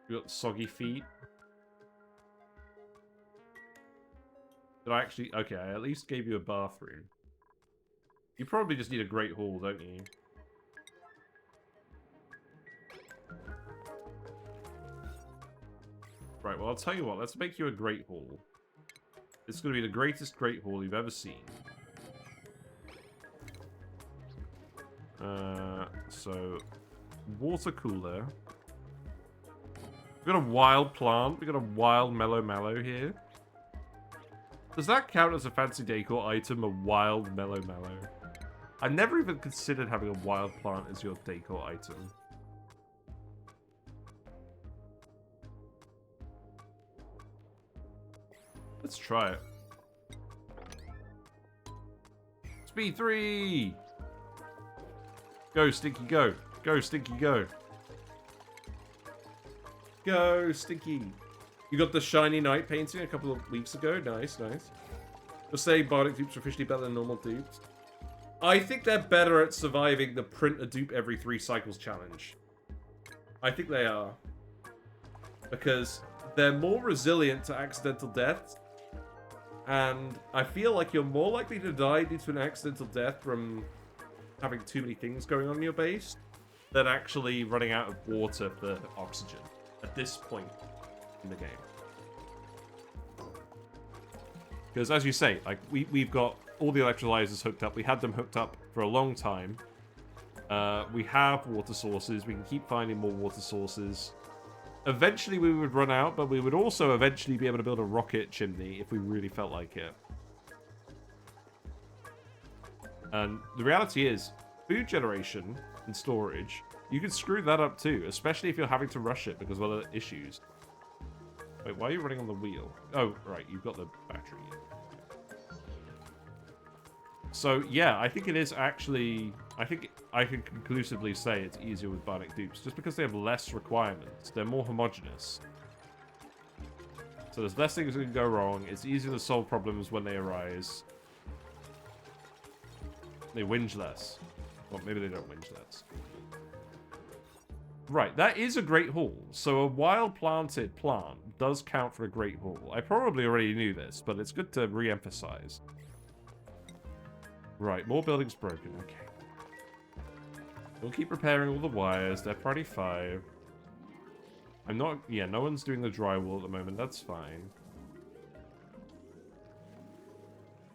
You got soggy feet. Did I actually... Okay, I at least gave you a bathroom. You probably just need a Great Hall, don't you? Right, well, I'll tell you what. Let's make you a Great Hall. It's going to be the greatest Great Hall you've ever seen. So, water cooler. We've got a wild plant. We've got a wild mellow here. Does that count as a fancy decor item, a wild mellow? I never even considered having a wild plant as your decor item. Let's try it. Speed 3! Go, Stinky, go. Go, Stinky, go. Go, Stinky. You got the shiny night painting a couple of weeks ago. Nice, nice. Just say Bionic dupes are officially better than normal dupes. I think they're better at surviving the print a dupe every 3 cycles challenge. I think they are. Because they're more resilient to accidental deaths. And I feel like you're more likely to die due to an accidental death from having too many things going on in your base than actually running out of water for oxygen at this point in the game. Because as you say, like we've got all the electrolyzers hooked up. We had them hooked up for a long time. We have water sources. We can keep finding more water sources. Eventually we would run out, but we would also eventually be able to build a rocket chimney if we really felt like it. And the reality is, food generation and storage, you can screw that up too, especially if you're having to rush it because of other issues. Wait, why are you running on the wheel? Oh, right, you've got the battery. So, yeah, I think it is actually... I think I can conclusively say it's easier with Bionic dupes, just because they have less requirements. They're more homogeneous. So there's less things that can go wrong. It's easier to solve problems when they arise. They whinge less. Well, maybe they don't whinge less. Right, that is a Great Hall. So a wild planted plant does count for a Great Hall. I probably already knew this, but it's good to re-emphasize. Right, more buildings broken. Okay. We'll keep repairing all the wires. They're priority 5. I'm not... Yeah, no one's doing the drywall at the moment. That's fine.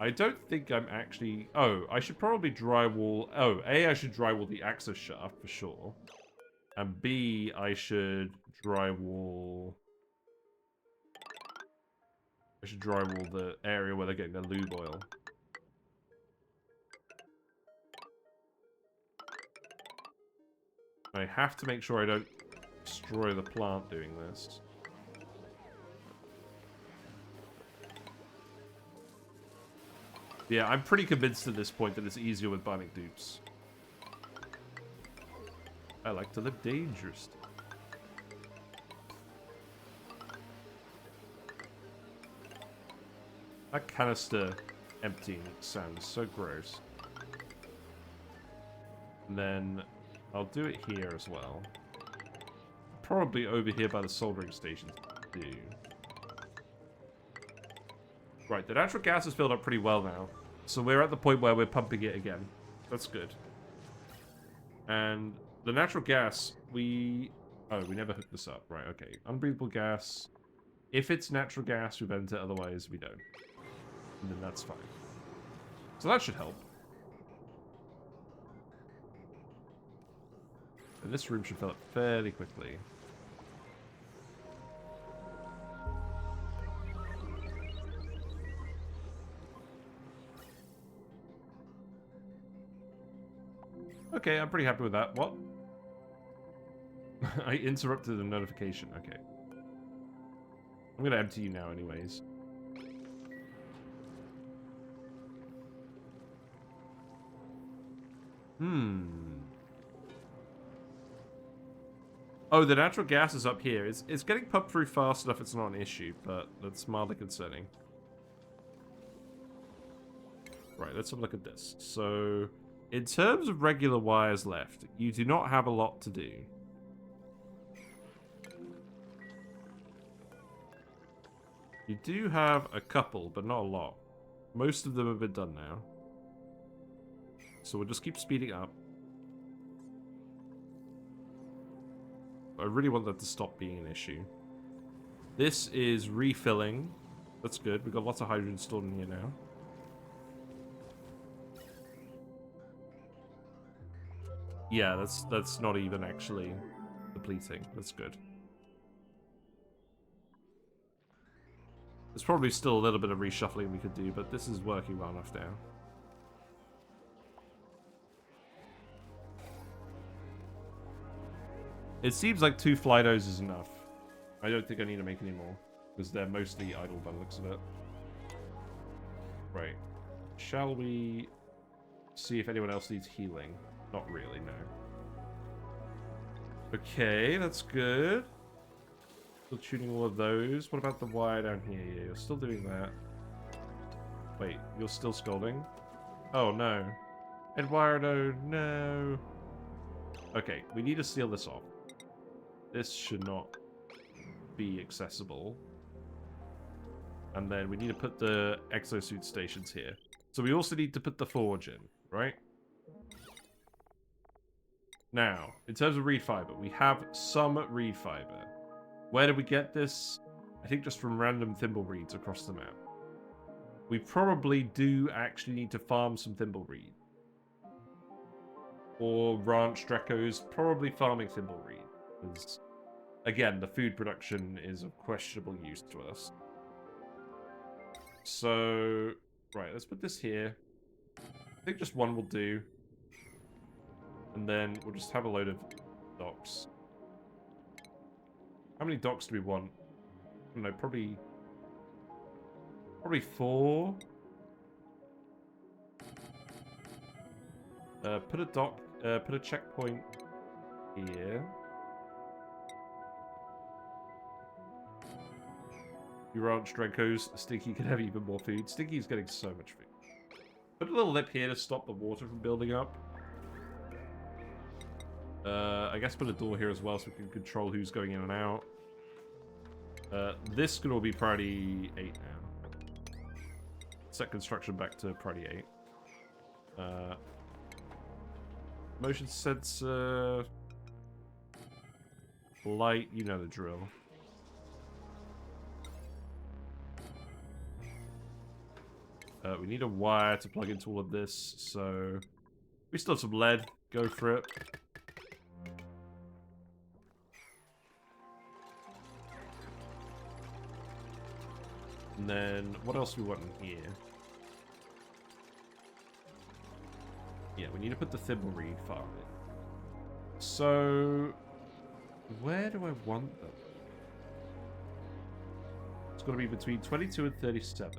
I don't think I'm actually... Oh, I should probably drywall... Oh, A, I should drywall the access shaft for sure. And B, I should drywall... I should drywall the area where they're getting their lube oil. I have to make sure I don't destroy the plant doing this. Yeah, I'm pretty convinced at this point that it's easier with Bionic dupes. I like to live dangerously. That canister emptying sounds so gross. And then I'll do it here as well. Probably over here by the soldering station too. Right, the natural gas is filled up pretty well now. So we're at the point where we're pumping it again. That's good. And the natural gas, we never hooked this up. Right, okay. Unbreathable gas. If it's natural gas, we vent it. Otherwise, we don't. And then that's fine. So that should help. And this room should fill up fairly quickly. Okay, I'm pretty happy with that. What? I interrupted the notification. Okay. I'm gonna empty you now anyways. Oh, the natural gas is up here. It's getting pumped through fast enough it's not an issue, but that's mildly concerning. Right, let's have a look at this. So, in terms of regular wires left, you do not have a lot to do. You do have a couple, but not a lot. Most of them have been done now. So we'll just keep speeding up. I really want that to stop being an issue. This is refilling. That's good. We've got lots of hydrogen stored in here now. Yeah, that's not even actually depleting. That's good. There's probably still a little bit of reshuffling we could do, but this is working well enough now. It seems like 2 Flydos is enough. I don't think I need to make any more, because they're mostly idle by the looks of it. Right. Shall we see if anyone else needs healing? Not really, no. Okay, that's good. Still tuning all of those. What about the wire down here? Yeah, you're still doing that. Wait, you're still scolding? Oh, no. Eduardo, no. Okay, we need to seal this off. This should not be accessible. And then we need to put the exosuit stations here. So we also need to put the forge in, right? Now, in terms of reed fiber, we have some reed fiber. Where did we get this? I think just from random thimble reeds across the map. We probably do actually need to farm some thimble reed. Or ranch Drecos, probably farming thimble reed. Because, again, the food production is of questionable use to us. So, right, let's put this here. I think just one will do. And then we'll just have a load of docks. How many docks do we want? I don't know, probably 4. Put a dock, put a checkpoint here. You ranch Drenkos, Stinky can have even more food. Stinky's getting so much food. Put a little lip here to stop the water from building up. I guess put a door here as well so we can control who's going in and out. This could all be priority 8 now. Set construction back to priority 8. Motion sensor. Light, you know the drill. We need a wire to plug into all of this, so we still have some lead. Go for it. And then, what else do we want in here? Yeah, we need to put the thimble reed farm in. So, where do I want them? It's got to be between 22 and 37.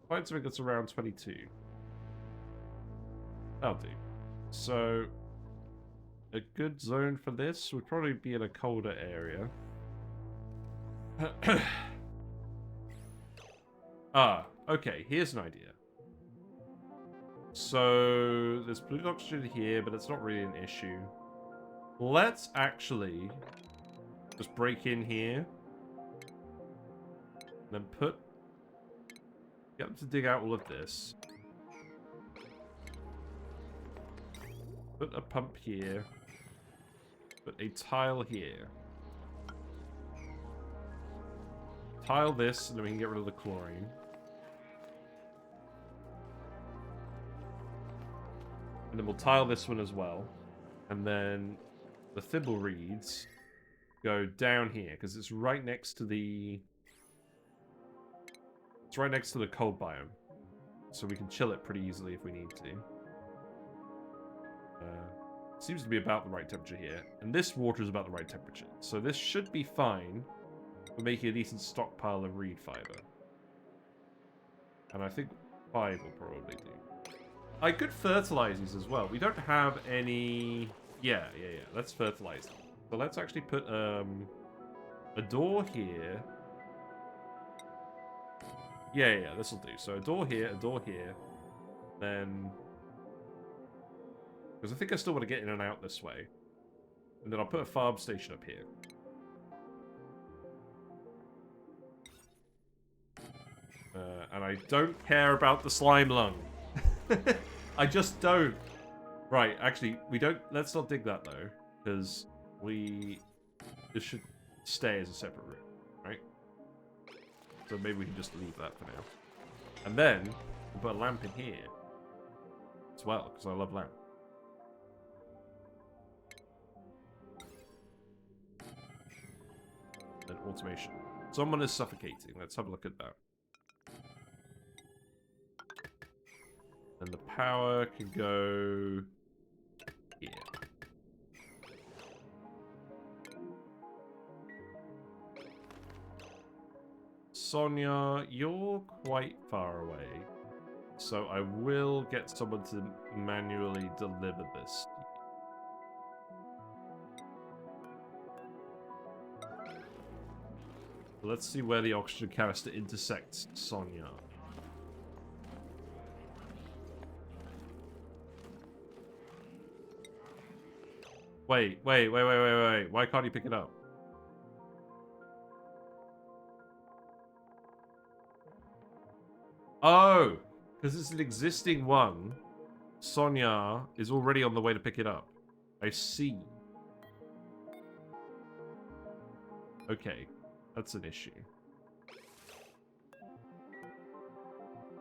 Find something that's around 22. That'll do. So, a good zone for this would probably be in a colder area. Okay, here's an idea. So, there's blue oxygen here, but it's not really an issue. Let's actually just break in here. Then get them to dig out all of this. Put a pump here. Put a tile here. Tile this, and then we can get rid of the chlorine. And then we'll tile this one as well. And then the thimble reeds go down here, because it's right next to the... It's right next to the cold biome. So we can chill it pretty easily if we need to. Seems to be about the right temperature here. And this water is about the right temperature. So this should be fine for making a decent stockpile of reed fiber. And I think 5 will probably do. I could fertilize these as well. We don't have any... Yeah. Let's fertilize them. So let's actually put a door here. Yeah, this will do. So a door here, then... Because I think I still want to get in and out this way. And then I'll put a farm station up here. And I don't care about the slime lung. I just don't. Right, actually, we don't... Let's not dig that, though. Because this should stay as a separate room, right? So maybe we can just leave that for now. And then, we'll put a lamp in here. As well, because I love lamp. And automation. Someone is suffocating. Let's have a look at that. And the power can go here. Sonia, you're quite far away. So I will get someone to manually deliver this. Let's see where the oxygen canister intersects Sonia. Wait. Why can't you pick it up? Oh, because it's an existing one. Sonia is already on the way to pick it up. I see. Okay, that's an issue.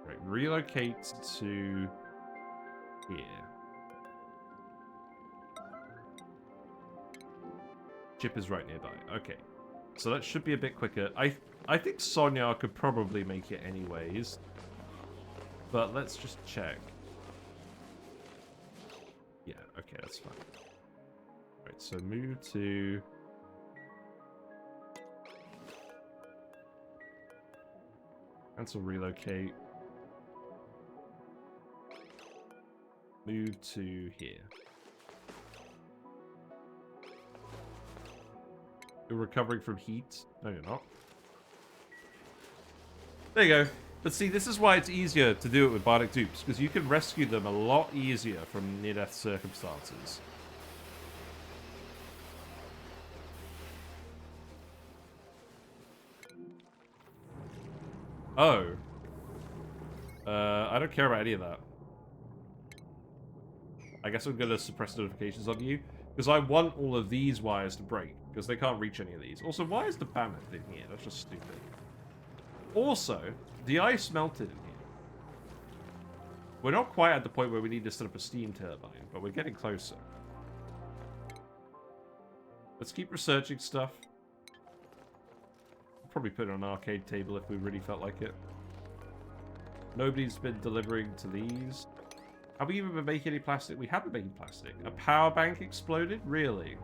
Right, relocate to here. Chip is right nearby. Okay. So that should be a bit quicker. I think Sonia could probably make it anyways. But let's just check. Yeah, okay, that's fine. Right, so move to... Cancel relocate. Move to here. You're recovering from heat? No, you're not. There you go. But see, this is why it's easier to do it with Bionic dupes, because you can rescue them a lot easier from near-death circumstances. Oh. I don't care about any of that. I guess I'm going to suppress notifications on you, because I want all of these wires to break, because they can't reach any of these. Also, why is the banner in here? That's just stupid. Also, the ice melted in here. We're not quite at the point where we need to set up a steam turbine, but we're getting closer. Let's keep researching stuff. Probably put it on an arcade table if we really felt like it. Nobody's been delivering to these. Have we even been making any plastic? We haven't been making plastic. A power bank exploded? Really?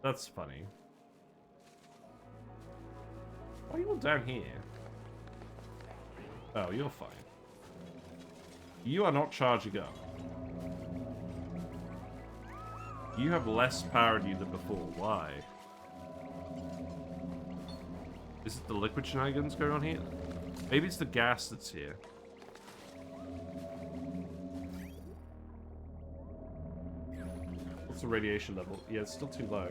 That's funny. Why are you all down here? Oh, you're fine. You are not charging up. You have less power in you than before. Why? Is it the liquid shenanigans going on here? Maybe it's the gas that's here. What's the radiation level? Yeah, it's still too low.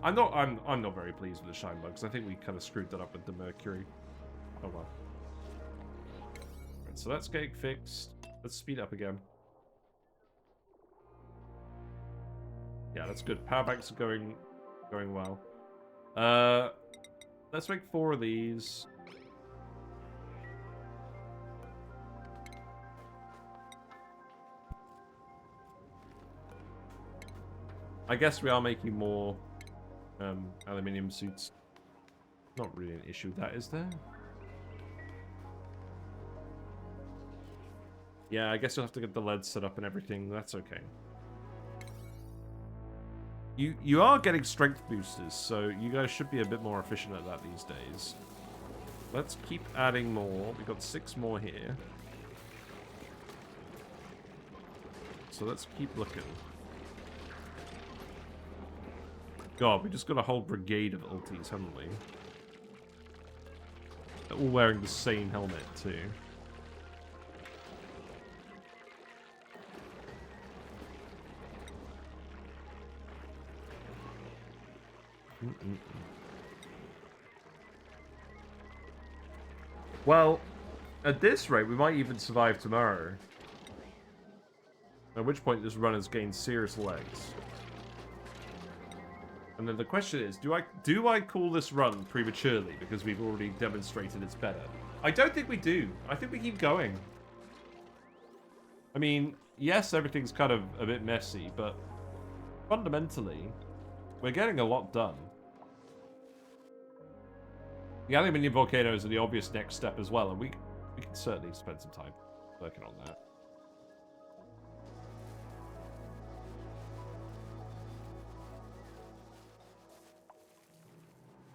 I'm not very pleased with the shine bugs. I think we kind of screwed that up with the mercury. Oh well. Right, so that's getting fixed. Let's speed up again. Yeah, that's good. Power banks are going well. Let's make 4 of these. I guess we are making more aluminium suits. Not really an issue with that, is there? Yeah, I guess you'll have to get the lead set up and everything. That's okay. You are getting strength boosters, so you guys should be a bit more efficient at that these days. Let's keep adding more. We've got 6 more here. So let's keep looking. God, we just got a whole brigade of ultis, haven't we? They're all wearing the same helmet, too. Well, at this rate, we might even survive tomorrow. At which point this run has gained serious legs. And then the question is, do I call this run prematurely because we've already demonstrated it's better? I don't think we do. I think we keep going. I mean, yes, everything's kind of a bit messy, but fundamentally, we're getting a lot done. The aluminium volcanoes are the obvious next step as well, and we can certainly spend some time working on that.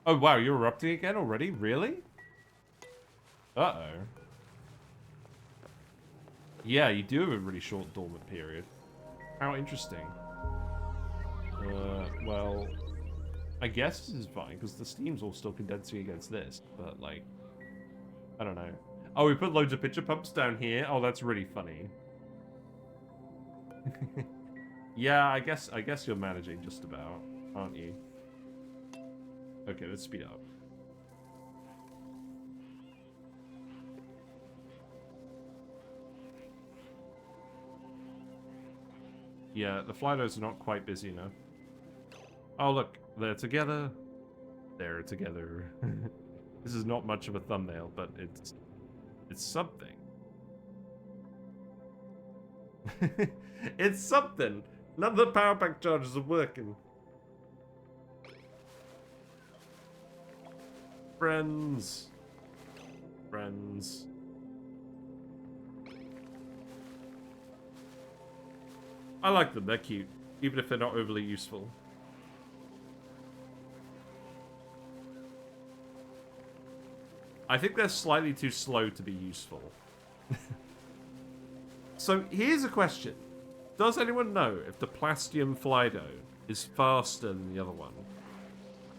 Oh wow, you're erupting again already? Really? Uh-oh. Yeah, you do have a really short dormant period. How interesting. Well, I guess this is fine, because the steam's all still condensing against this, but, like, I don't know. Oh, we put loads of pitcher pumps down here? Oh, that's really funny. Yeah, I guess you're managing just about, aren't you? Okay, let's speed up. Yeah, the Flydos are not quite busy enough. Oh, look, they're together. They're together. This is not much of a thumbnail, but it's something. It's something. None of the power bank charges are working. Friends. Friends. I like them, they're cute, even if they're not overly useful. I think they're slightly too slow to be useful. So here's a question. Does anyone know if the Plastium Flydo is faster than the other one?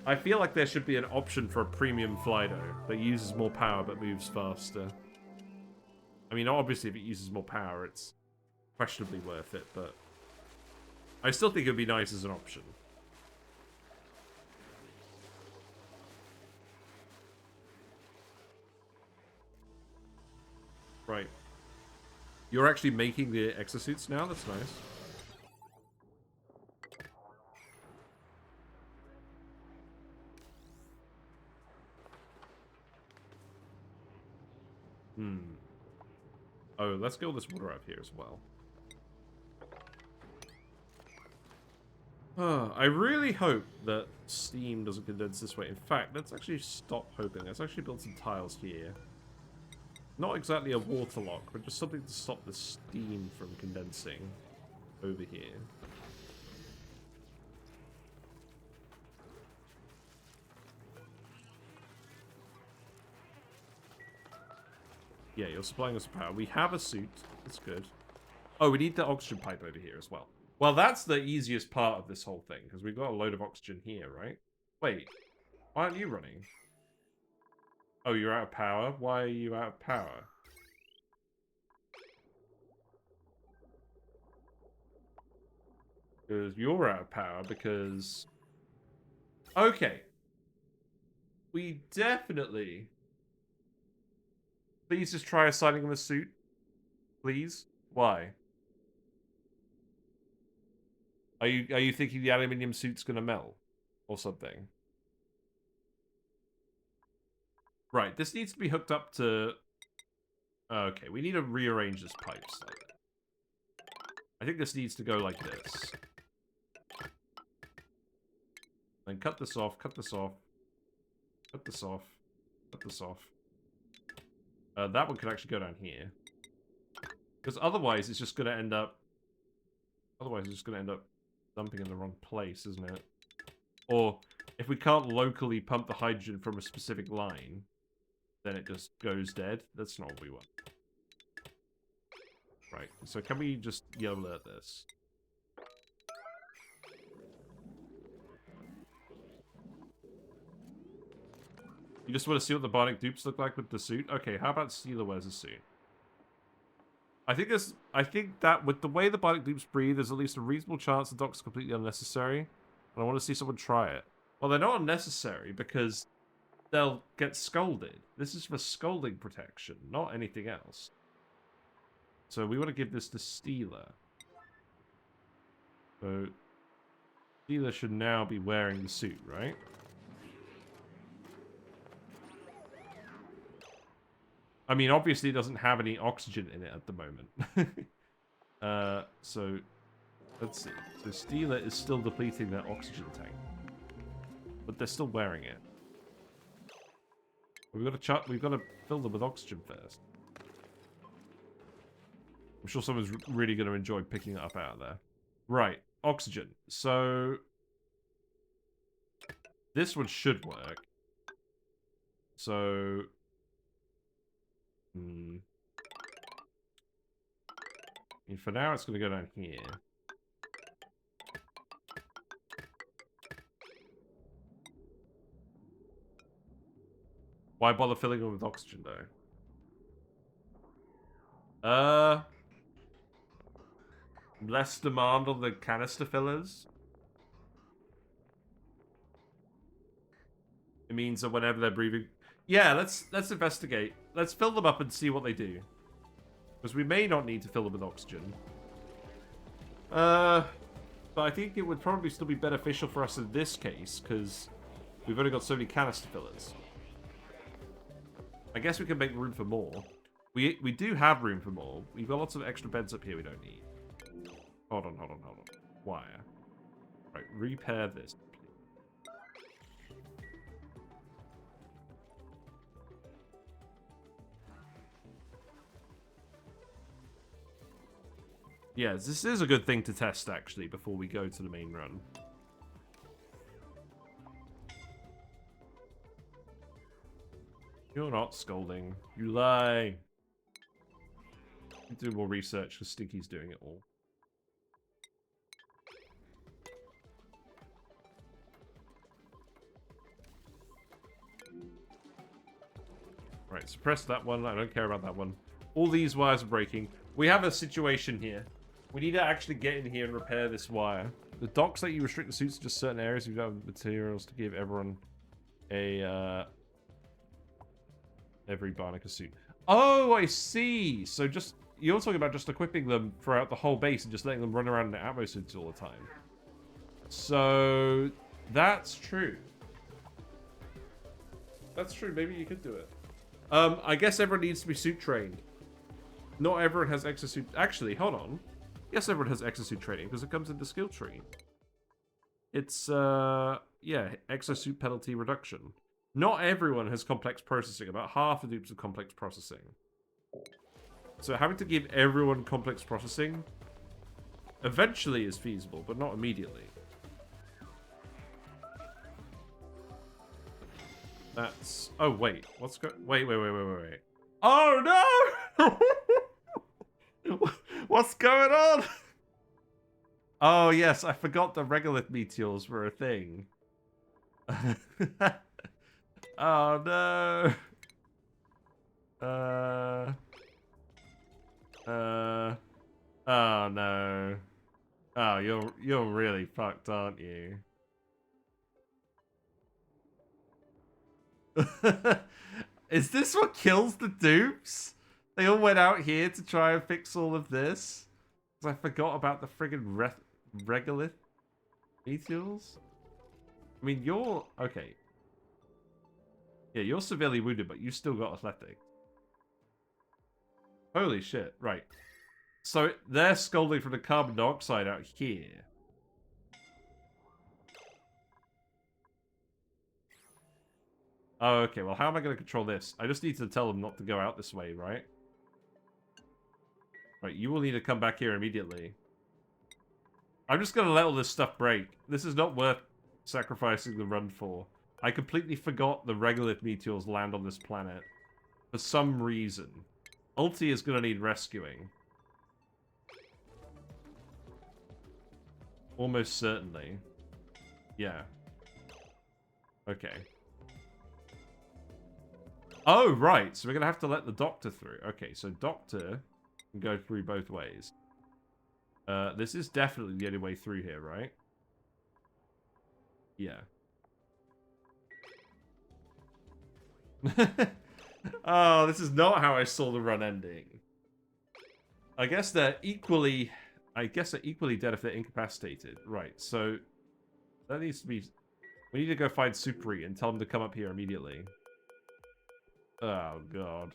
I feel like there should be an option for a premium Flydo that uses more power but moves faster. I mean, obviously if it uses more power, it's questionably worth it, but I still think it would be nice as an option. Right. You're actually making the exosuits now? That's nice. Oh, let's get all this water out here as well. I really hope that steam doesn't condense this way. In fact, let's actually stop hoping. Let's actually build some tiles here. Not exactly a water lock, but just something to stop the steam from condensing over here. Yeah, you're supplying us power. We have a suit. That's good. Oh, we need the oxygen pipe over here as well. Well, that's the easiest part of this whole thing, because we've got a load of oxygen here, right? Wait, why aren't you running? Oh, you're out of power? Why are you out of power? Because you're out of power, because... Okay. We definitely... Please just try assigning him a suit. Please? Why? Are you thinking the aluminium suit's gonna melt? Or something? Right, this needs to be hooked up to... Okay, we need to rearrange this pipe slightly. I think this needs to go like this. Then cut this off, cut this off. Cut this off. Cut this off. That one could actually go down here. Because otherwise it's just going to end up... Otherwise it's just going to end up dumping in the wrong place, isn't it? Or, if we can't locally pump the hydrogen from a specific line, then it just goes dead. That's not what we want. Right, so can we just yellow alert this? You just want to see what the Bionic dupes look like with the suit? Okay, how about Steeler wears a suit? I think that with the way the Bionic dupes breathe, there's at least a reasonable chance the dock's completely unnecessary. And I want to see someone try it. Well, they're not unnecessary because they'll get scolded. This is for scolding protection, not anything else. So we want to give this to Steeler. So Steeler should now be wearing the suit, right? I mean, obviously it doesn't have any oxygen in it at the moment. So, let's see. So Steeler is still depleting their oxygen tank. But they're still wearing it. We've got to fill them with oxygen first. I'm sure someone's really going to enjoy picking it up out of there. Right, oxygen. So, this one should work. So... I mean, for now, it's going to go down here. Why bother filling it with oxygen, though? Less demand on the canister fillers? It means that whenever they're breathing... Yeah, let's investigate. Let's fill them up and see what they do. Because we may not need to fill them with oxygen. But I think it would probably still be beneficial for us in this case, because we've only got so many canister fillers. I guess we can make room for more. We do have room for more. We've got lots of extra beds up here we don't need. Hold on. Wire. Right, repair this. Yes, this is a good thing to test, actually, before we go to the main run. You're not scolding. You lie. Do more research, because Stinky's doing it all. Right, suppress that one. I don't care about that one. All these wires are breaking. We have a situation here. We need to actually get in here and repair this wire. The docks let you restrict the suits to just certain areas. You don't have materials to give everyone a, every Bionic a suit. Oh, I see! So just, you're talking about just equipping them throughout the whole base and just letting them run around in their Atmo suits all the time. So, that's true. That's true, maybe you could do it. I guess everyone needs to be suit trained. Not everyone has exosuit. Actually, hold on. Yes, everyone has exosuit training because it comes in the skill tree. It's, yeah, exosuit penalty reduction. Not everyone has complex processing. About half the dupes have complex processing. So having to give everyone complex processing eventually is feasible, but not immediately. That's... Oh, wait. What's go... Wait. Oh, no! What's going on? Oh, yes. I forgot the Regolith meteors were a thing. Oh, no. Oh, no. Oh, you're really fucked, aren't you? Is this what kills the dupes? They all went out here to try and fix all of this? Because I forgot about the friggin' Regolith meteors? I mean, you're... Okay. Yeah, you're severely wounded, but you still got athletic. Holy shit. Right. So, they're scolding from the carbon dioxide out here. Oh, okay. Well, how am I going to control this? I just need to tell them not to go out this way, right? Right, you will need to come back here immediately. I'm just going to let all this stuff break. This is not worth sacrificing the run for. I completely forgot the Regolith meteors land on this planet. For some reason. Ulti is going to need rescuing. Almost certainly. Yeah. Okay. Oh, right. So we're going to have to let the doctor through. Okay, so doctor can go through both ways. This is definitely the only way through here, right? Yeah. Oh, this is not how I saw the run ending. I guess they're equally dead if they're incapacitated. Right, so that needs to be... We need to go find Supri and tell him to come up here immediately. Oh, God.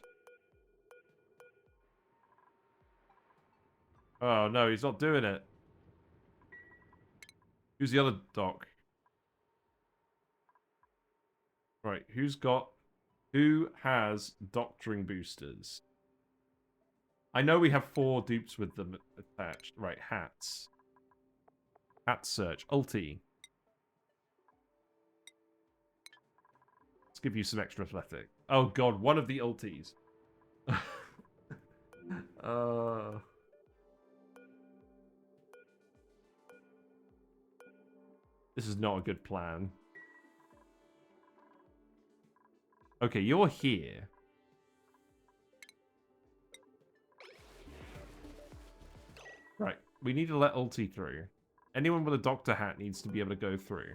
Oh, no, he's not doing it. Who's the other doc? Right, who has doctoring boosters? I know we have 4 dupes with them attached. Right, hats. Hat search. Ulti. Let's give you some extra athletic. Oh god, one of the ultis. This is not a good plan. Okay, you're here. Right, we need to let ulti through. Anyone with a doctor hat needs to be able to go through.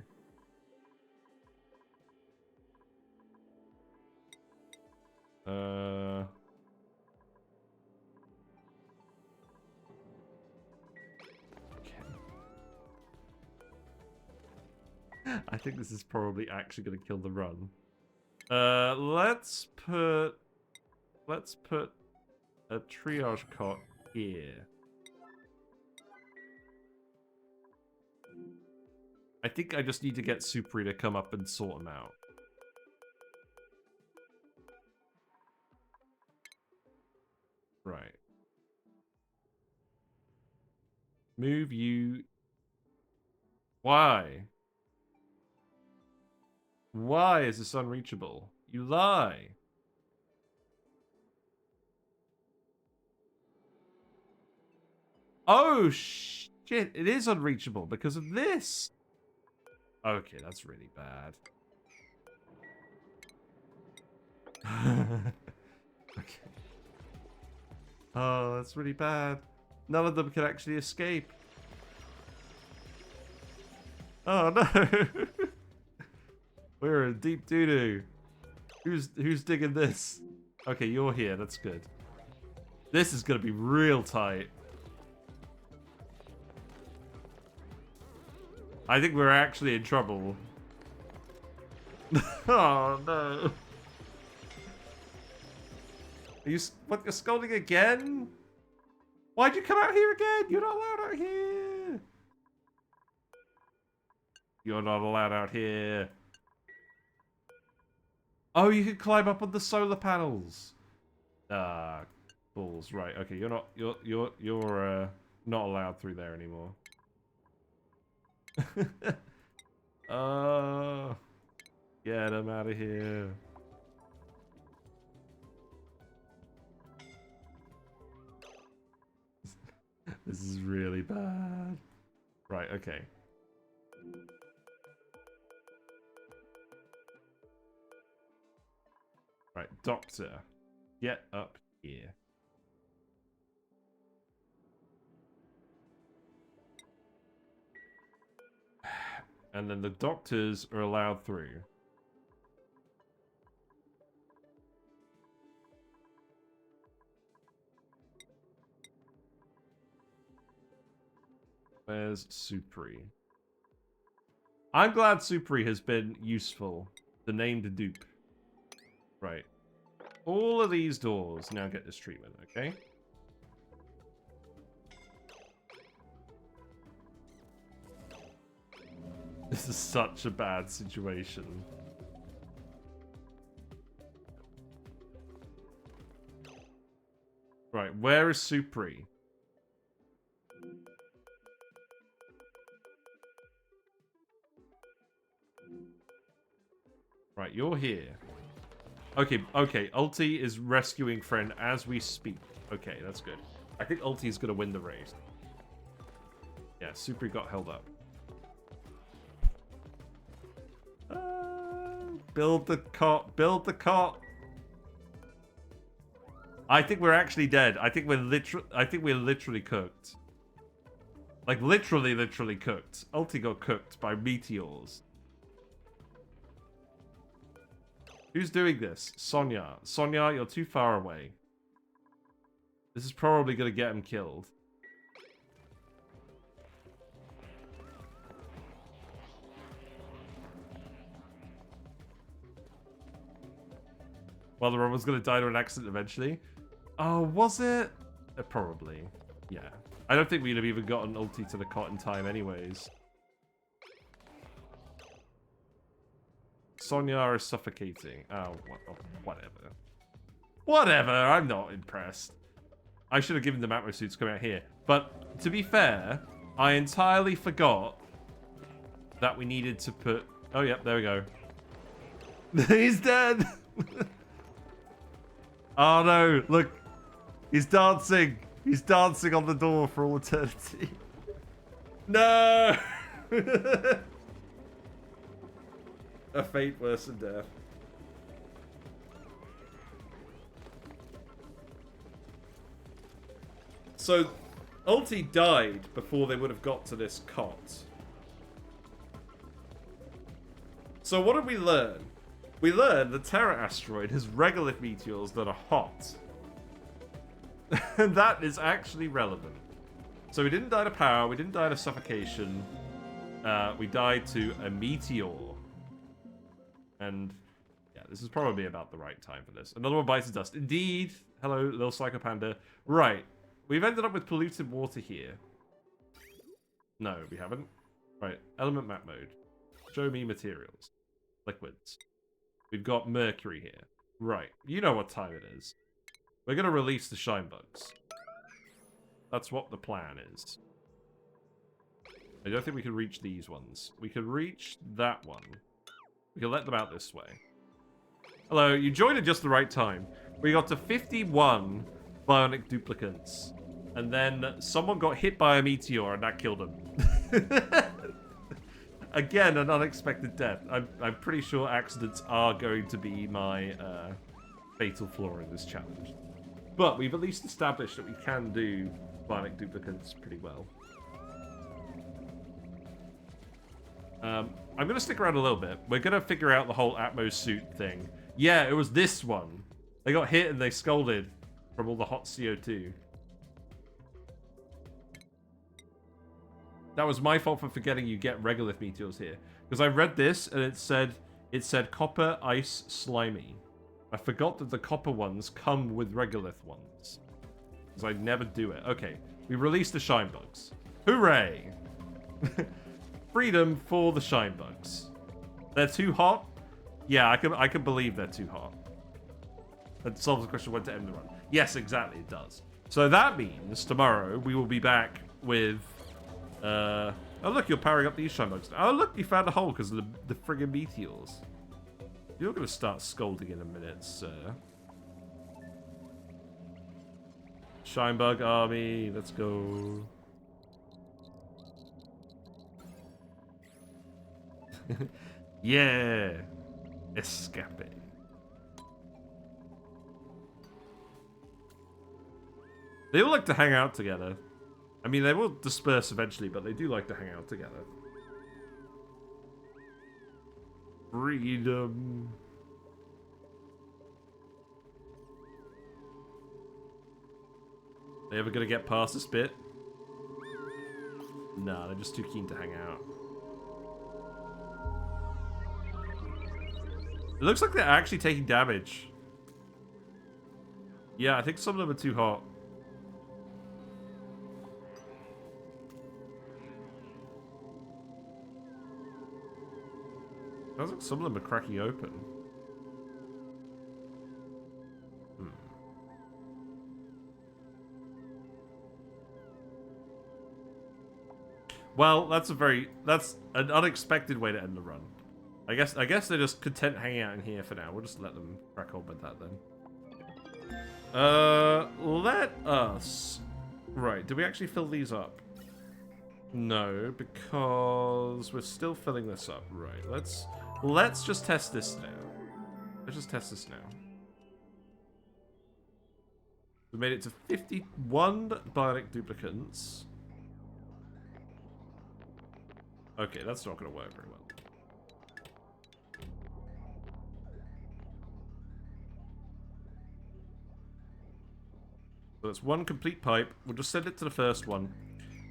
I think this is probably actually going to kill the run. Let's put a triage cot here. I think I just need to get Supri to come up and sort him out. Right. Move you. Why? Why is this unreachable? You lie. Oh, shit. It is unreachable because of this. Okay, that's really bad. Okay. Oh, that's really bad. None of them can actually escape. Oh, no. We're in deep doo-doo. Who's digging this? Okay, you're here. That's good. This is going to be real tight. I think we're actually in trouble. Oh, no. Are you... What, you're scolding again? Why'd you come out here again? You're not allowed out here. You're not allowed out here. Oh, you can climb up on the solar panels. Balls. Right. Okay. You're not allowed through there anymore. Get him out of here. This is really bad. Right. Okay. Right, Doctor, get up here. And then the doctors are allowed through. Where's Supri? I'm glad Supri has been useful. The name to dupe. Right. All of these doors now get this treatment, okay? This is such a bad situation. Right, where is Supri? Right, you're here. Okay, Ulti is rescuing friend as we speak. Okay, that's good. I think Ulti is going to win the race. Yeah, Supri got held up. Build the cot. Build the cot. I think we're actually dead. I think we're literally cooked. Like literally cooked. Ulti got cooked by meteors. Who's doing this? Sonya. Sonya, you're too far away. This is probably going to get him killed. Well, the robot's going to die to an accident eventually. Oh, was it? Probably. Yeah. I don't think we'd have even gotten Ulti to the cot in time anyways. Sonya is suffocating. Oh, whatever. Whatever, I'm not impressed. I should have given them Atmo suits coming out here. But, to be fair, I entirely forgot that we needed to put... Oh, yep, there we go. He's dead! Oh, no, look. He's dancing. He's dancing on the door for all eternity. No! A fate worse than death. So, Ulti died before they would have got to this cot. So what did we learn? We learned the Terra asteroid has regolith meteors that are hot. And that is actually relevant. So we didn't die to power, we didn't die to suffocation. We died to a meteor. And yeah, this is probably about the right time for this. Another one bites the dust. Indeed. Hello, little Psycho Panda. Right. We've ended up with polluted water here. No, we haven't. Right. Element map mode. Show me materials. Liquids. We've got mercury here. Right. You know what time it is. We're going to release the shine bugs. That's what the plan is. I don't think we can reach these ones. We can reach that one. We can let them out this way. Hello, you joined at just the right time. We got to 51 Bionic Duplicants. And then someone got hit by a meteor and that killed him. Again, an unexpected death. I'm pretty sure accidents are going to be my fatal flaw in this challenge. But we've at least established that we can do Bionic Duplicants pretty well. I'm going to stick around a little bit. We're going to figure out the whole Atmos suit thing. Yeah, it was this one. They got hit and they scolded from all the hot CO2. That was my fault for forgetting you get regolith meteors here. Because I read this and it said copper, ice, slimy. I forgot that the copper ones come with regolith ones. Because I'd never do it. Okay, we released the shine bugs. Hooray! freedom for the shine bugs. They're too hot? Yeah, I can believe they're too hot. That solves the question when to end the run. Yes, exactly, it does. So that means tomorrow we will be back with... oh, look, you're powering up these shine bugs. Oh, look, you found a hole because of the friggin' meteors. You're going to start scolding in a minute, sir. Shine bug army, let's go. Yeah. Escape. They all like to hang out together. I mean, they will disperse eventually, but they do like to hang out together. Freedom. They ever gonna get past this bit? Nah, they're just too keen to hang out. It looks like they're actually taking damage. Yeah, I think some of them are too hot. Sounds like some of them are cracking open. Well, that's an unexpected way to end the run. I guess they're just content hanging out in here for now. We'll just let them crack on with that then. Let us... Right, do we actually fill these up? No, because we're still filling this up. Right, let's just test this now. Let's just test this now. We made it to 51 Bionic Duplicants. Okay, that's not going to work very well. So that's one complete pipe. We'll just send it to the first one.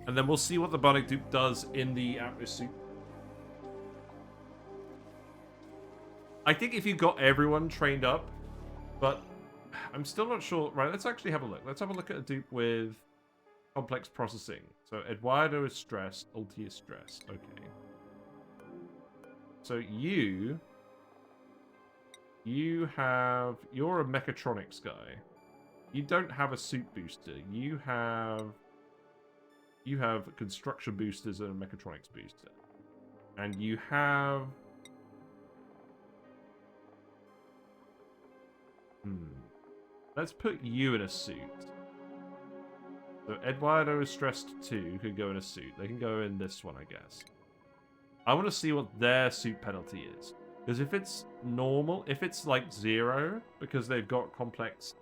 And then we'll see what the Bionic Dupe does in the Atlas suit. I think if you got everyone trained up, but I'm still not sure. Right, let's actually have a look. Let's have a look at a dupe with complex processing. So Eduardo is stressed, Ulti is stressed. Okay. So you're a mechatronics guy. You don't have a suit booster. You have construction boosters and a mechatronics booster. And you have... Let's put you in a suit. So Eduardo is stressed too, could go in a suit. They can go in this one, I guess. I want to see what their suit penalty is. Because if it's normal, if it's like 0, because they've got complex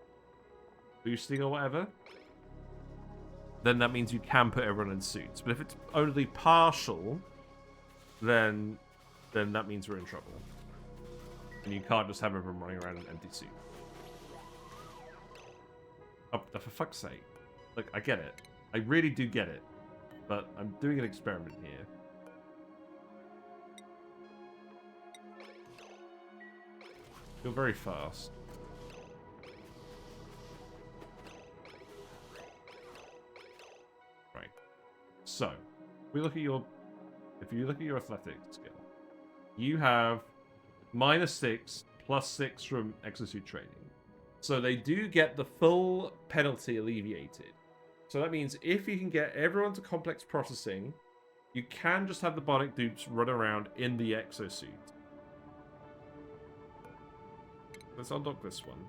boosting or whatever, then that means you can put everyone in suits. But if it's only partial, then that means we're in trouble. And you can't just have everyone running around in an empty suit. Oh, for fuck's sake. Look, I get it. I really do get it. But I'm doing an experiment here. You're very fast. Right. So, if you look at your athletic skill, you have -6 +6 from exosuit training. So they do get the full penalty alleviated. So that means if you can get everyone to complex processing, you can just have the Bionic Dupes run around in the exosuit. Let's unlock this one.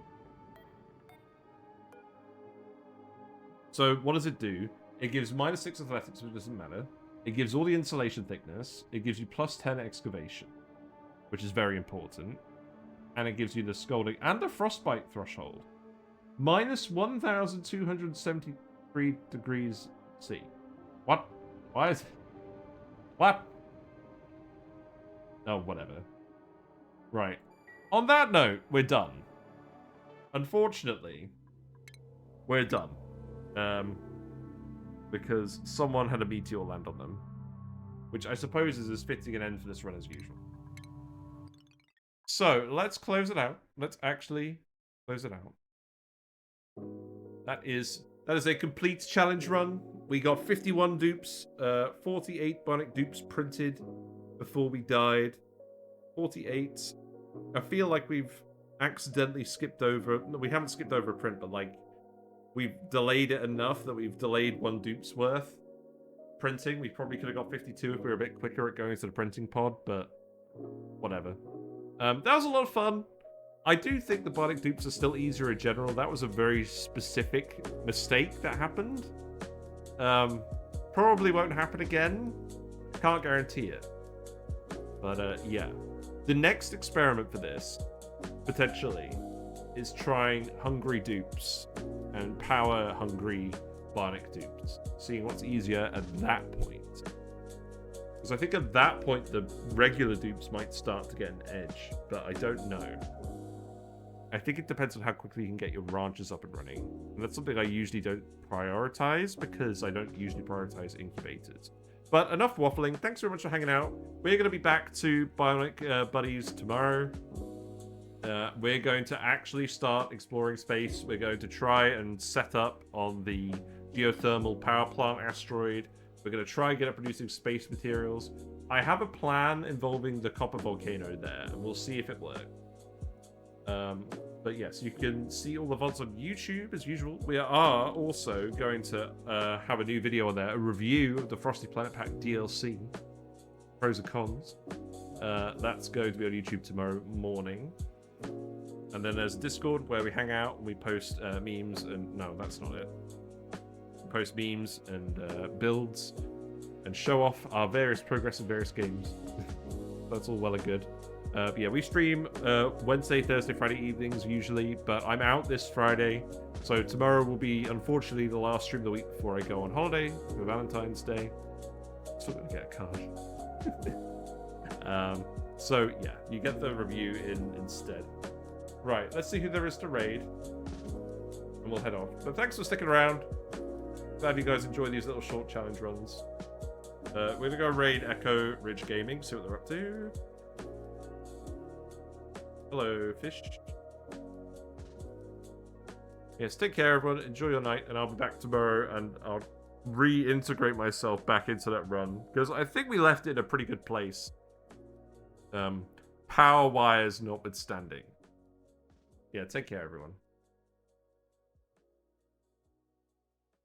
So what does it do? It gives -6 athletics, which doesn't matter. It gives all the insulation thickness. It gives you +10 excavation, which is very important. And it gives you the scalding and the frostbite threshold. -1273 degrees C. What? Why is it? What? Oh, whatever. Right. On that note, we're done. Unfortunately, we're done. Because someone had a meteor land on them. Which I suppose is as fitting an end for this run as usual. So, let's close it out. Let's actually close it out. That is a complete challenge run. we got 51 dupes, 48 Bionic dupes printed before we died. 48. I feel like we've accidentally skipped over... No, we haven't skipped over a print, but like, we've delayed it enough that we've delayed 1 dupe's worth printing. We probably could have got 52 if we were a bit quicker at going to the printing pod, but whatever. That was a lot of fun. I do think the Bionic dupes are still easier in general. That was a very specific mistake that happened. Probably won't happen again. Can't guarantee it. But yeah. The next experiment for this, potentially, is trying hungry dupes and power-hungry Bionic dupes. Seeing what's easier at that point. Because I think at that point, the regular dupes might start to get an edge. But I don't know. I think it depends on how quickly you can get your ranches up and running. And that's something I usually don't prioritize, because I don't usually prioritize incubators. But enough waffling. Thanks very much for hanging out. We're going to be back to Bionic Buddies tomorrow. We're going to actually start exploring space. We're going to try and set up on the geothermal power plant asteroid. We're going to try and get up producing space materials. I have a plan involving the copper volcano there, and we'll see if it works. But yes, you can see all the VODs on YouTube as usual. We are also going to have a new video on there, a review of the Frosty Planet Pack DLC, pros and cons. That's going to be on YouTube tomorrow morning. And then there's Discord where we hang out and we post memes and... No, that's not it. We post memes and builds and show off our various progress in various games. That's all well and good. But yeah, we stream Wednesday, Thursday, Friday evenings usually, but I'm out this Friday. So tomorrow will be, unfortunately, the last stream of the week before I go on holiday for Valentine's Day. Still gonna get a card. So yeah, you get the review instead. Right, let's see who there is to raid. And we'll head off. But thanks for sticking around. Glad you guys enjoy these little short challenge runs. We're gonna go raid Echo Ridge Gaming, see what they're up to. Hello, fish. Yes, take care, everyone. Enjoy your night, and I'll be back tomorrow, and I'll reintegrate myself back into that run, because I think we left it in a pretty good place. Power wires notwithstanding. Yeah, take care, everyone.